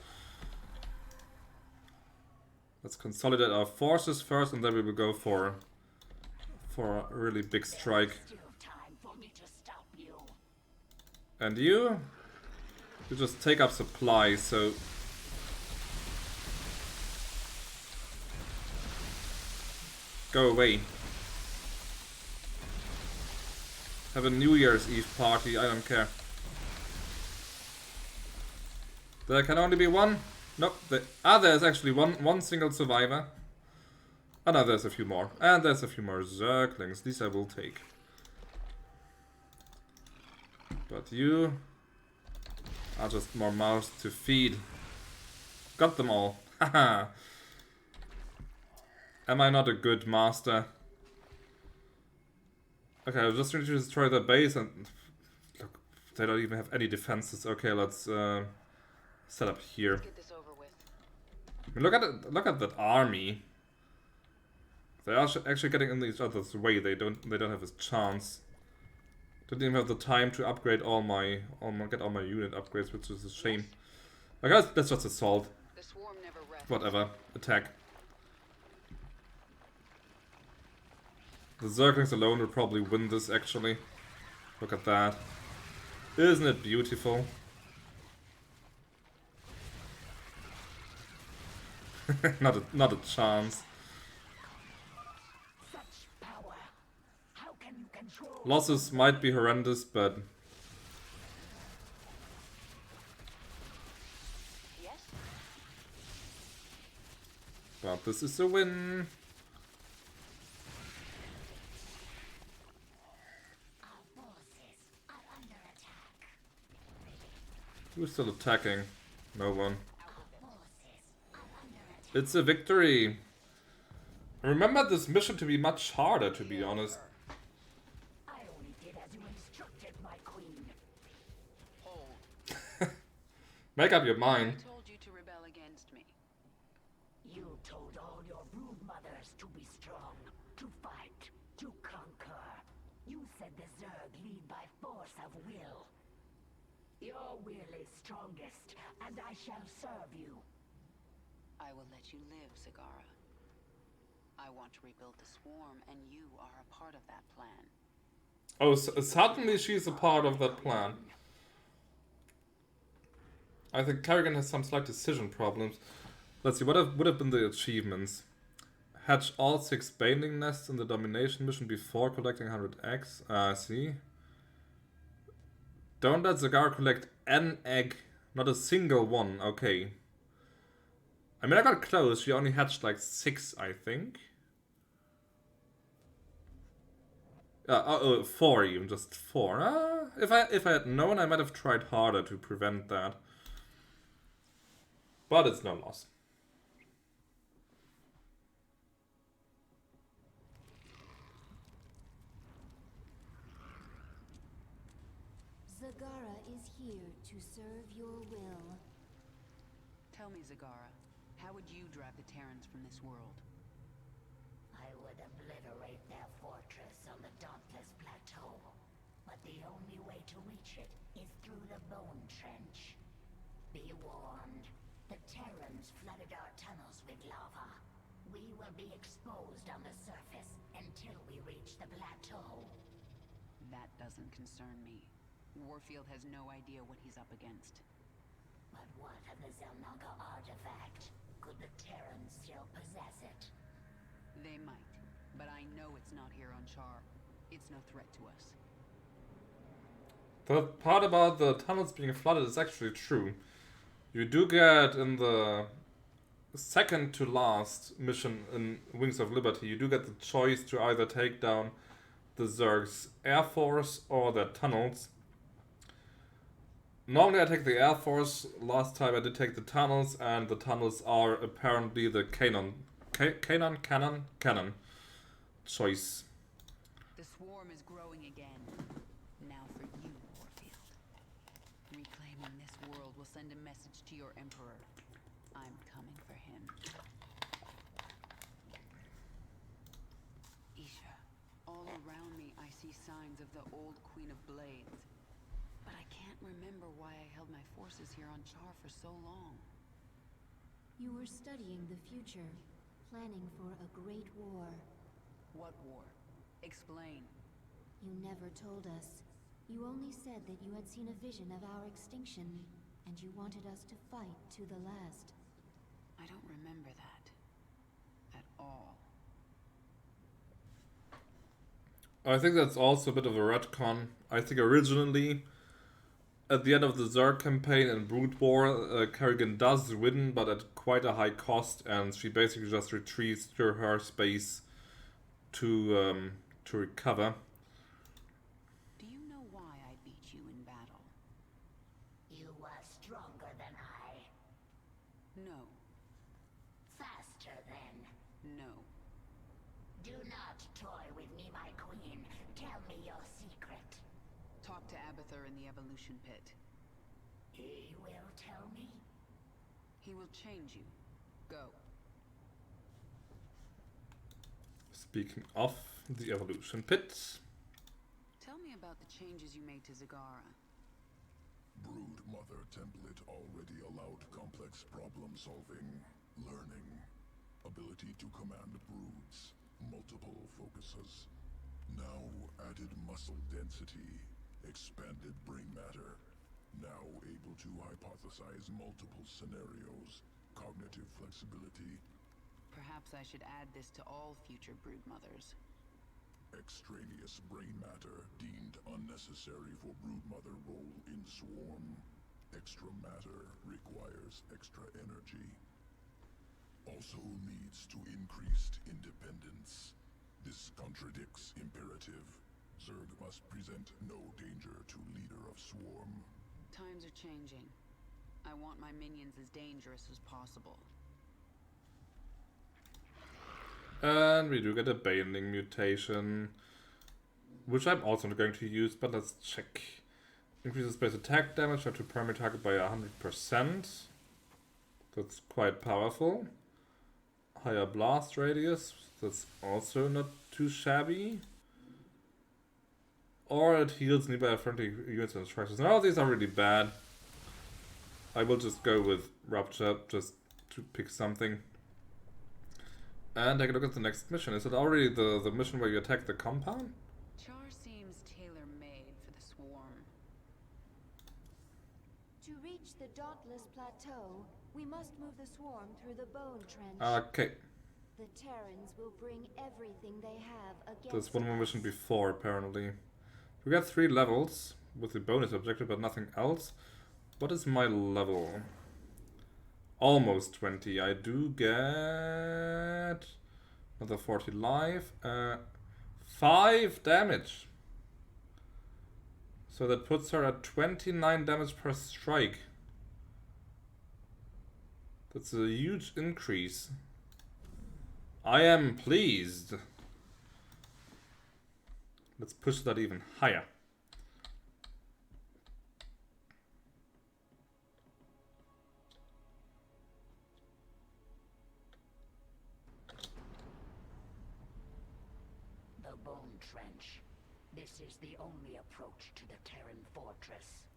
Let's consolidate our forces first, and then we will go for a really big strike. Still time for me to stop you. And you just take up supplies, so go away. Have a New Year's Eve party, I don't care. There can only be one? Nope. There's actually one single survivor. Oh no, there's a few more. And there's a few more Zerglings. These I will take. But you are just more mouths to feed. Got them all. Haha. Am I not a good master? Okay, I'm just trying to destroy their base, and look, they don't even have any defenses. Okay, let's set up here. Get this over with. I mean, look at it, look at that army. They are actually getting in each other's way. They don't have a chance. Didn't even have the time to upgrade get all my unit upgrades, which is a shame. Okay, let's just assault. The swarm never rests. Whatever, attack. The Zerglings alone will probably win this, actually. Look at that. Isn't it beautiful? not a chance. Such power. How can you control? Losses might be horrendous, but Yes? this is a win. Our forces are under attack. Who's still attacking? No one. Our forces are under attack. It's a victory. I remember this mission to be much harder, to be honest. I only did as you instructed, my queen. Hold. Make up your mind. I told you to rebel against me. You told all your brood mothers to be strong, to fight, to conquer. You said the Zerg lead by force of will. Your will is strongest, and I shall serve you. I will let you live, Zagara. I want to rebuild the swarm, and you are a part of that plan. Oh, suddenly she's a part of that plan. I think Kerrigan has some slight decision problems. Let's see, what would have been the achievements? Hatch all 6 Baneling nests in the Domination mission before collecting 100 eggs. I see. Don't let Zagara collect an egg, not a single one. Okay. I mean, I got close. She only hatched like 6, I think. 4 even, just 4. If I had known, I might have tried harder to prevent that. But it's no loss. Zagara is here to serve your will. Tell me, Zagara, how would you drive the Terrans from this world? I would obliterate their fortress on the Dauntless Plateau. But the only way to reach it is through the Bone Trench. Be warned, the Terrans flooded our tunnels with lava. We will be exposed on the surface until we reach the plateau. That doesn't concern me. Warfield has no idea what he's up against. But what of the Zelnaga artifact? Could the Terrans still possess it? They might, but I know it's not here on Char. It's no threat to us. The part about the tunnels being flooded is actually true. You do get in the second to last mission in Wings of Liberty, you do get the choice to either take down the Zerg's Air Force or their tunnels. Normally I take the Air Force, last time I did take the tunnels, and the tunnels are apparently the cannon choice. The swarm is growing again. Now for you, Warfield. Reclaiming this world will send a message to your Emperor. I'm coming for him. Isha, all around me I see signs of the old Queen of Blades. But I can't remember why I held my forces here on Char for so long. You were studying the future, planning for a great war. What war? Explain. You never told us. You only said that you had seen a vision of our extinction, and you wanted us to fight to the last. I don't remember that. At all. I think that's also a bit of a retcon. I think originally, at the end of the Zerg campaign and Brood War, Kerrigan does win, but at quite a high cost, and she basically just retreats to her space to recover. Do you know why I beat you in battle? You were stronger than I. No. Faster than. No. Do not toy with me, my queen. Tell me your secret. Talk to Abathur in the evolution pit. He will tell me? He will change you. Go. Speaking of the evolution pit. Tell me about the changes you made to Zagara. Brood Mother template already allowed complex problem solving, learning, ability to command broods, multiple focuses. Now added muscle density, expanded brain matter, now able to hypothesize multiple scenarios, cognitive flexibility, Perhaps I should add this to all future brood mothers. extraneous brain matter deemed unnecessary for brood mother role in swarm. Extra matter requires extra energy. Also needs to increased independence. This contradicts imperative. Zerg must present no danger to leader of swarm. Times are changing. I want my minions as dangerous as possible. And we do get a Baneling mutation, which I'm also not going to use, but let's check. Increases base attack damage up to primary target by 100%. That's quite powerful. Higher blast radius, that's also not too shabby. Or it heals nearby friendly units and structures. None of these are really bad. I will just go with Rupture, just to pick something. And take a look at the next mission. Is it already the mission where you attack the compound? Char seems tailor-made for the swarm. To reach the Dauntless Plateau, we must move the swarm through the Bone Trench. Okay. The Terrans will bring everything they have against There's one more us. mission before, apparently. We got 3 levels with the bonus objective, but nothing else. What is my level? Almost 20. I do get another 40 life. 5 damage. So that puts her at 29 damage per strike. That's a huge increase. I am pleased. Let's push that even higher. The Bone Trench. This is the only approach to the Terran fortress.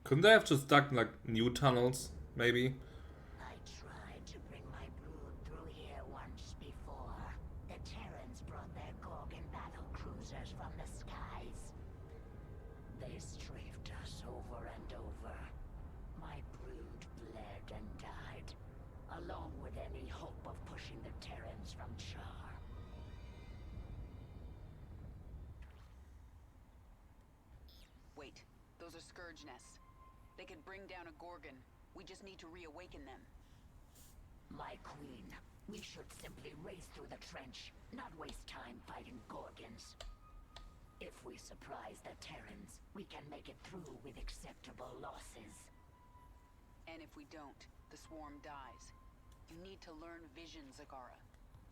Couldn't they have just dug like new tunnels, maybe? I tried to bring my brood through here once before. The Terrans brought their Gorgon battle cruisers from the skies. They strafed us over and over. My brood bled. and died, along with any hope of pushing the Terrans from Char. Wait, those are scourge nests. They could bring down a Gorgon. We just need to reawaken them. My queen, we should simply race through the trench, not waste time fighting Gorgons. If we surprise the Terrans, we can make it through with acceptable losses. And if we don't, the swarm dies. You need to learn vision, Zagara.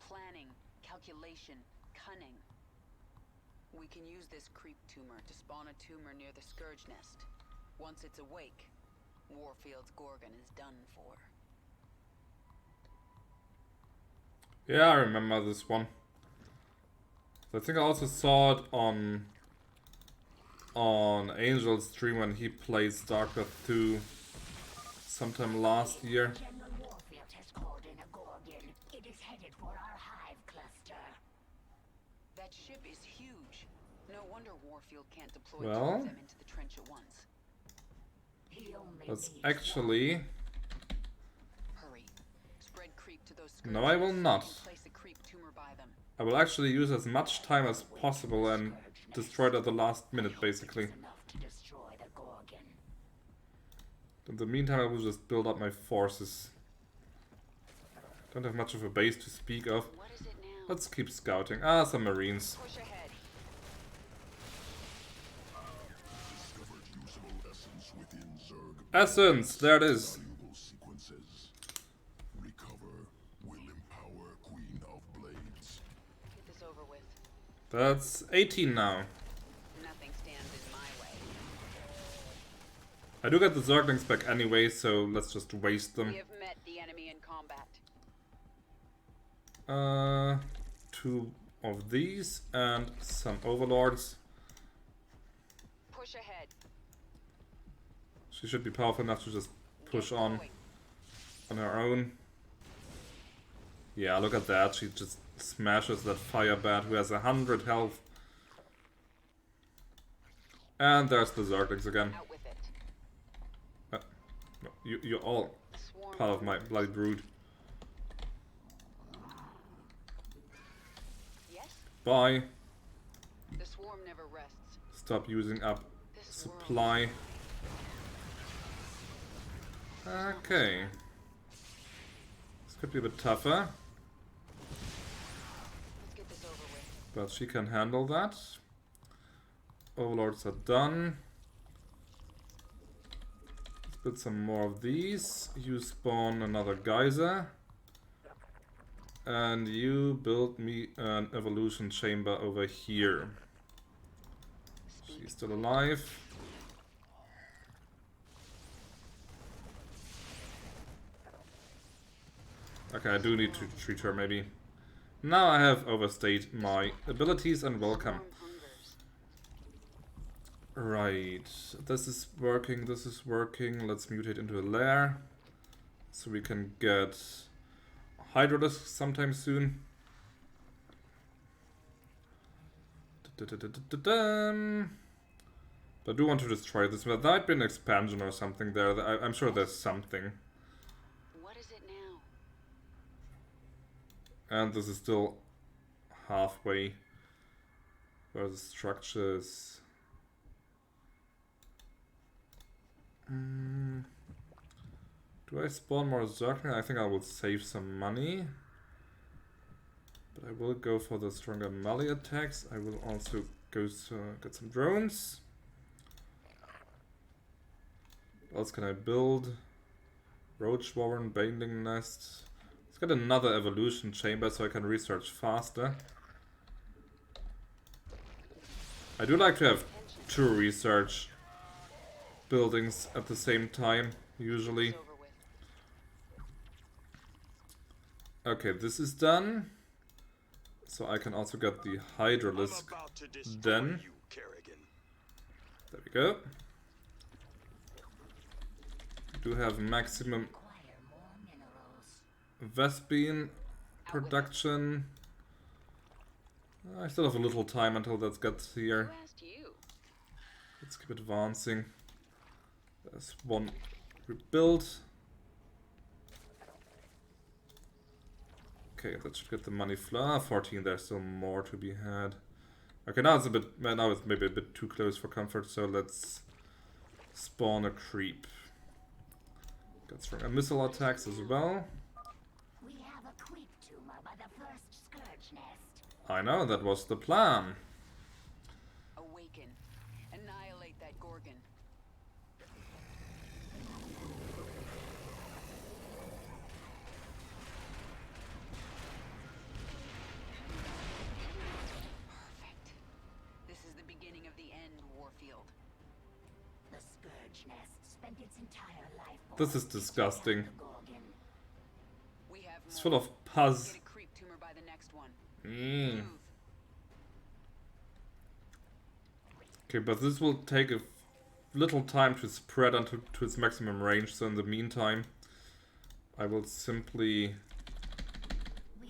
Planning, calculation, cunning. We can use this creep tumor to spawn a tumor near the scourge nest. Once it's awake, Warfield's Gorgon is done for. Yeah, I remember this one. I think I also saw it on Angel's stream when he played Starcraft II sometime last year. General Warfield has called in a Gorgon. It is headed for our hive cluster. That ship is huge. No wonder Warfield can't deploy Well, two of them into the trench at once. He only that's needs actually... Hurry. Spread creep to those scourge No, I will nests not. and place a creep tumor by them. I will actually use as much time as possible and destroy it at the last minute, basically. enough to destroy the Gorgon. In the meantime, I will just build up my forces. Don't have much of a base to speak of. What is it now? Let's keep scouting. Ah, some marines. Push ahead. Discovered usable essence within Zerg. Essence! There it is. Valuable sequences. Recover will empower Queen of Blades. Get this over with. That's 18 now. Nothing stands in my way. I do get the Zerglings back anyway, so let's just waste them. We have met the enemy in combat. 2 of these and some overlords. Push ahead. She should be powerful enough to just push on her own. Yeah, look at that. She just smashes that fire bat who has 100 health. And there's the Zerglings again. Out with it. No, you're all Swarm part of my bloody brood. Yes? Bye. The swarm never rests. Stop using up This world. supply. Okay. This could be a bit tougher, Let's get this over with. but she can handle that. Overlords are done. Let's build some more of these. You spawn another geyser. And you build me an evolution chamber over here. She's still alive. Okay, I do need to treat her maybe. Now I have overstayed my abilities and welcome. Swarm hungers. Right, this is working, this is working. Let's mutate into a lair. So we can get Hydralisk sometime soon. But I do want to destroy this. There might be an expansion or something there. I'm sure there's something. What is it now? And this is still halfway where the structure is. Do I spawn more Zergling? I think I will save some money. But I will go for the stronger melee attacks. I will also go get some drones. What else can I build? Roach Warren, Baneling Nest. Let's get another evolution chamber so I can research faster. I do like to have 2 research buildings at the same time, usually. It's over with. Okay, this is done. So I can also get the Hydralisk then. There we go. Do have maximum Acquire more minerals. Vespene production. I still have a little time until that gets here. Who asked you? Let's keep advancing. There's one rebuilt. Okay, that should get the money flow. 14, there's still more to be had. Okay, now it's a bit, now it's maybe a bit too close for comfort, so let's spawn a creep. Got strong missile attacks as well. We have a creep tumor by the first scourge nest. I know, that was the plan. Awaken. Annihilate that Gorgon. Perfect. This is the beginning of the end, Warfield. The scourge nest spent its entire life. This is disgusting. Gorgon. We have It's more. full of pus. Get a creep tumor by the next one. Mm. Move. Okay, but this will take a little time to spread onto to its maximum range, so in the meantime I will simply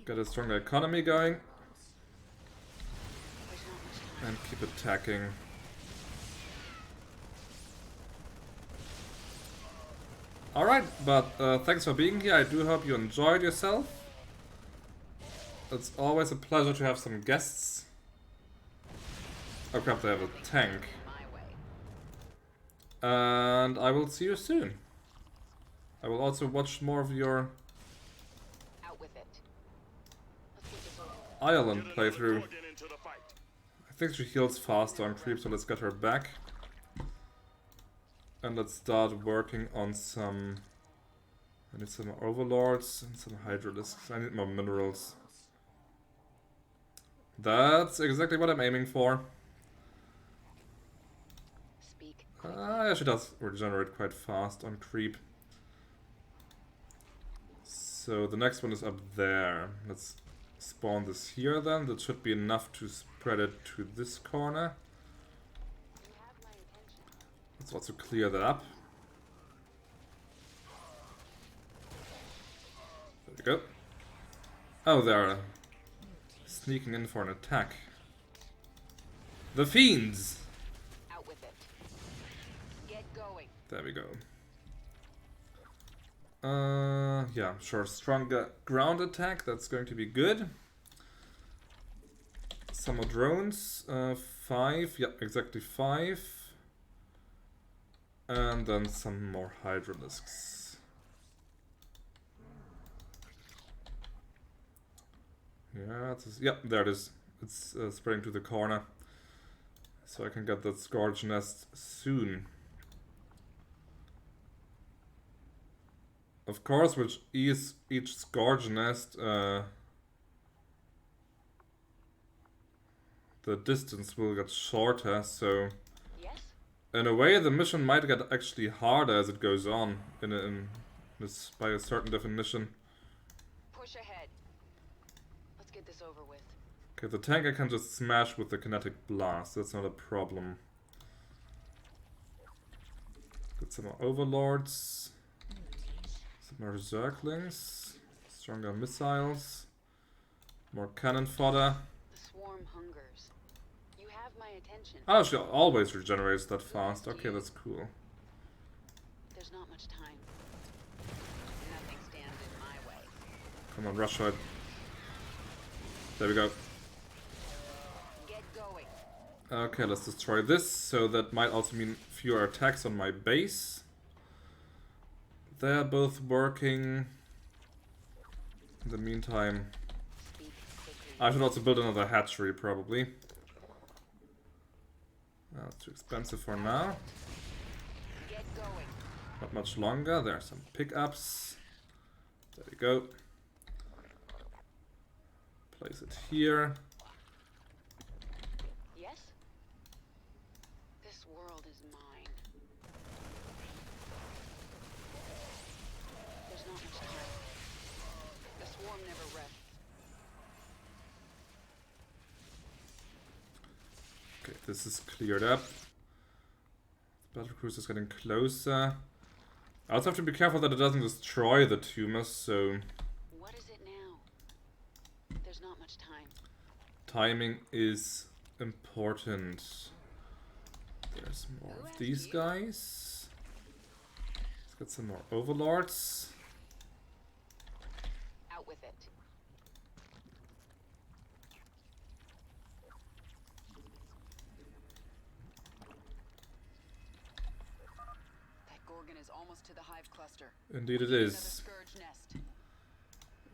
get a stronger economy going There's not much time. and keep attacking. Alright, but thanks for being here. I do hope you enjoyed yourself. It's always a pleasure to have some guests. Oh crap, they have a tank. My way. And I will see you soon. I will also watch more of your Out with it. Let's get this over. Ireland playthrough. I think she heals faster on creep, so let's get her back. And let's start working on some... I need some overlords and some hydralisks. I need more minerals. That's exactly what I'm aiming for. Speak. Yeah, she does regenerate quite fast on creep. So the next one is up there. Let's spawn this here then. That should be enough to spread it to this corner. You have my attention. Let's also clear that up. There we go. Oh, they're sneaking in for an attack. The fiends! Out with it. Get going. There we go. Yeah, sure. Stronger ground attack. That's going to be good. Some more drones. 5. Yeah, exactly 5. And then some more hydralisks. Yeah, yeah, there it is. It's spreading to the corner. So I can get that Scourge Nest soon. Of course, with each Scourge Nest, the distance will get shorter, so Yes? in a way the mission might get actually harder as it goes on by a certain definition. Push ahead. Let's get this over with. Okay, the tank I can just smash with the kinetic blast, that's not a problem. Get some more overlords. Some more Zerglings. Stronger missiles. More cannon fodder. The swarm hungers. You have my attention. Oh, she always regenerates that fast. Okay, that's cool. There's not much time. Nothing stands in my way. Come on, rush it. There we go. Get going. Okay, let's destroy this. So that might also mean fewer attacks on my base. They're both working. In the meantime, Speak quickly. I should also build another hatchery, probably. That's too expensive for now. Get going. Not much longer. There are some pickups. There we go. Place it here. Yes? This world is mine. There's not much time. The swarm never rests. Okay, this is cleared up. The battle cruiser is getting closer. I also have to be careful that it doesn't destroy the tumors, so What is it now? There's not much time. timing is important. There's more of these guys. Let's get some more overlords. Out with it. almost to the hive cluster. Indeed it Another is. scourge nest.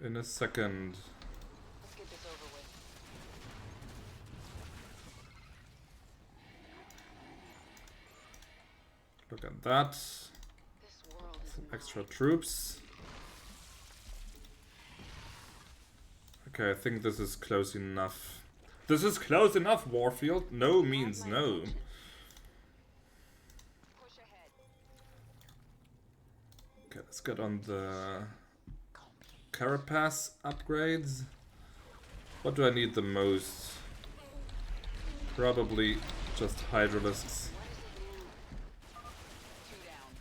In a second. Let's get this over with. Look at that. This world is Some mine. extra troops. Okay, I think this is close enough. This is close enough, Warfield. No means no. Push ahead. Okay, let's get on the Carapace upgrades. What do I need the most? Probably just Hydralisks. Two down.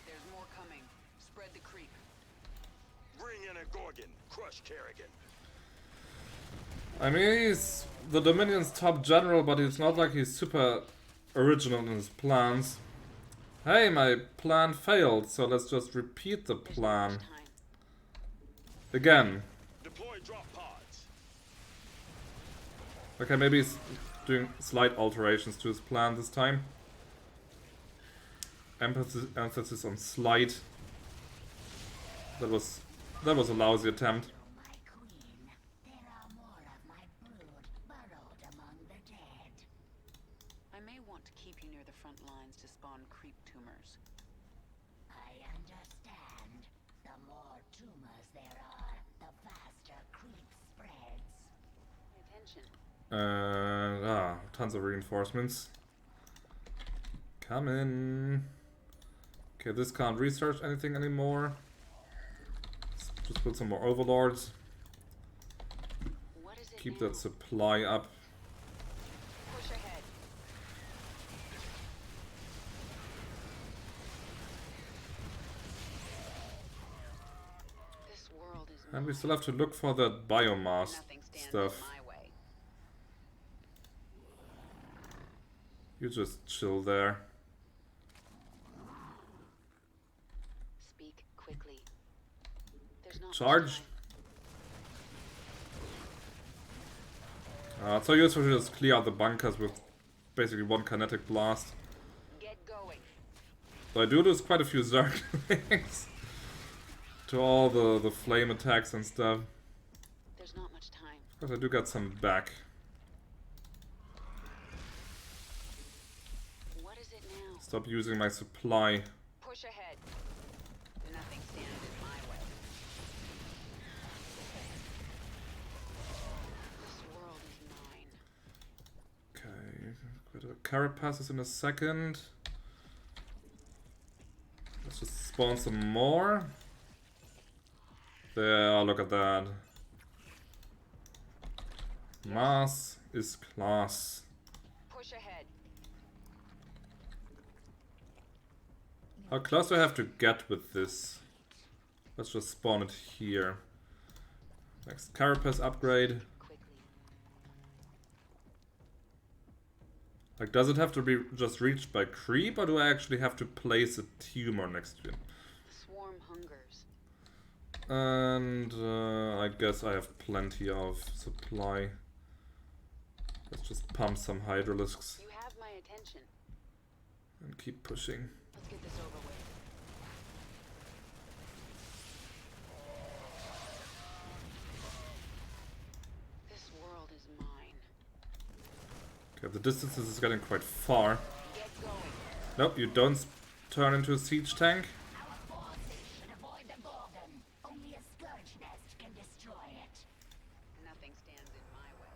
There's more coming. Spread the creep. Bring in a Gorgon. Crush Kerrigan. I mean, he's the Dominion's top general, but it's not like he's super original in his plans. Hey, my plan failed, so let's just repeat the There's not plan. much time. Again. Deploy drop pods. Okay, maybe he's doing slight alterations to his plan this time. Emphasis on slight. That was a lousy attempt. My queen, there are more of my brood burrowed among the dead. I may want to keep you near the front lines to spawn creep tumors. I understand. The more tumors there are, the faster creep spreads. Pay attention. Tons of reinforcements. Come in. Okay, this can't research anything anymore. Let's just put some more overlords. What is it Keep now? that supply up. Push ahead. This world is And we mine. still have to look for that biomass Nothing stands stuff. in my way. You just chill there. Speak quickly. There's not much Charge. time. It's so useful to just clear out the bunkers with basically one kinetic blast. Get going. So I do lose quite a few Zerglings to all the flame attacks and stuff. There's not much time. But I do get some back. What is it now? Stop using my supply. Push ahead. Nothing stands in my way. This world is mine. Okay, got a Carapaces in a second. Let's just spawn some more. There, look at that. Mass is class. Push ahead. How close do I have to get with this? Let's just spawn it here. Next Carapace upgrade. Quickly. Like, does it have to be just reached by creep, or do I actually have to place a tumor next to it? The swarm hungers. And I guess I have plenty of supply. Let's just pump some Hydralisks You have my attention. and keep pushing. Let's get this over with. This world is mine. Okay, the distance is getting quite far. Get going. Nope, you don't turn into a siege tank. Our forces should avoid the Gorgon. Only a scourge nest can destroy it. Nothing stands in my way.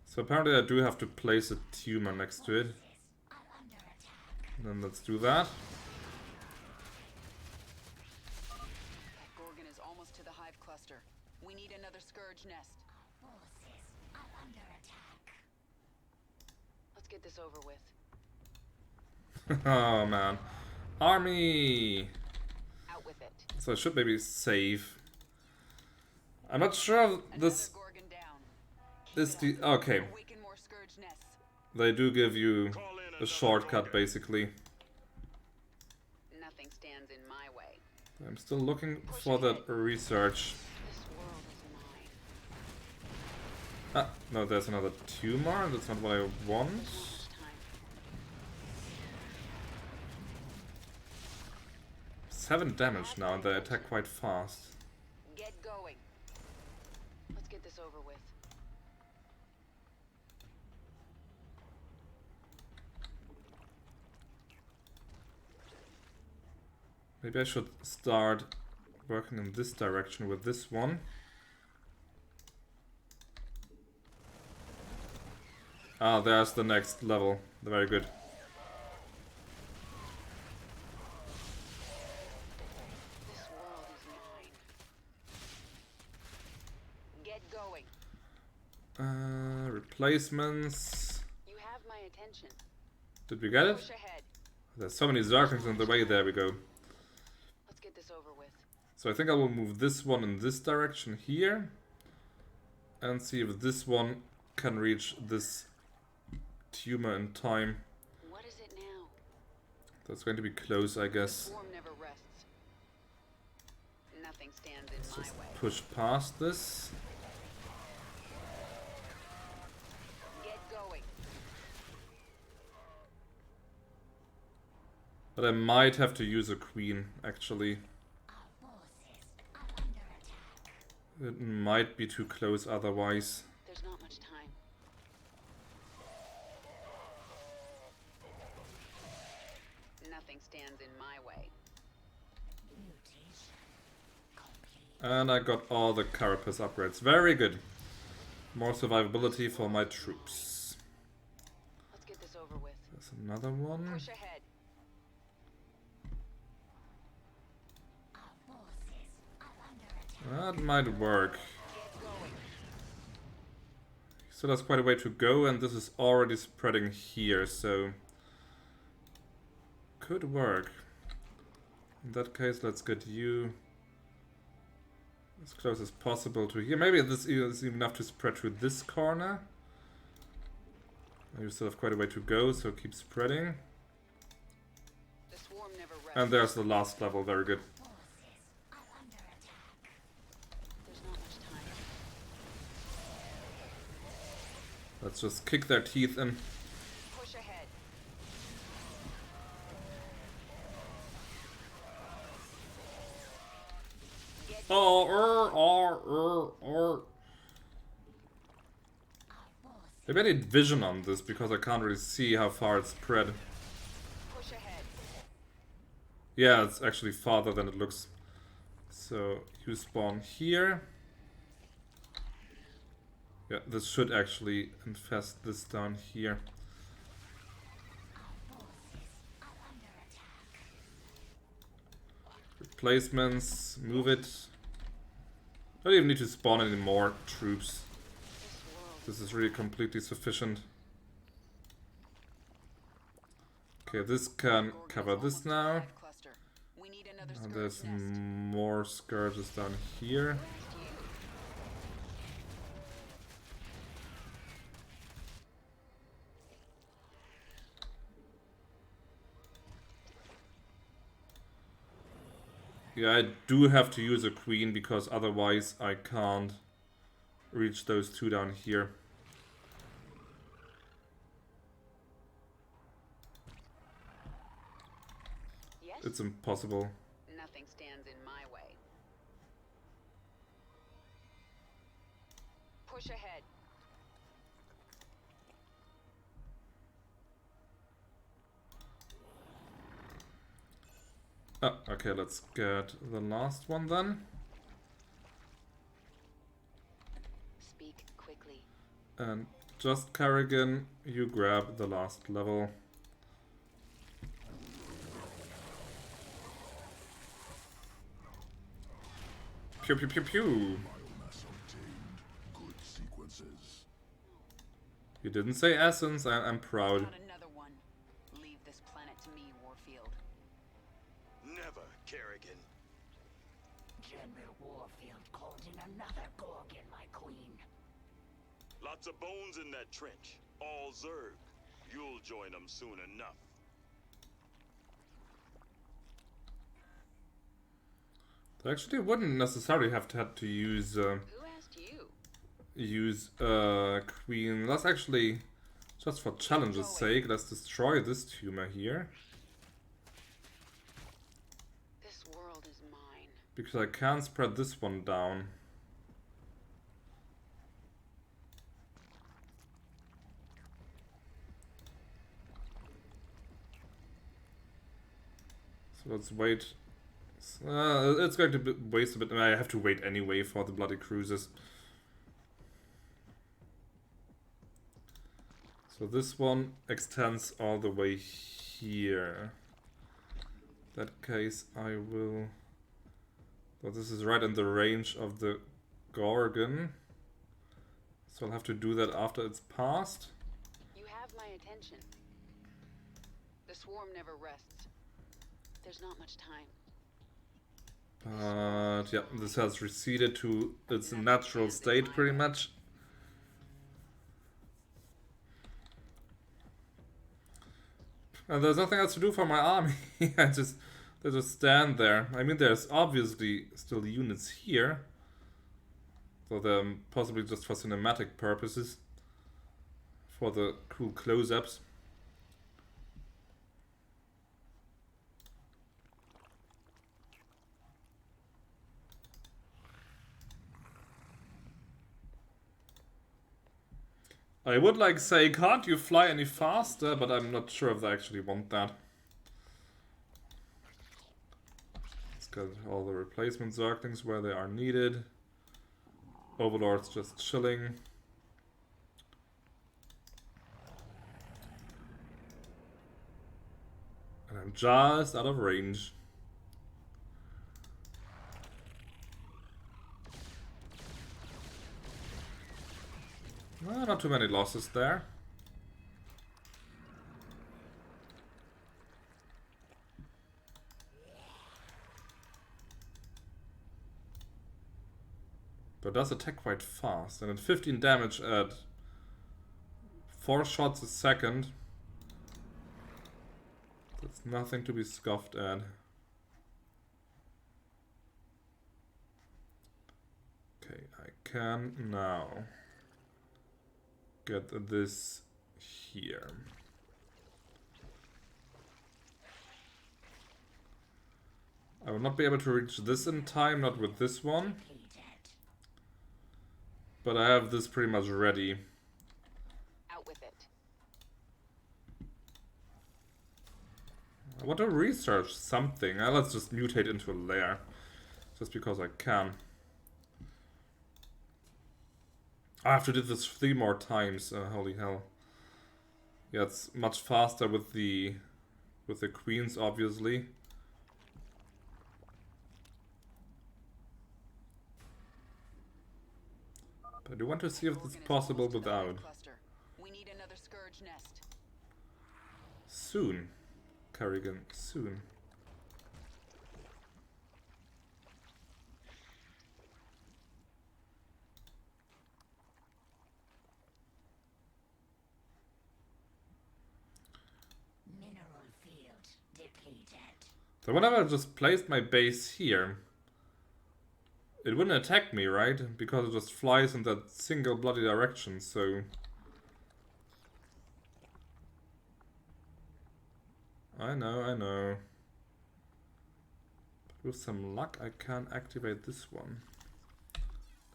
So apparently I do have to place a tumor next to it. Are under attack. Then let's do that. That Gorgon is almost to the hive cluster. We need another scourge nest. Forces are under attack. Let's get this over with. Oh man. Army! Out with it. So I should maybe save. I'm not sure if this Another Gorgon down. is the... Okay, Awaken more scourge nests. they do give you Call in a another shortcut Gorgon. basically. Nothing stands in my way. I'm still looking for that research. This world is mine. Ah, no, there's another tumor. That's not what I want. There's not much time. 7 damage now and they attack quite fast. Get going. Let's get this over with. Maybe I should start working in this direction with this one. Ah, there's the next level. Very good. This world is mine. Get going. Replacements. You have my attention. Did we get it? Push ahead. There's so many Zerglings in the way. There we go. Let's get this over with. So I think I will move this one in this direction here. And see if this one can reach this tumor in time. What is it now? That's going to be close, I guess. Swarm never rests. Nothing stands in Let's my just way. push past this. Get going. But I might have to use a queen, actually. Our forces are under attack. It might be too close otherwise. There's not much time. Nothing stands in my way. Mutation complete. And I got all the carapace upgrades. Very good. More survivability for my troops. Let's get this over with. There's another one. Push ahead. Our forces are under attack. That might work. Get going. So there's quite a way to go, and this is already spreading here, so could work. In that case, let's get you as close as possible to here. Maybe this is even enough to spread to this corner. You still have quite a way to go, so keep spreading. The swarm never rests. And there's the last level, very good. Forces are under attack. There's not much time. Let's just kick their teeth in. Push ahead. Get Oh, Our forces Maybe I need vision on this because I can't really see how far it's spread. push ahead. Yeah, it's actually farther than it looks. So you spawn here. Yeah, this should actually infest this down here. forces are under attack. Replacements, move it. Don't even need to spawn any more troops. This world. This is really completely sufficient. Okay, this can cover this now. Cluster. We need another And scourge there's nest. more scourges down here. Where's you? Yeah, I do have to use a queen because otherwise I can't reach those two down here. Yes? It's impossible. Nothing stands in my way. Push ahead. Oh, okay, let's get the last one then. Speak quickly. And just Carrigan, you grab the last level. Pew pew pew pew. Biomass obtained. Good sequences. You didn't say essence, I'm proud. Not another one. Leave this planet to me, Warfield. Never, Kerrigan. General Warfield called in another Gorgon, my queen. Lots of bones in that trench. All Zerg. You'll join them soon enough. They actually wouldn't necessarily have to use Who asked you? queen. Let's actually, just for challenge's sake, let's destroy this tumor here. This world Because I can't spread this one down. So let's wait. It's going to waste a bit. I have to wait anyway for the bloody cruises. So this one extends all the way here. In that case, I will... Well, this is right in the range of the Gorgon. So I'll have to do that after it's passed. You have my attention. The swarm never rests. There's not much time. But yeah, this has receded to its natural state pretty much. And there's nothing else to do for my army. They just stand there. I mean, there's obviously still units here. So they're possibly just for cinematic purposes. For the cool close-ups. I would like say, can't you fly any faster? But I'm not sure if I actually want that. Let's get all the replacement Zerglings where they are needed. Overlord's just chilling. And I'm just out of range. Well, not too many losses there. But does attack quite fast, and at 15 damage at 4 shots a second. That's nothing to be scoffed at. Okay, I can now get this here. I will not be able to reach this in time, not with this one. But I have this pretty much ready. Out with it. I want to research something. Let's just mutate into a lair. Just because I can. I have to do this 3 more times. Holy hell. Yeah, it's much faster with the queens, obviously. But I do want to see if it's possible without. We need another scourge nest. Soon. Kerrigan, soon. So whenever I just placed my base here, it wouldn't attack me, right? Because it just flies in that single bloody direction, so... I know. But with some luck I can activate this one.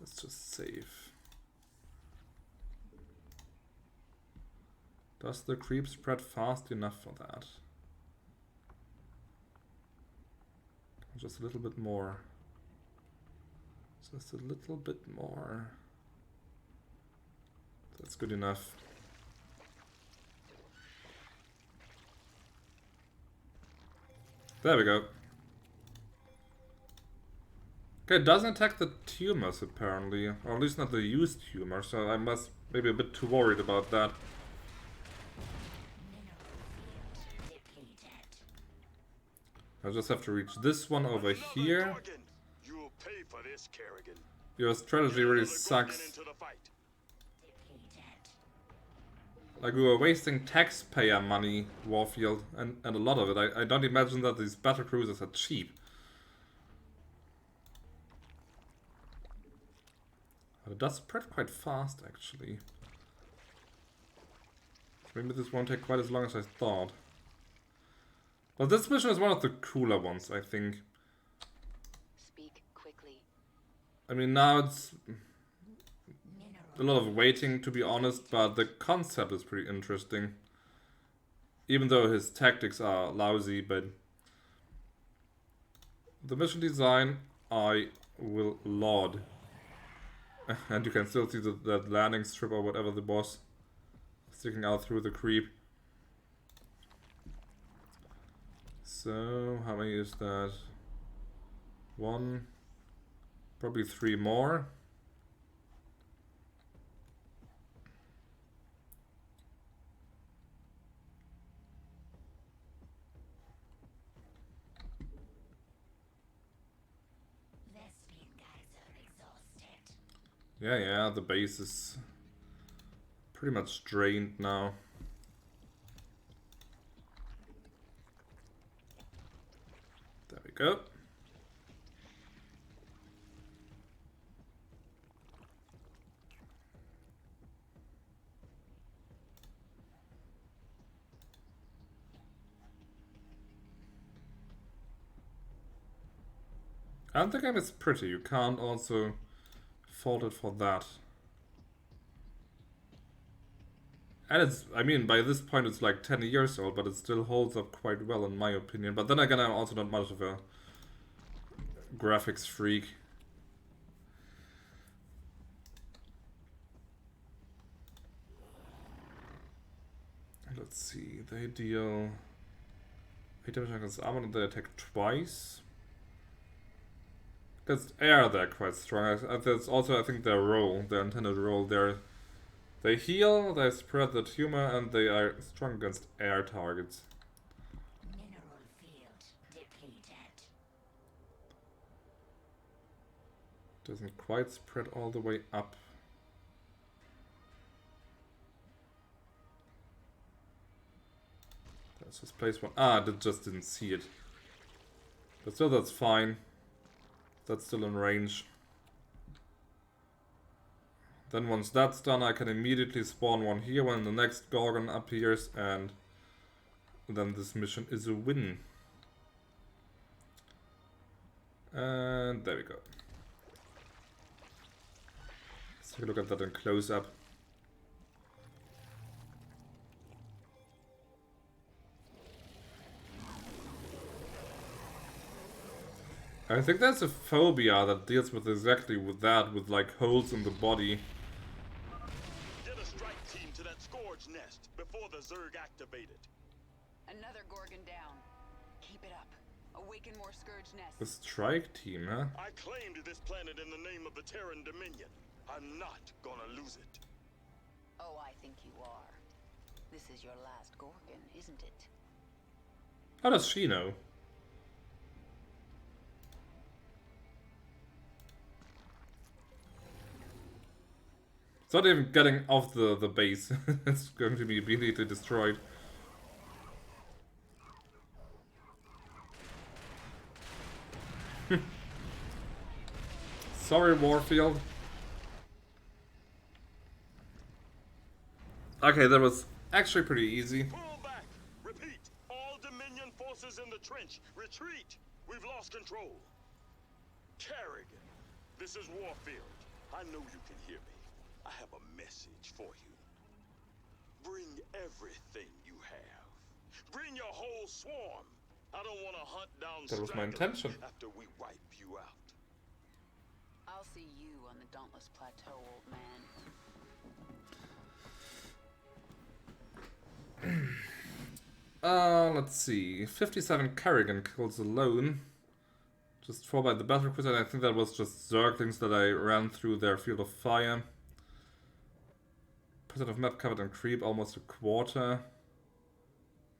Let's just save. Does the creep spread fast enough for that? Just a little bit more. Just a little bit more. That's good enough. There we go. Okay, it doesn't attack the tumors apparently. Or at least not the used tumor, so I must maybe a bit too worried about that. I just have to reach this one over here. You'll pay for this, Kerrigan. Your strategy really sucks. Like, we were wasting taxpayer money, Warfield, and a lot of it. I don't imagine that these battle cruisers are cheap. But it does spread quite fast, actually. Maybe this won't take quite as long as I thought. But this mission is one of the cooler ones, I think. Speak I mean, now it's a lot of waiting, to be honest, but the concept is pretty interesting. Even though his tactics are lousy, but the mission design I will laud. And you can still see that landing strip or whatever the boss sticking out through the creep. So, how many is that? 1, probably 3 more. Yeah, the base is pretty much drained now. There we go. And the game is pretty, you can't also fault it for that. And it's, I mean, by this point it's like 10 years old, but it still holds up quite well in my opinion. But then again, I'm also not much of a graphics freak. Let's see, they deal 8 damage against armor and they attack twice. Against air, they're quite strong. That's also, I think, their role, their intended role. They heal, they spread the tumor, and they are strong against air targets. Mineral field depleted. Doesn't quite spread all the way up. Let's just place one. Ah, I just didn't see it. But still, that's fine. That's still in range. Then once that's done, I can immediately spawn one here when the next Gorgon appears, and then this mission is a win. And there we go. Let's take a look at that in close-up. I think there's a phobia that deals with exactly with that, with like holes in the body. Get a strike team to that Scourge nest before the Zerg activate it. Another Gorgon down. Keep it up. Awaken more Scourge nests. The strike team, huh? I claimed this planet in the name of the Terran Dominion. I'm not gonna lose it. Oh, I think you are. This is your last Gorgon, isn't it? How does she know? It's not even getting off the base. It's going to be immediately destroyed. Sorry, Warfield. Okay, that was actually pretty easy. Pull back! Repeat! All Dominion forces in the trench! Retreat! We've lost control. Kerrigan, this is Warfield. I know you can hear me. I have a message for you. Bring everything you have. Bring your whole swarm. I don't want to hunt down That was my stragglers intention. after we wipe you out. I'll see you on the Dauntless Plateau, old man. Let's see. 57 Kerrigan kills alone. Just 4 by the battle cruiser. I think that was just Zerglings that I ran through their field of fire. Percent of map covered in creep, almost a quarter.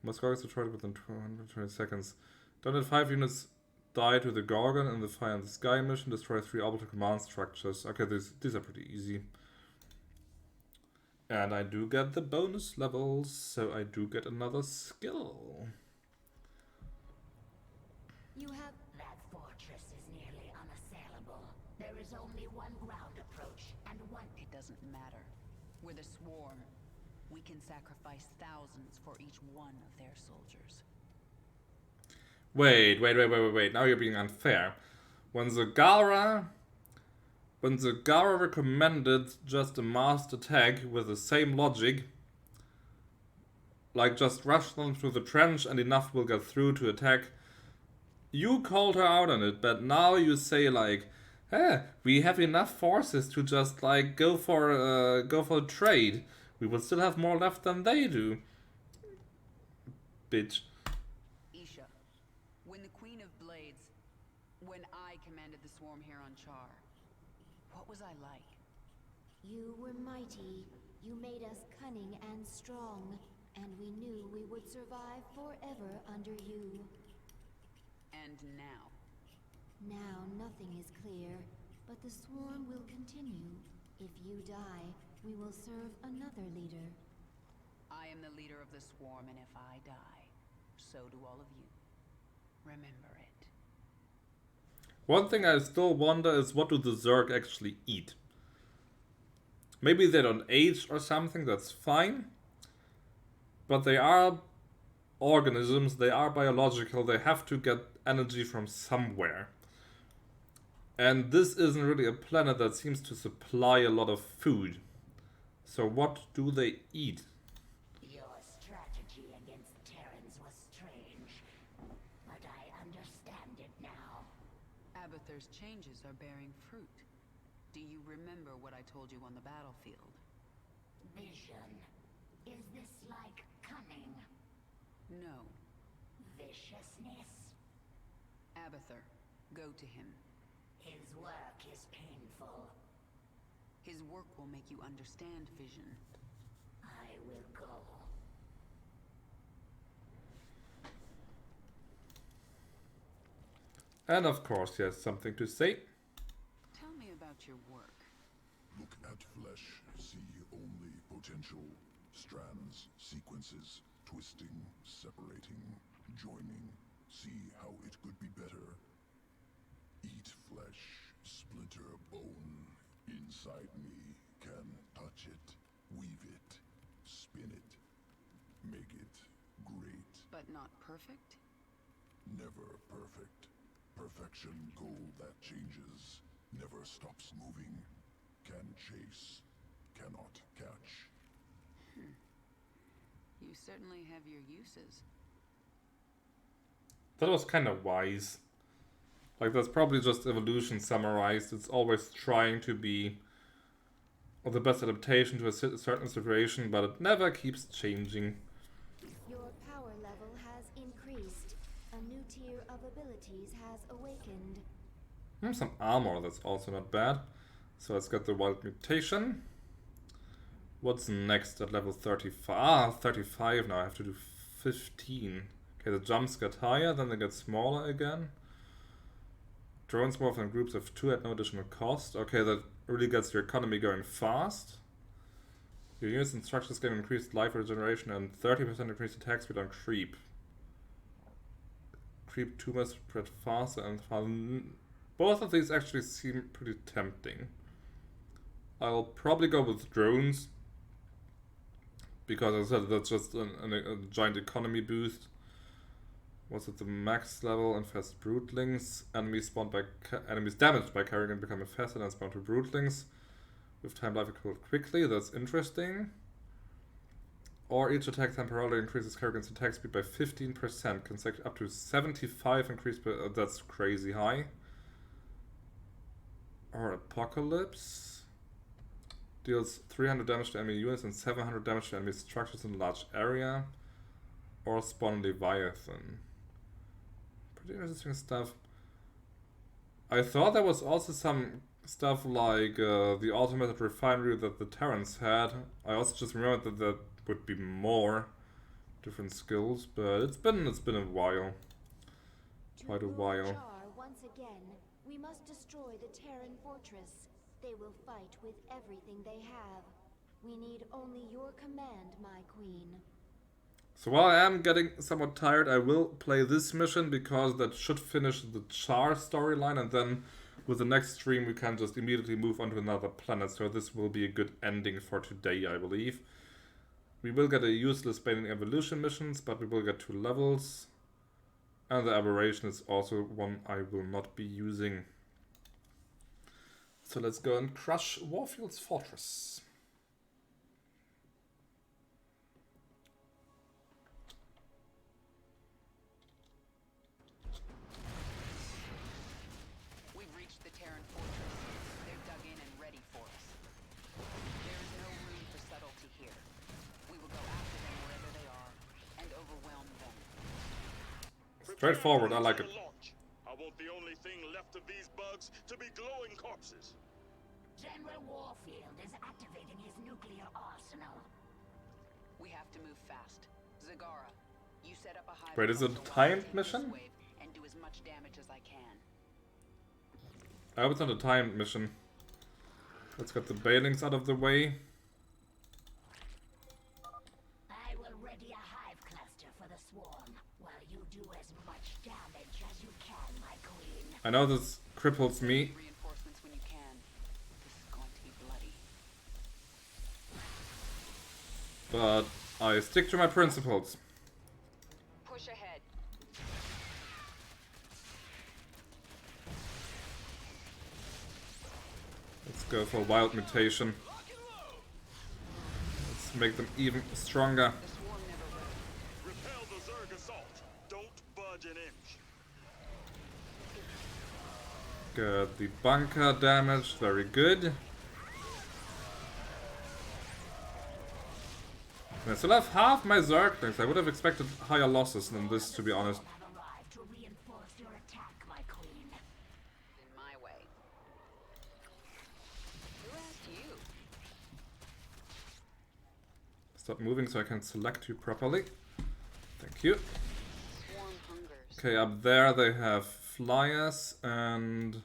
Most Gorgons destroyed within 220 seconds. Downed 5 units died to the Gorgon in the Fire in the Sky mission. Destroy 3 orbital command structures. Okay, these are pretty easy. And I do get the bonus levels, so I do get another skill. You have... That fortress is nearly unassailable. There is only one ground approach and one... It doesn't matter. We're the Swarm. We can sacrifice thousands for each one of their soldiers. Wait. Now you're being unfair. When Zagara when the Gara recommended just a masked attack with the same logic, like just rush them through the trench and enough will get through to attack, you called her out on it, but now you say like, hey, we have enough forces to just like go for a trade. We will still have more left than they do. Bitch. Isha, when the Queen of Blades, when I commanded the swarm here on Char, what was I like? You were mighty. You made us cunning and strong, and we knew we would survive forever under you. And now? Now nothing is clear, but the swarm will continue. If you die, we will serve another leader. I am the leader of the swarm, and if I die, so do all of you. Remember it. One thing I still wonder is, what do the Zerg actually eat? Maybe they don't age or something, that's fine. But they are organisms, they are biological, they have to get energy from somewhere. And this isn't really a planet that seems to supply a lot of food. So what do they eat? Your strategy against Terrans was strange, but I understand it now. Abathur's changes are bearing fruit. Do you remember what I told you on the battlefield? Vision. Is this like cunning? No. Viciousness? Abathur, go to him. His work is painful. His work will make you understand vision. I will go. And of course he has something to say. Tell me about your work. Look at flesh, see only potential. Strands, sequences, twisting, separating, joining. See how it could be better. Eat flesh, splinter bone. Inside me can touch it, weave it, spin it, make it great. But not perfect? Never perfect. Perfection goal that changes, never stops moving. Can chase, cannot catch. You certainly have your uses. That was kind of wise. Like, that's probably just evolution summarized. It's always trying to be the best adaptation to a certain situation, but it never keeps changing. Your power level has increased. A new tier of abilities has awakened. Some armor, that's also not bad. So let's get the wild mutation. What's next at level 35? 35 now, I have to do 15. Okay, the jumps get higher, then they get smaller again. Drones morph in groups of 2 at no additional cost. Okay, that really gets your economy going fast. Your units and structures gain increased life regeneration and 30% increased attack speed on creep. Creep 2 must spread faster and faster. Both of these actually seem pretty tempting. I'll probably go with drones, because as I said, that's just a giant economy boost. What's at the max level? Infest brootlings. Enemies damaged by carrion become infested and spawn to brootlings. With time life equal quickly, that's interesting. Or each attack temporarily increases carrion's attack speed by 15%, consecutive up to 75 increase per, that's crazy high. Or Apocalypse. Deals 300 damage to enemy units and 700 damage to enemy structures in a large area. Or Spawn Leviathan. Pretty interesting stuff. I thought there was also some stuff like the automated refinery that the Terrans had. I also just remembered that there would be more different skills, but it's been a while. Quite a while. Char once again, we must destroy the Terran fortress. They will fight with everything they have. We need only your command, my queen. So while I am getting somewhat tired, I will play this mission because that should finish the Char storyline, and then with the next stream we can just immediately move on to another planet, so this will be a good ending for today, I believe. We will get a useless Baneling evolution missions, but we will get 2 levels. And the aberration is also one I will not be using. So let's go and crush Warfield's fortress. We've reached the Terran fortress. They're dug in and ready for us. There is no room for subtlety here. We will go after them wherever they are and overwhelm them. Straightforward, I like it. Launch. I want the only thing left of these bugs to be glowing corpses. General Warfield is activating his nuclear arsenal. We have to move fast. Zagara, you set up a high. Wait, is it a timed mission? And do as much damage as I can. I hope it's not a timed mission. Let's get the Banelings out of the way. I will ready a hive cluster for the swarm, while you do as much damage as you can, my queen. I know this cripples me, Reinforcements when you can. This is going to be bloody. but I stick to my principles. Push ahead. Let's go for wild mutation. Let's make them even stronger. The swarm never rests. Repel the Zerg assault. Don't budge an inch. Get the bunker damaged, very good. I still have half my Zerglings. I would have expected higher losses than this, to be honest. Have arrived to reinforce your attack, my queen. In my way. Who asked you? Stop moving so I can select you properly. Thank you. Swarm hungers. Okay, up there they have flyers and...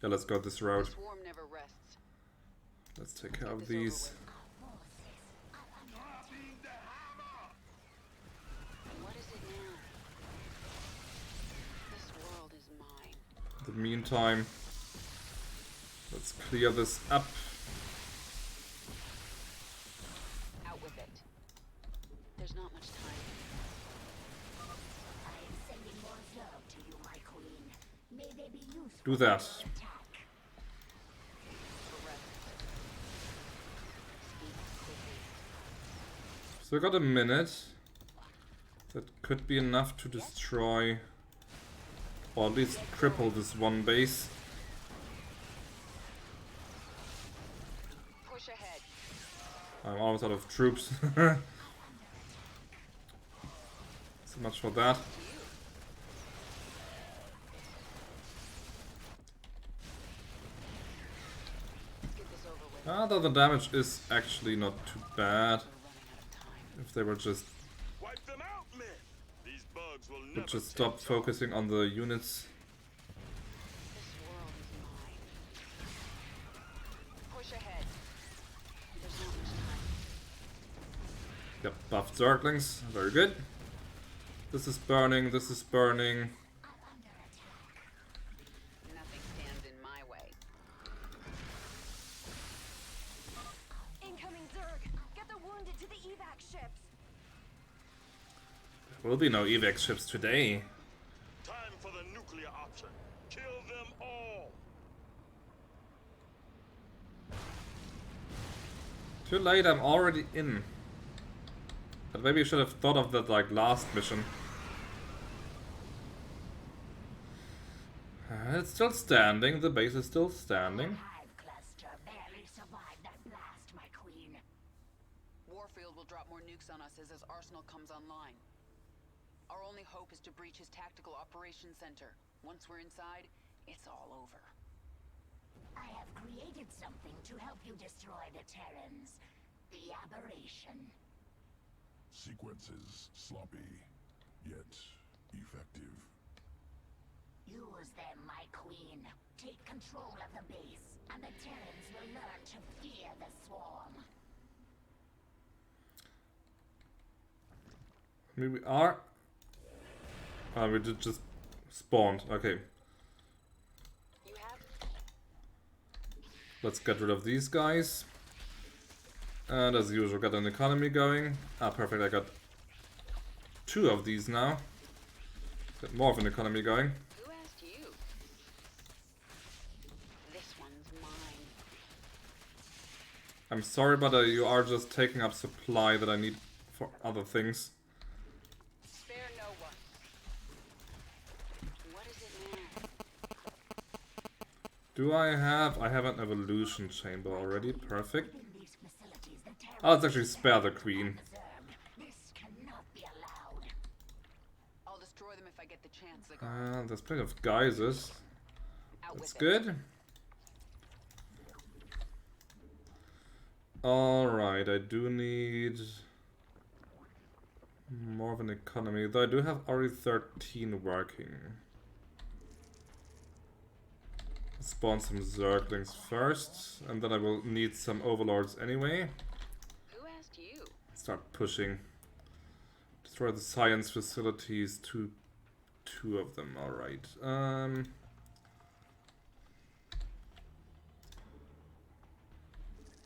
yeah, let's go this The road. swarm never rests. Let's take care of these. What is it now? This world is mine. In the meantime, let's clear this up. Out with it. There's not much time. I am sending more Zerg to you, my queen. May they be useful Do that. for your attack. For rest. Speak quickly. So I got a minute. That could be enough to destroy, or at least cripple this one base. Push ahead. I'm almost out of troops. So much for that. To you. Let's get this over with. Although the damage is actually not too bad. We're running out of time. If they were just Wipe them out, men. These bugs will would never just stop take focusing on the units. This world is mine. Push ahead. There's not much time. Yep, buffed Zerglings. Very good. This is burning, this is burning. Nothing stands in my way. Incoming Zerg! Get the wounded to the evac ships! There will be no evac ships today. Time for the nuclear option. Kill them all. Too late, I'm already in. But maybe you should have thought of that like last mission. It's still standing, the base is still standing. Hive cluster barely survived that blast, my queen. Warfield will drop more nukes on us as his arsenal comes online. Our only hope is to breach his tactical operations center. Once we're inside, it's all over. I have created something to help you destroy the Terrans. The aberration. Sequences sloppy, yet effective. Use them, my queen. Take control of the base, and the Terrans will learn to fear the swarm. Maybe we are. Ah, we did just spawned. Okay. You have Let's get rid of these guys. And as usual, get an economy going. Ah, perfect. I got 2 of these now. Get more of an economy going. Who asked you? This one's mine. I'm sorry, but you are just taking up supply that I need for other things. Spare no one. What is it now? Do I have... I have an evolution chamber already. Perfect. In these facilities, the terror Oh, let's actually spare the queen. observed. This cannot be allowed. I'll destroy them if I get the chance, Zergling. There's plenty of geysers. Out That's with it. good. Alright, I do need more of an economy, though I do have already 13 working. Spawn some Zerglings first, and then I will need some overlords anyway. Who asked you? Start pushing. Destroy the science facilities to 2 of them, alright.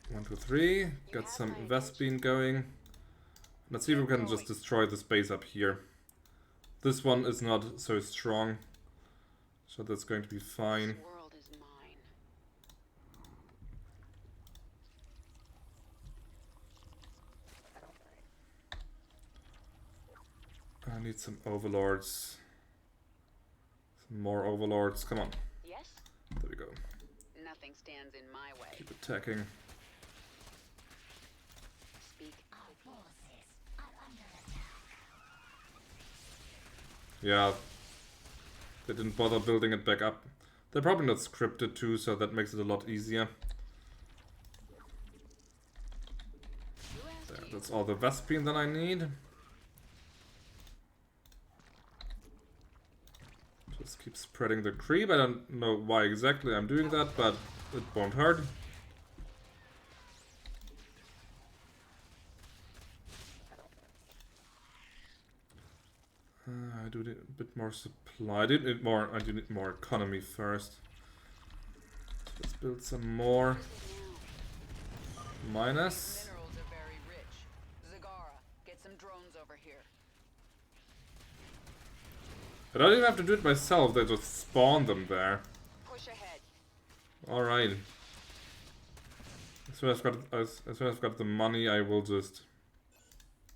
1, 2, 3. Get some Vespene going. Let's see if we can just destroy this base up here. This one is not so strong, so that's going to be fine. This world is mine. I need some overlords. Some more overlords. Come on. Yes? There we go. Nothing stands in my way. Keep attacking. Speak. Our forces are under attack. Yeah. They didn't bother building it back up. They're probably not scripted too, so that makes it a lot easier. Who asked There, you? that's all the Vespene that I need. Just keep spreading the creep. I don't know why exactly I'm doing that, but it won't hurt. I do need a bit more supply. I do need more economy first. Let's build some more. Minus. Minerals are very rich. Zagara, get some drones over here. I don't even have to do it myself, they just spawn them there. Push ahead. Alright. As soon as I've got the money, I will just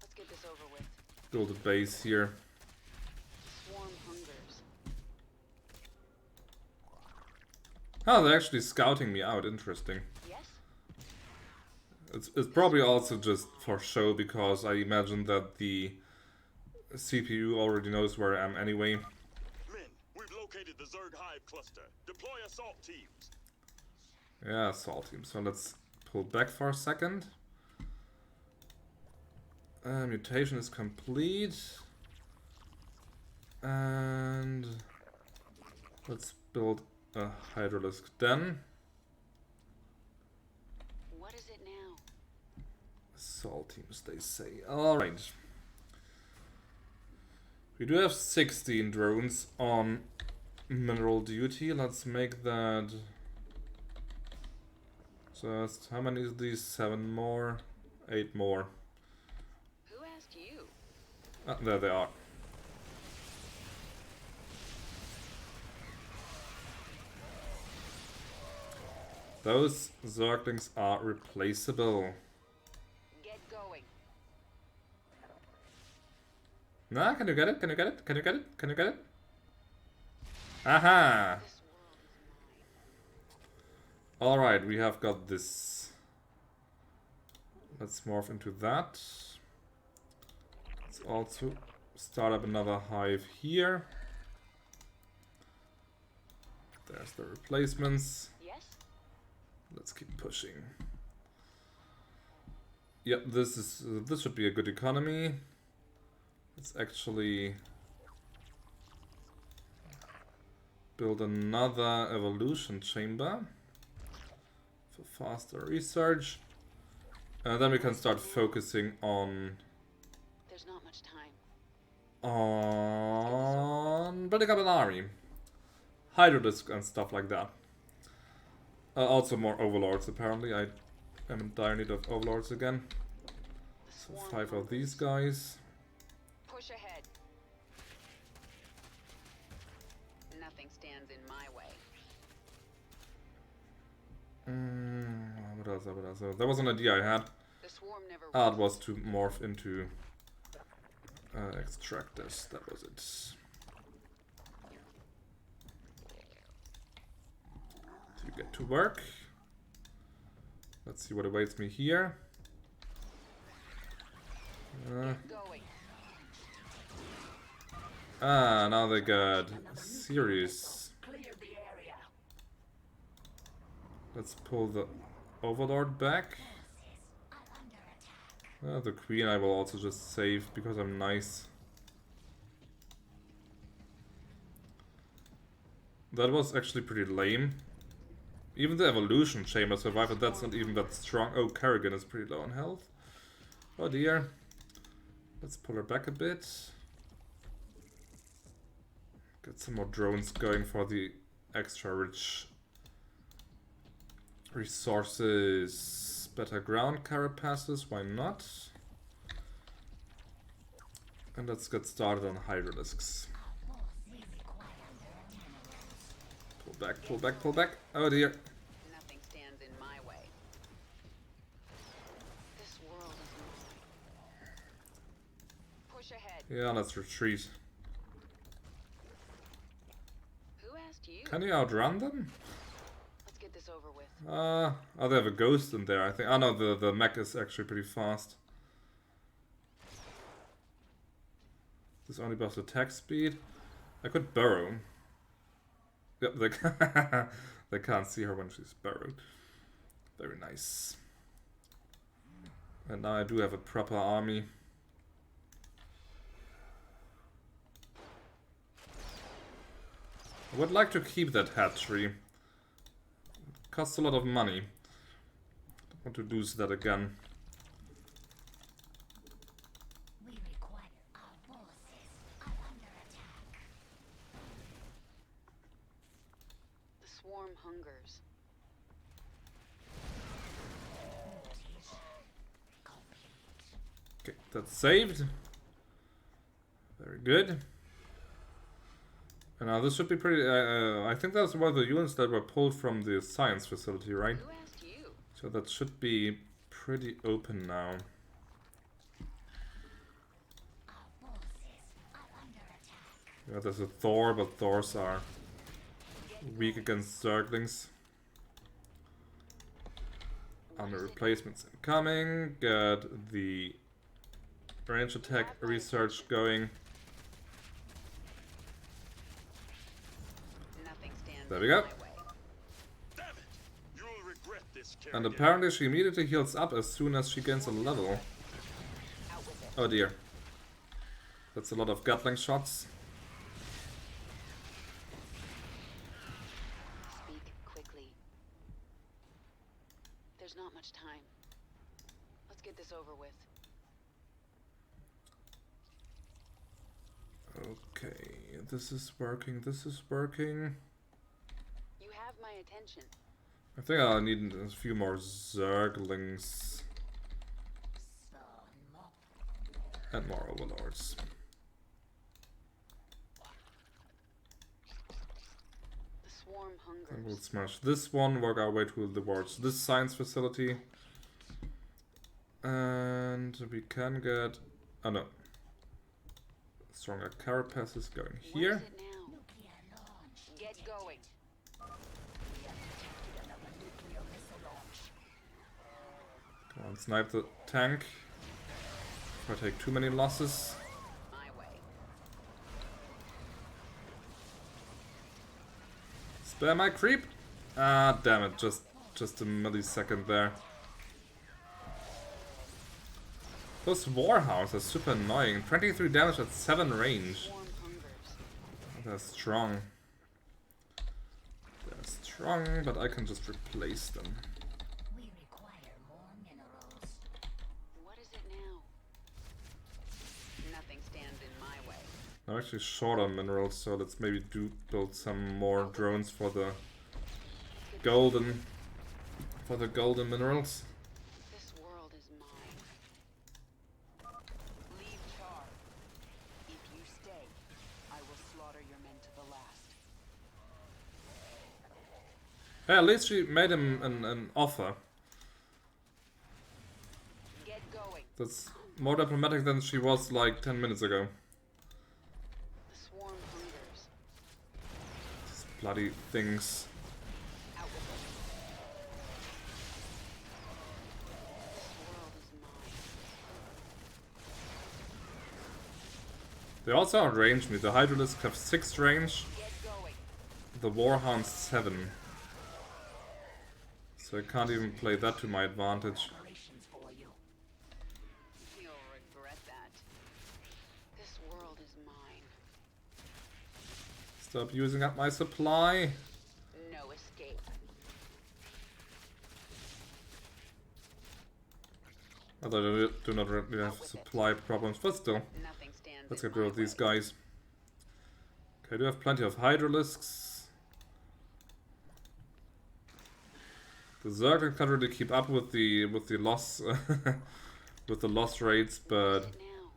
Let's get this over with. build a base here. Swarm hungers. Oh, they're actually scouting me out. Interesting. Yes? It's probably also just for show, because I imagine that the CPU already knows where I am anyway. Men, we've located the Zerg Hive cluster. Deploy assault teams. Yeah, assault team. So let's pull back for a second. Mutation is complete. And let's build a Hydralisk den. What is it now? Assault teams, they say. Alright. We do have 16 drones on mineral duty. Let's make that just... how many is these? 7 more? 8 more. Who asked you? Ah, there they are. Those Zerglings are replaceable. Get going. Nah, can you get it? Can you get it? Can you get it? Can you get it? Aha! This world is mine. Alright, we have got this. Let's morph into that. Let's also start up another hive here. There's the replacements. Yes? Let's keep pushing. Yep, this should be a good economy. Let's actually build another evolution chamber for faster research. And then we can start focusing on There's not much time. building up an army. Hydrodisc and stuff like that. Also more overlords apparently. I am in dire need of overlords again. So 5 of these guys. Push ahead. Nothing stands in my way. What else? There was an idea I had. The swarm never It was to morph into extractors. That was it. To get to work. Let's see what awaits me here. Now they got serious. Let's pull the Overlord back. The Queen I will also just save because I'm nice. That was actually pretty lame. Even the evolution chamber survived, but that's not even that strong. Oh, Kerrigan is pretty low on health. Oh dear. Let's pull her back a bit. Get some more drones going for the extra rich resources. Better ground carapaces, why not? And let's get started on Hydralisks. Pull back, pull back, pull back. Oh dear. Nothing stands in my way. This world is mine. Push ahead. Yeah, let's retreat. Who asked you? Can you outrun them? Let's get this over with. Oh, they have a ghost in there, I think. Oh no, the mech is actually pretty fast. This only buffs attack speed. I could burrow. Yep, they can't see her when she's burrowed. Very nice. And now I do have a proper army. I would like to keep that hatchery. It costs a lot of money. I want to lose that again. We require our forces are under attack. The swarm hungers. Okay, that's saved. Very good. And now this should be pretty... I think that's one of the units that were pulled from the science facility, right? Who asked you? So that should be pretty open now. Our forces are under attack. Yeah, there's a Thor, but Thors are weak against Zerglings. Army replacements incoming. Get the range attack research going. Nothing stands There we in go. my way. Damn it! You'll regret this, And Kerrigan. apparently she immediately heals up as soon as she gains a level. Oh dear. That's a lot of Gatling shots. Speak quickly. There's not much time. Let's get this over with. Okay, this is working, this is working. You have my attention. I think I'll need a few more Zerglings and more Overlords. The swarm And we'll hungers. smash this one, work our way towards this science facility. And we can get... oh no. Stronger carapaces going What here. is it now? Nuclear launch. Get going. We have detected another nuclear missile launch. Come on, snipe the tank. If I take too many losses. My way. Spare my creep! Ah, damn it, just a millisecond there. Those Warhounds are super annoying. 23 damage at 7 range. Swarm hungers. They're strong. They're strong, but I can just replace them. We require more minerals. What is it now? Nothing stands in my way. I'm actually short on minerals, so let's maybe build some more drones for the golden minerals. This world is mine. Leave Char. If you stay, I will slaughter your men to the last. Hey, at least she made him an offer. going. That's more diplomatic than she was like 10 minutes ago. The swarm hungers. These bloody things. Out with it. This world is mine. They also outrange me. The Hydralisks have 6 range, Get going. the Warhounds 7. So I can't even play that to my advantage. Operations for you. You'll regret that. This world is mine. Stop using up my supply. No escape. Although I do not really have supply problems, but still. Nothing stands. Let's in get rid my of these way. guys. Okay, I do have plenty of Hydralisks. The Zergling can't really keep up with the loss with the loss rates, but Now.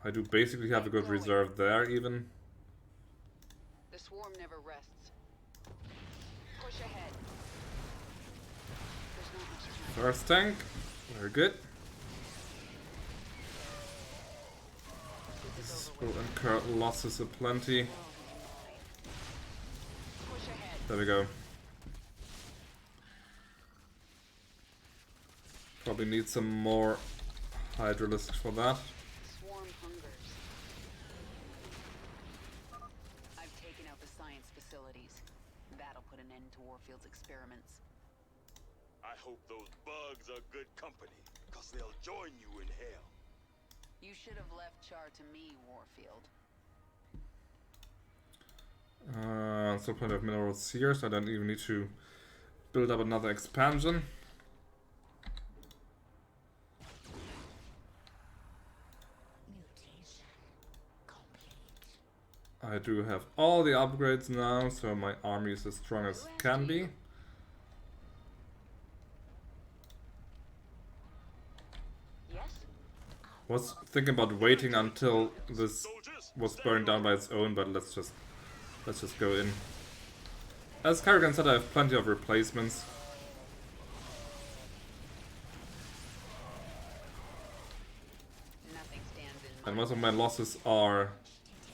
I do basically have a good reserve there even. The swarm never rests. Push ahead. There's not much time. First tank, very good. This will incur losses aplenty. Push ahead. There we go. Probably need some more Hydralisks for that. Swarm hungers. I've taken out the science facilities. That'll put an end to Warfield's experiments. I hope those bugs are good company, because they'll join you in hell. You should have left Char to me, Warfield. Still plenty of minerals here, so I don't even need to build up another expansion. Mutation complete. I do have all the upgrades now, so my army is as strong as can be. Yes? Was thinking about waiting until this Soldiers, was stand burned down by its own, but let's just go in. As Kerrigan said, I have plenty of replacements. Nothing stands in And my most of my losses are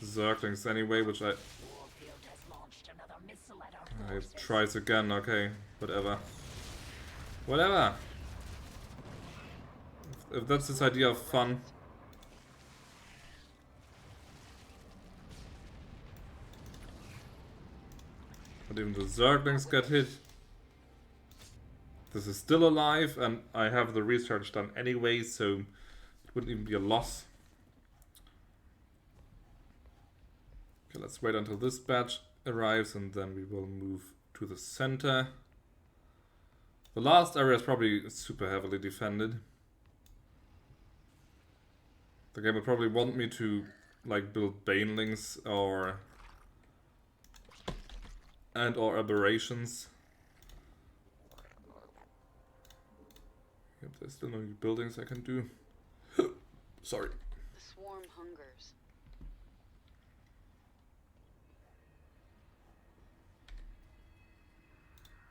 Zerglings anyway, which Warfield has launched another missile at our I forces. tries again, okay, whatever. Whatever! If that's this idea of fun. But even the Zerglings get hit. This is still alive, and I have the research done anyway, so it wouldn't even be a loss. Okay, let's wait until this batch arrives, and then we will move to the center. The last area is probably super heavily defended. The game will probably want me to like build Banelings or aberrations. Yep, there's still no new buildings I can do. Sorry. The swarm hungers.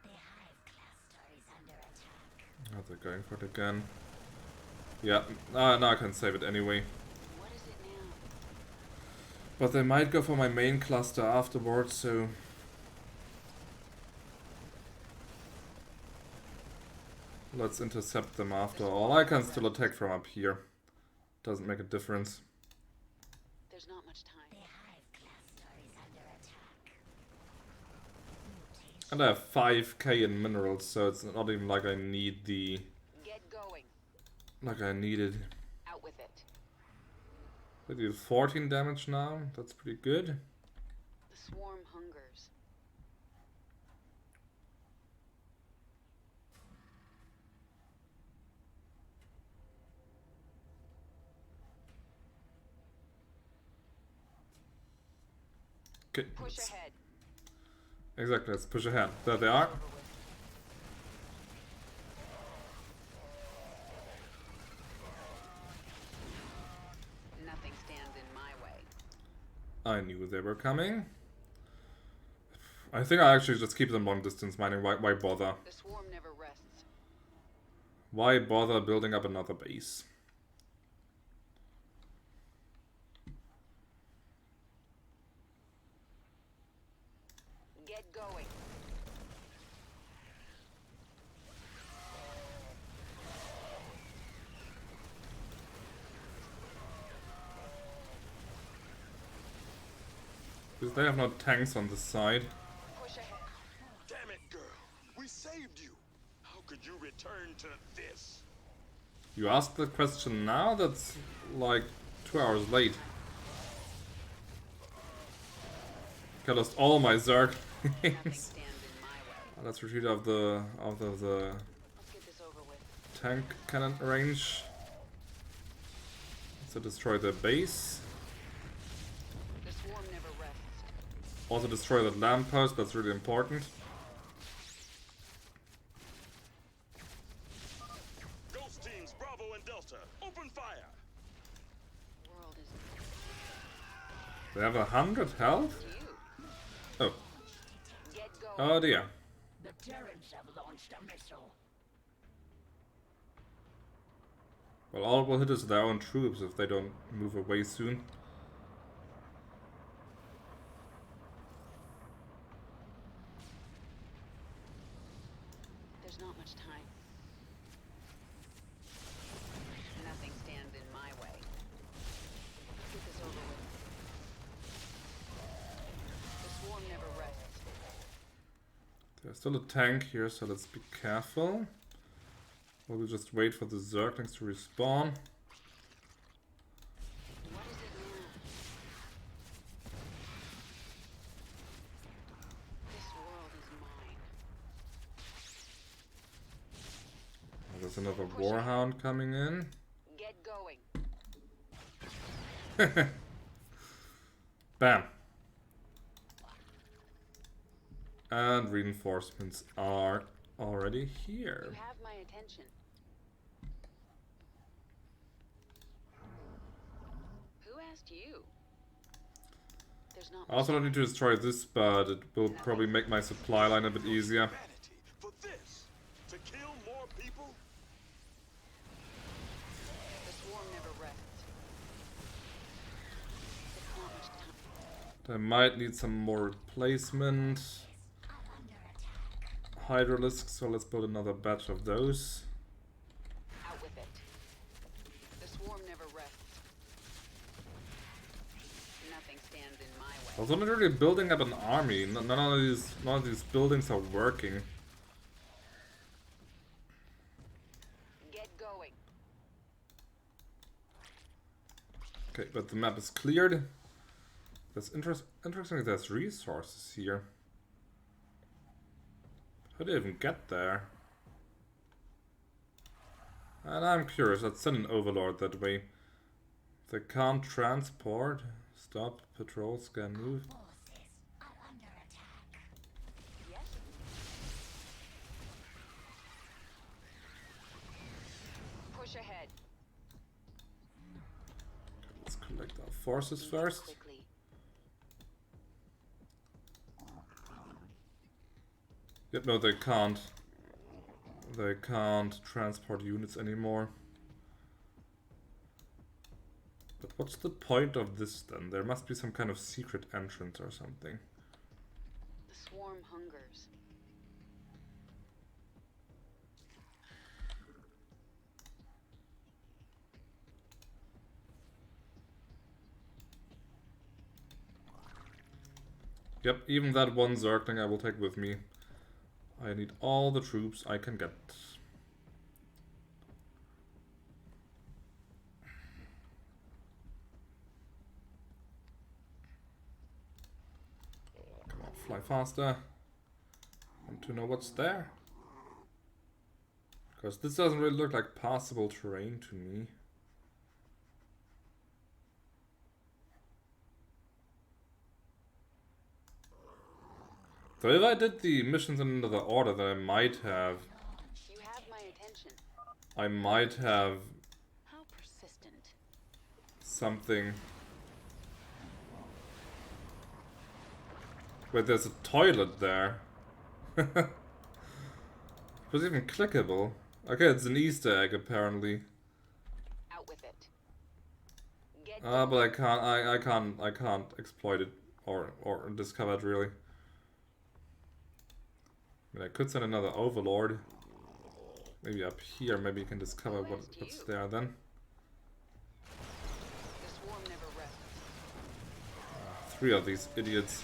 The hive cluster is under attack. Oh, they're going for it again. Yeah, now I can save it anyway. What is it now? But they might go for my main cluster afterwards, so... Let's intercept them after all. I can still attack from up here. Doesn't make a difference. There's not much time. The hive cluster is under attack. Mutation And I have 5k in minerals, so it's not even like I need the... Get going. Like I needed. Out with it. I do 14 damage now. That's pretty good. The swarm hungers. Okay. Push ahead. Exactly, let's push ahead. There they are. Nothing stands in my way. I knew they were coming. I think I actually just keep them long distance mining. Why bother? The swarm never rests. Why bother building up another base? Get going. Because they have no tanks on this side. Push ahead. Damn it, girl. We saved you. How could you return to this? You asked the question now? That's like 2 hours late. I lost all my Zerglings. Nothing stands in my way. Let's retreat out of the Let's get this over with. tank cannon range. So destroy the base. The swarm never rests. Also destroy that lamppost, that's really important. Ghost teams Bravo and Delta, open fire. The world is They have 100 health? to you. Oh. Get going. Oh dear. The Terrans have launched a missile. Well, all will hit is their own troops if they don't move away soon. There's not much time. Nothing stands in my way. Let's get this over with. The swarm never rests. There's still a tank here, so let's be careful. We'll just wait for the Zerglings to respawn. What is it now? This world is mine. Oh, there's another Warhound coming in. Get going. Bam. And reinforcements are already here. You have my attention. Who asked you? There's not I also don't need to destroy this, but it will probably make my supply line a bit easier. Humanity for this. To kill more people? The swarm never rests. There's not much time. I might need some more replacement Hydralisks, so let's build another batch of those. Out with it. The swarm never rests. Nothing stands in my way. I was not really building up an army. None of these buildings are working. Get going. Okay, but the map is cleared. That's interesting. There's resources here. How did I even get there? And I'm curious. Let's send an overlord that way. They can't transport. Stop. Patrol. Scan. Move. Forces are under attack. Yes? Push ahead. Let's collect our forces first. Quickly. Yep, no, they can't. They can't transport units anymore. But what's the point of this then? There must be some kind of secret entrance or something. The swarm hungers. Yep, even that one Zergling I will take with me. I need all the troops I can get. Come on, fly faster. Want to know what's there? Because this doesn't really look like passable terrain to me. So if I did the missions in another order, then I might have You have my attention. How persistent. something where there's a toilet there. It was even clickable. Okay, it's an Easter egg apparently. Out with it. Get But I can't exploit it or discover it really. I mean, I could send another Overlord. Maybe up here, maybe you can discover what's there then. The swarm never rests. 3 of these idiots.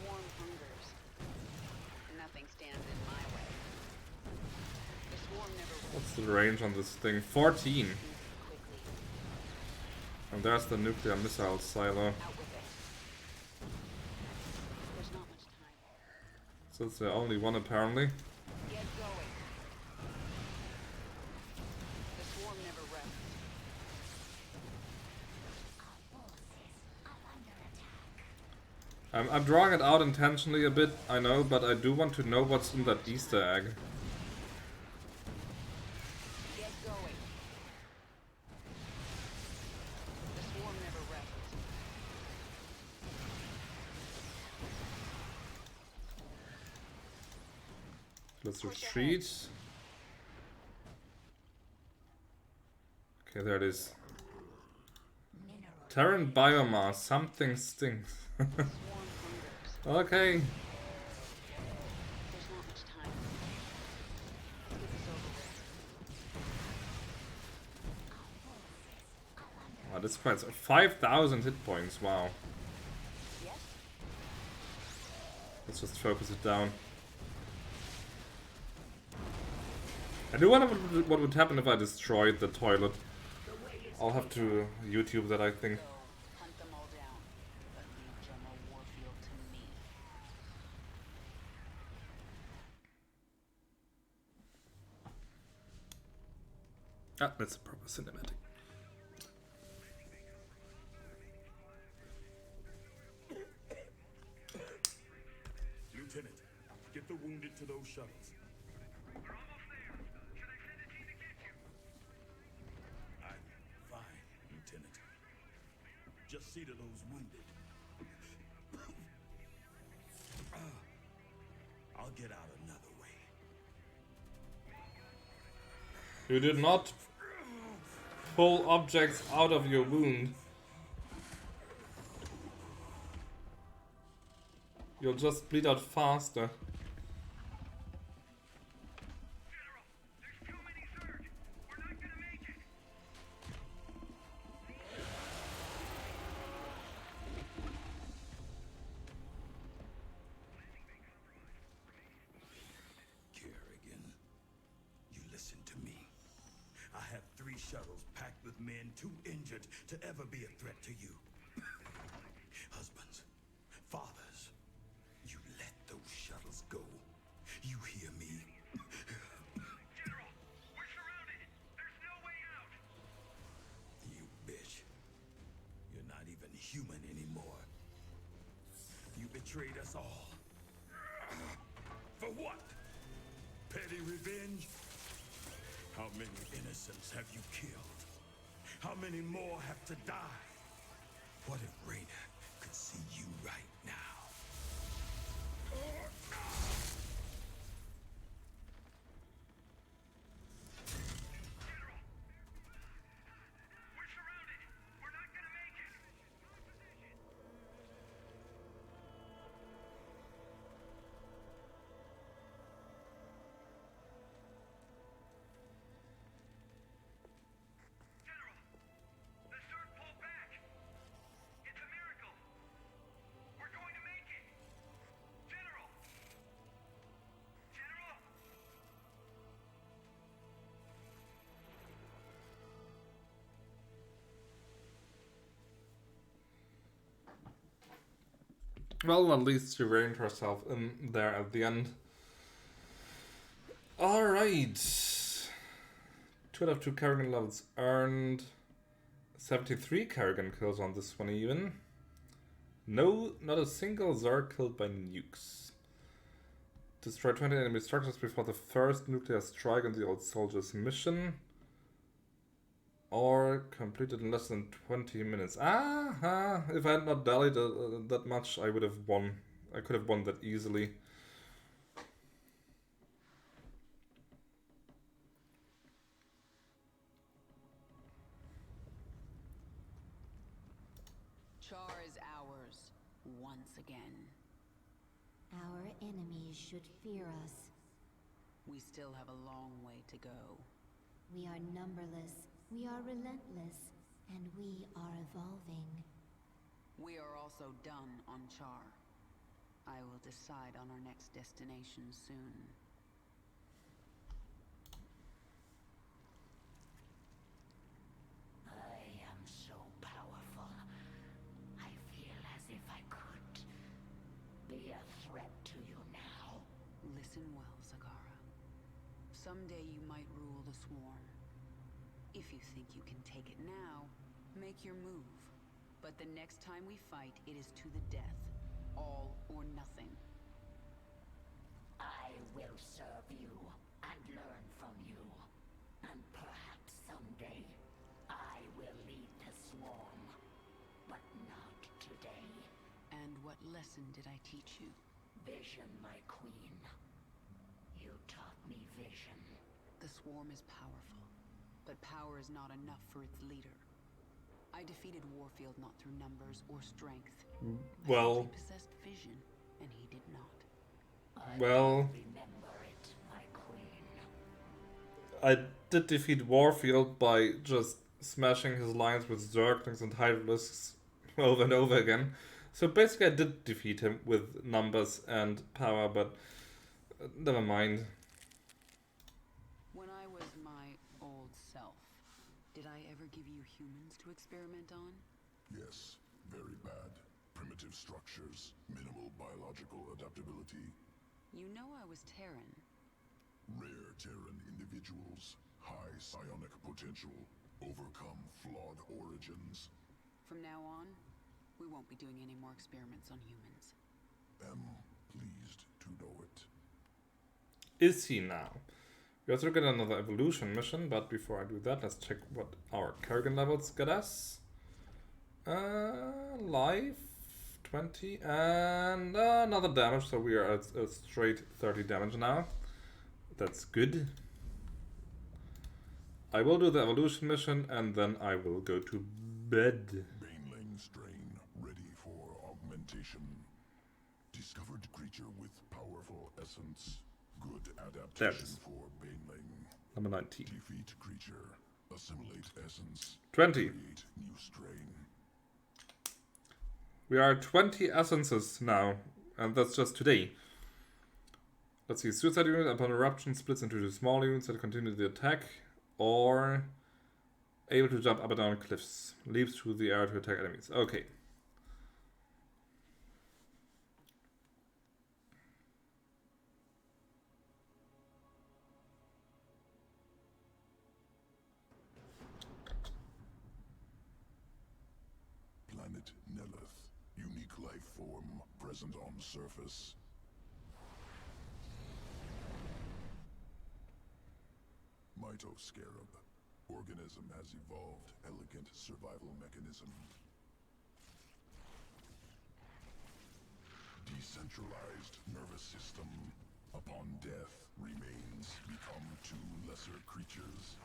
Swarm hungers. Nothing stands in my way. The swarm never rests. What's the range on this thing? 14. Quickly. And there's the nuclear missile silo. Out with it. There's not much time. So it's the only one apparently. Get going. The swarm never rests. I'm drawing it out intentionally a bit, I know, but I do want to know what's in that Easter egg. Get going. The swarm never rests. Let's retreat. Okay, there it is. Terran biomass, something stinks. Swarm hungers. Okay. There's not much time. Let's get this over with. Wow, this fights 5,000 hit points, wow. Yes? Let's just focus it down. I do wonder what would happen if I destroyed the toilet. I'll have to YouTube that, I think. So, hunt them all down. But leave General Warfield to me. Ah, that's a proper cinematic. Lieutenant, get the wounded to those shuttles. Fine, Lieutenant. Just see to those wounded. I'll get out another way. You did not pull objects out of your wound. You'll just bleed out faster. Kerrigan, you listen to me. I have 3 shuttles packed with men too injured to ever be a threat to you. Husbands, fathers, you let those shuttles go. You hear me? General, we're surrounded. There's no way out. You bitch. You're not even human anymore. You betrayed us all. For what? Petty revenge? How many innocents have you killed? How many more have to die? What if Raina could see you right now? We're surrounded. We're not gonna make it. General, the Zerg pulled back. It's a miracle. We're going to make it. General. General. Well, at least she reined herself in there at the end. Alright. 2 out of 2 Kerrigan levels earned. 73 Kerrigan kills on this one even. No, not a single Zerg killed by nukes. Destroy 20 enemy structures before the first nuclear strike in the Old Soldiers mission. Or completed in less than 20 minutes. Aha! If I had not dallied that much, I would have won. I could have won that easily. Char is ours, once again. Our enemies should fear us. We still have a long way to go. We are numberless, we are relentless, and we are evolving. We are also done on Char. I will decide on our next destination soon. I am so powerful. I feel as if I could be a threat to you now. Listen well, Zagara. Someday you might rule the Swarm. If you think you can take it now, make your move. But the next time we fight, it is to the death. All or nothing. I will serve you and learn from you. And perhaps someday, I will lead the Swarm. But not today. And what lesson did I teach you? Vision, my queen. You taught me vision. The Swarm is powerful, but power is not enough for its leader. I defeated Warfield not through numbers or strength. Well, I possessed vision, and he did not. well, Remember it, my queen. I did defeat Warfield by just smashing his lines with Zerglings and Hydralisks over and over again. So basically I did defeat him with numbers and power, but never mind. When I was my old self, did I ever give you humans to experiment on? Yes, very bad. Primitive structures, minimal biological adaptability, You know I was Terran. rare Terran individuals, high psionic potential, overcome flawed origins. From now on, we won't be doing any more experiments on humans. Am pleased to know it. Is he now? We also get another evolution mission, but before I do that, let's check what our Kerrigan levels get us. Life 20 and another damage, so we are at a straight 30 damage now. That's good. I will do the evolution mission and then I will go to bed. Baneling strain ready for augmentation. Discovered creature with powerful essence. Good adaptation That's for Baneling. number 19. Defeat creature. Assimilate essence. 20. Create new strain. We are 20 essences now, and that's just today. Let's see, suicide unit upon eruption splits into two small units that continue the attack, or able to jump up and down cliffs, leaps through the air to attack enemies. Okay. Planet Nelith. Unique life form present on surface. Mytoscarab. Organism has evolved elegant survival mechanism. Decentralized nervous system. Upon death, remains become two lesser creatures.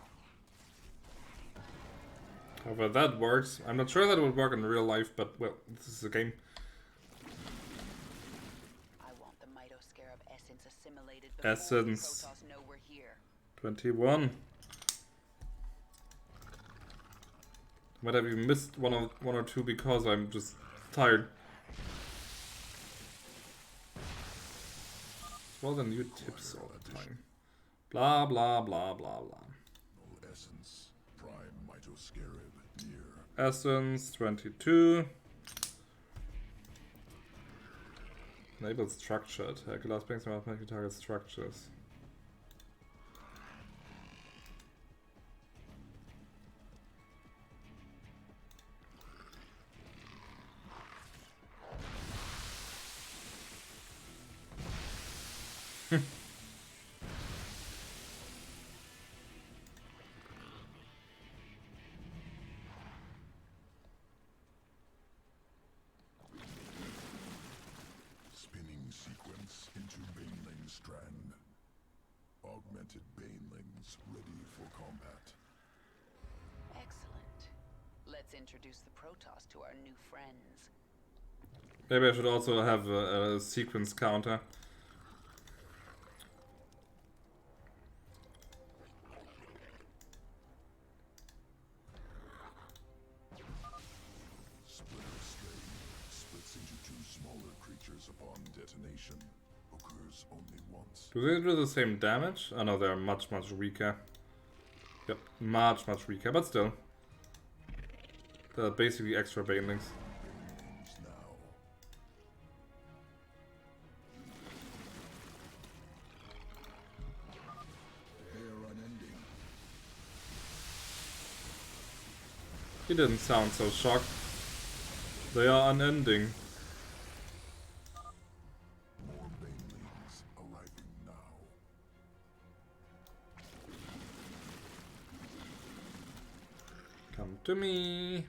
However that works. I'm not sure that would work in real life, but well, this is a game. I want the Mytoscarab essence assimilated before Essence. the Protoss know we're here. 21. Might have even missed one or two because I'm just tired. Well, then you tips all the time. Blah blah blah blah blah. No essence. Prime Mytoscarab near. Essence 22. Enable structure attack. Allows banks to automatically target structures. sequence into Baneling Strand. Augmented Banelings ready for combat. Excellent. Let's introduce the Protoss to our new friends. Maybe I should also have a sequence counter. Splinter Strain splits into two smaller creatures upon detonation. Occurs only once. Do they do the same damage? Oh no, they're much weaker. Yep, much weaker, but still. They're basically extra Banelings. Banelings now. They are unending. He didn't sound so shocked. They are unending. More Banelings arriving now. Come to me.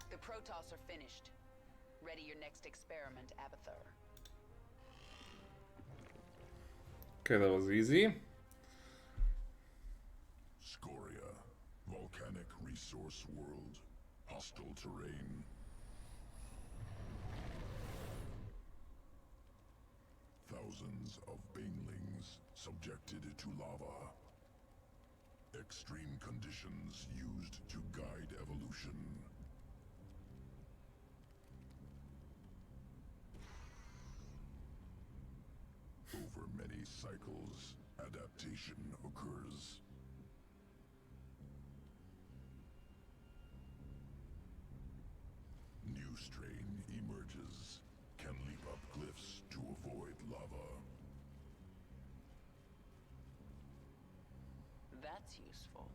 The Protoss are finished. Ready your next experiment, Abathur. Okay, that was easy. Scoria, volcanic resource world, hostile terrain. Thousands of Banelings subjected to lava. Extreme conditions used to guide evolution. Over many cycles, adaptation occurs. New strain emerges, can leap up cliffs to avoid lava. That's useful.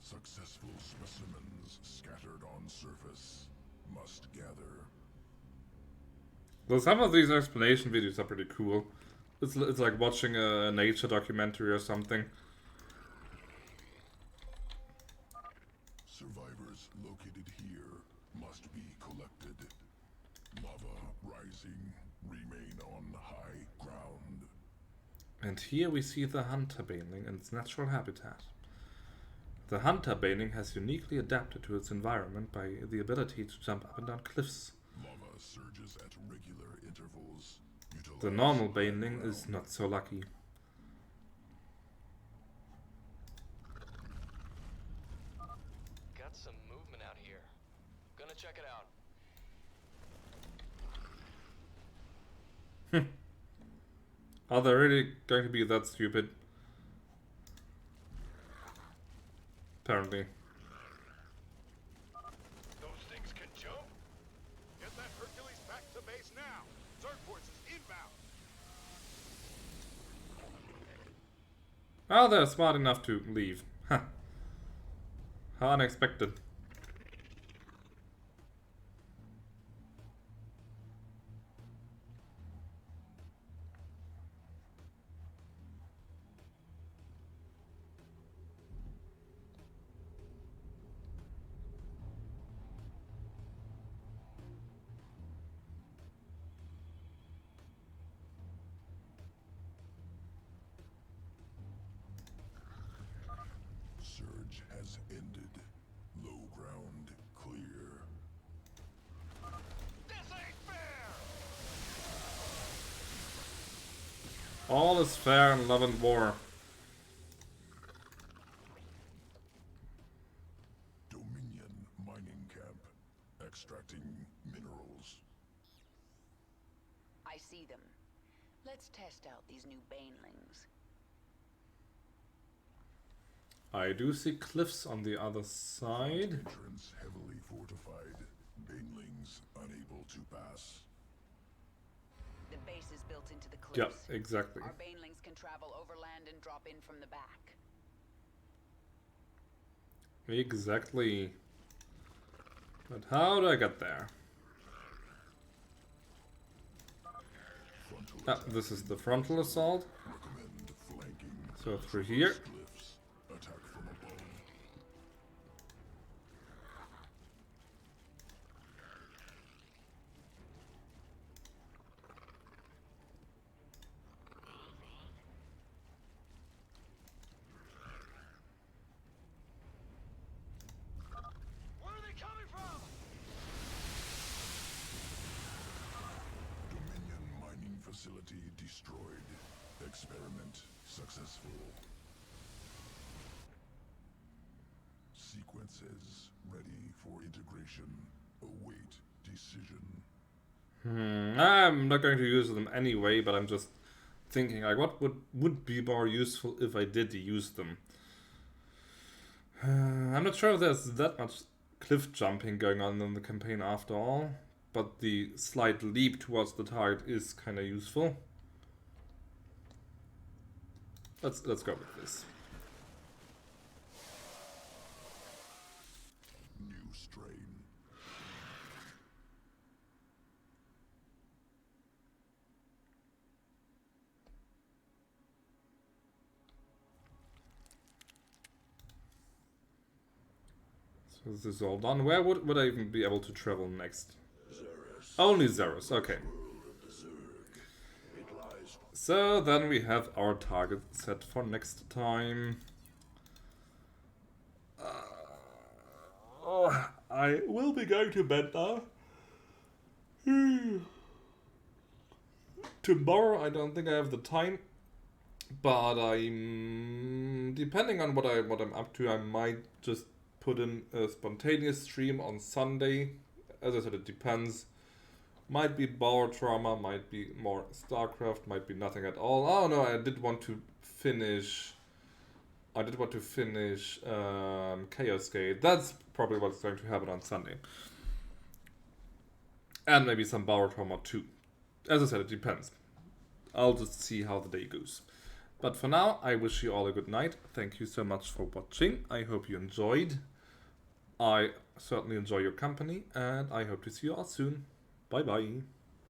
Successful specimens scattered on surface must gather. Though some of these explanation videos are pretty cool. It's like watching a nature documentary or something. Survivors located here must be collected. Lava rising, remain on high ground. And here we see the hunter Baneling in its natural habitat. The hunter Baneling has uniquely adapted to its environment by the ability to jump up and down cliffs. Lava surges at regular intervals. The normal Baneling is not so lucky. Got some movement out here. Gonna check it out. Are they really going to be that stupid? Apparently. Those things can jump? Get that Hercules back to base now. Zerg forces inbound. Oh, they're smart enough to leave. Huh. How unexpected. Surge has ended. Low ground clear. This ain't fair! All is fair in love and war. Dominion mining camp. Extracting minerals. I see them. Let's test out these new Banelings. I do see cliffs on the other side. Entrance heavily fortified. Banelings unable to pass. The base is built into the Yeah, cliffs. exactly. Our Banelings can travel overland and drop in from the back. Exactly. But how do I get there? Frontal Ah, this is the frontal assault. recommend flanking. So So through here. Glyphs. Attack from above. Where are they coming from? Dominion mining facility destroyed. Experiment successful. Sequences ready for integration. Await decision. I'm not going to use them anyway, but I'm just thinking like what would be more useful if I did use them. I'm not sure if there's that much cliff jumping going on in the campaign after all, but the slight leap towards the target is kind of useful. Let's go with this. New strain. So this is all done. Where would I even be able to travel next? Only Xeros, okay. So then we have our target set for next time. I will be going to bed now. Tomorrow I don't think I have the time, but I'm depending on what I'm up to, I might just put in a spontaneous stream on Sunday. As I said, it depends. Might be Bower Trauma, might be more Starcraft, might be nothing at all. Oh no, I did want to finish Chaos Gate. That's probably what's going to happen on Sunday. And maybe some Bower Trauma too. As I said, it depends. I'll just see how the day goes. But for now, I wish you all a good night. Thank you so much for watching. I hope you enjoyed. I certainly enjoy your company, and I hope to see you all soon. Bye bye.